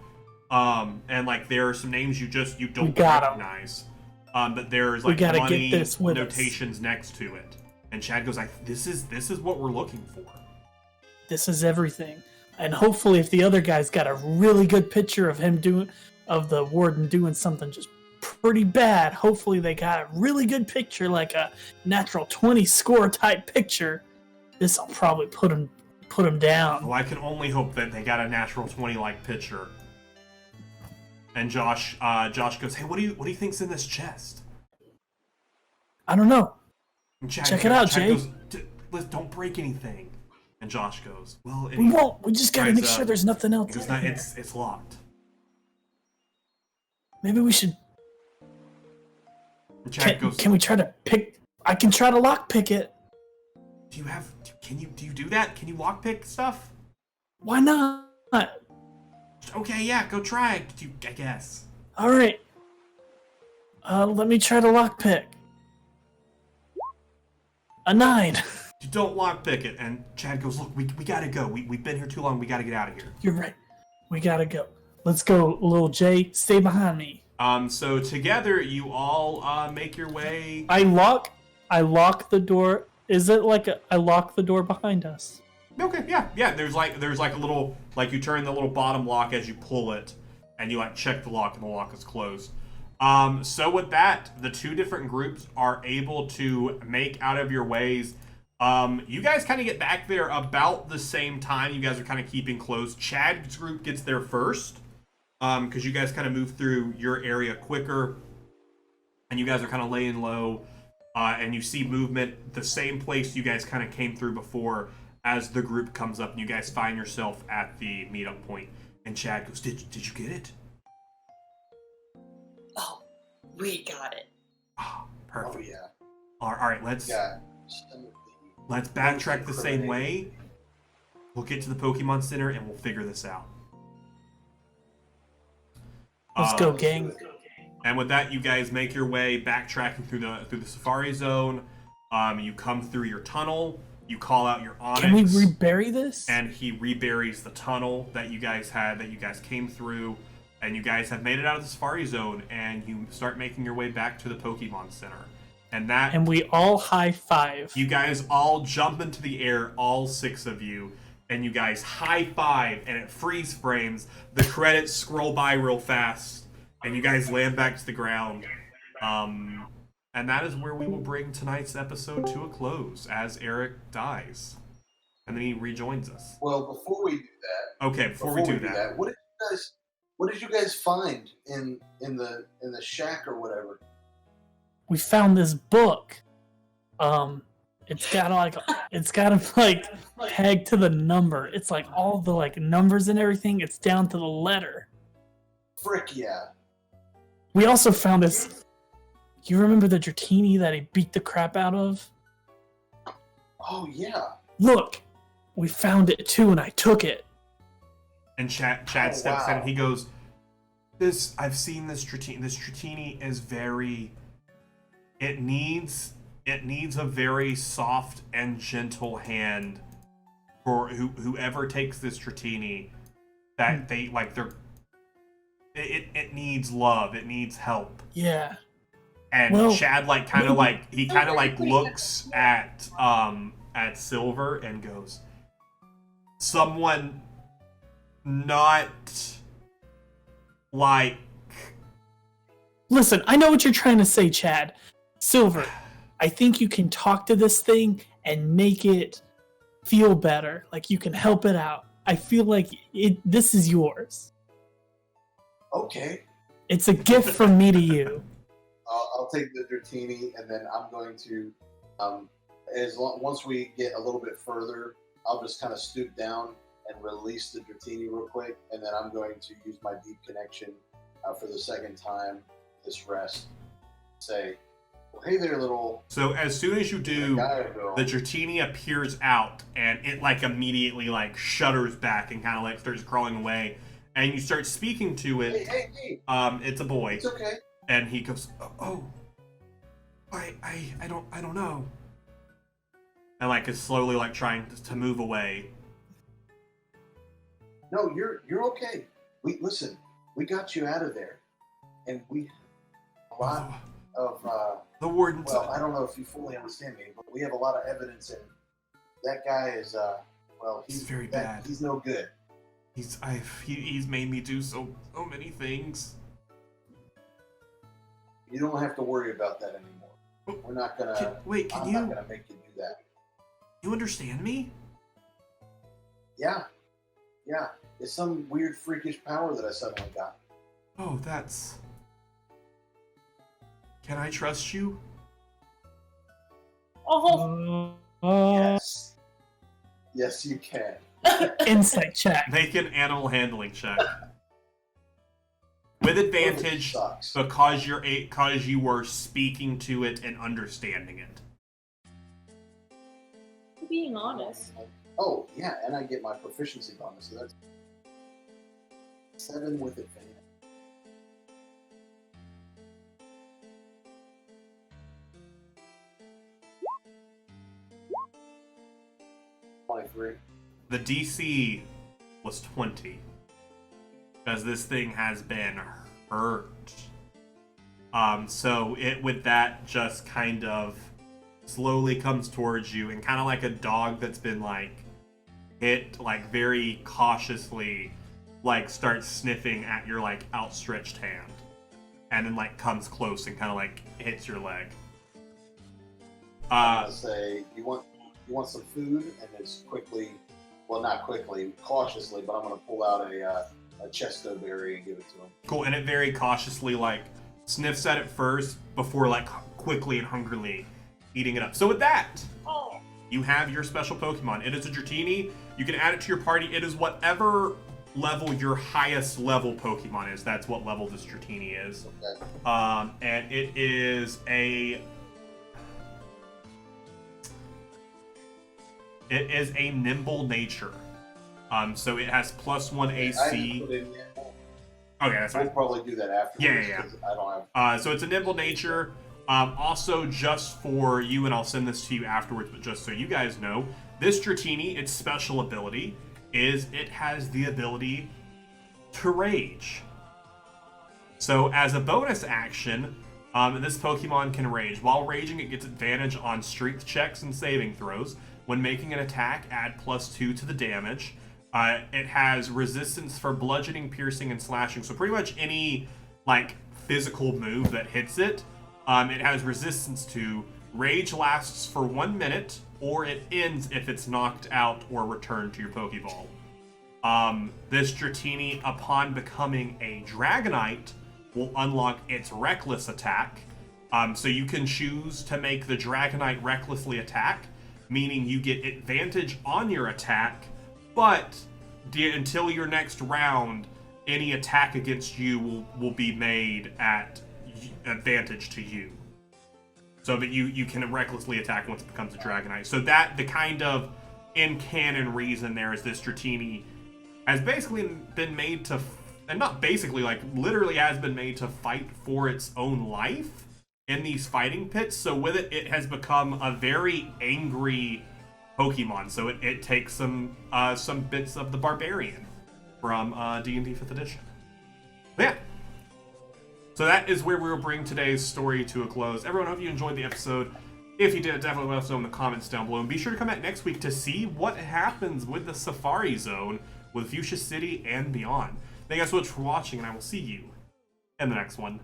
And like there are some names you don't recognize. But there's like money notations next to it. And Chad goes like, this is what we're looking for. This is everything. And hopefully if the other guy's got a really good picture of the warden doing something just pretty bad, hopefully they got a really good picture, like a natural 20 score type picture. This'll probably put him down. Well, I can only hope that they got a natural 20 like picture. And Josh goes, hey, what do you think's in this chest? I don't know. Check it out, Chad Jay. Goes, don't break anything. And Josh goes, well, We won't. We just gotta make sure there's nothing else. He goes, no, it's locked. Maybe we should. And Chad goes, can we try to pick? I can try to lock pick it. do you do that? Can you lockpick stuff? Why not? Okay, yeah, go try. I guess. All right. Let me try to lockpick. A 9. You don't lockpick it. And Chad goes, look, we gotta go. We've been here too long. We gotta get out of here. You're right. We gotta go. Let's go, little Jay. Stay behind me. So together you all make your way. I lock the door. Is it like I lock the door behind us? Okay, yeah. There's like a little, like you turn the little bottom lock as you pull it, and you like check the lock, and the lock is closed. So with that, the two different groups are able to make out of your ways. You guys kind of get back there about the same time. You guys are kind of keeping close. Chad's group gets there first, because you guys kind of move through your area quicker, and you guys are kind of laying low, and you see movement the same place you guys kind of came through before. As the group comes up and you guys find yourself at the meetup point, and Chad goes, "Did you get it?" Oh, we got it. Oh, perfect. Oh yeah. All right, let's backtrack the same way. We'll get to the Pokemon Center and we'll figure this out. Let's go, gang. And with that, you guys make your way backtracking through the Safari Zone. You come through your tunnel. You call out your Onyx. Can we rebury this? And he reburies the tunnel that you guys came through, and you guys have made it out of the Safari Zone, and you start making your way back to the Pokemon Center. And we all high five. You guys all jump into the air, all 6 of you, and you guys high five, and it freeze frames. The credits scroll by real fast, and you guys land back to the ground. And that is where we will bring tonight's episode to a close, as Eric dies. And then he rejoins us. Well, before we do that. Okay, before we do that. What did you guys find in the shack or whatever? We found this book. It's got him like pegged to the number. It's like all the like numbers and everything. It's down to the letter. Frick yeah. We also found this. You remember the Dratini that he beat the crap out of? Oh yeah. Look, we found it too, and I took it. And Chad steps in and he goes, I've seen this Dratini. This Dratini is very. It needs a very soft and gentle hand for whoever takes this Dratini. That it needs love. It needs help. Yeah. And Chad looks at Silver and goes, someone not like Listen, I know what you're trying to say, Chad. Silver, I think you can talk to this thing and make it feel better. Like you can help it out. I feel like this is yours. Okay. It's a gift from me to you. I'll take the Dratini, and then I'm going to, once we get a little bit further, I'll just kind of stoop down and release the Dratini real quick, and then I'm going to use my deep connection for the second time this rest. Say, well, hey there, little. So as soon as you do, the Dratini appears out, and it like immediately like shudders back and kind of like starts crawling away, and you start speaking to it. Hey. It's a boy. It's okay. And he goes, I don't know. And like is slowly like trying to move away. No, you're okay. Listen, we got you out of there, and we a lot of the warden. Well, I don't know if you fully understand me, but we have a lot of evidence, and that guy is he's very bad. He's no good. He's made me do so many things. You don't have to worry about that anymore. We're not gonna. I'm not gonna make you do that. You understand me? Yeah. It's some weird freakish power that I suddenly got. Oh, that's. Can I trust you? Oh. Yes. Yes, you can. Insight check. Make an animal handling check. With advantage, because you were speaking to it and understanding it. Being honest. Oh yeah, and I get my proficiency bonus, so that's 7 with advantage. The DC was 20. Because this thing has been hurt. So it with that just kind of slowly comes towards you and kind of like a dog that's been like hit like very cautiously like starts sniffing at your like outstretched hand. And then like comes close and kind of like hits your leg. I'm gonna say you want some food, and it's quickly, well not quickly, cautiously, but I'm gonna pull out a chesto berry and give it to him. Cool, and it very cautiously like sniffs at it first before like quickly and hungrily eating it up. So with that, you have your special Pokemon. It is a Dratini. You can add it to your party. It is whatever level your highest level Pokemon is. That's what level this Dratini is. Okay. And it is a nimble nature. So it has +1 AC. Okay, that's fine. We'll probably do that after. Yeah. I don't have. So it's a nimble nature. Also, just for you, and I'll send this to you afterwards, but just so you guys know, this Dratini, its special ability is it has the ability to rage. So as a bonus action, this Pokemon can rage. While raging, it gets advantage on strength checks and saving throws. When making an attack, add +2 to the damage. It has resistance for bludgeoning, piercing, and slashing. So pretty much any like physical move that hits it, it has resistance to. Rage lasts for 1 minute, or it ends if it's knocked out or returned to your Pokeball. This Dratini, upon becoming a Dragonite, will unlock its Reckless attack. So you can choose to make the Dragonite recklessly attack, meaning you get advantage on your attack, but until your next round, any attack against you will be made at advantage to you. So that you can recklessly attack once it becomes a Dragonite. So that the kind of in-canon reason there is this Dratini has basically been made to, and not basically, like literally has been made to fight for its own life in these fighting pits. So with it, it has become a very angry Pokemon. So it takes some bits of the Barbarian from D&D 5th edition. But yeah. So that is where we will bring today's story to a close. Everyone, hope you enjoyed the episode. If you did, definitely let us know in the comments down below. And be sure to come back next week to see what happens with the Safari Zone with Fuchsia City and beyond. Thank you guys so much for watching, and I will see you in the next one.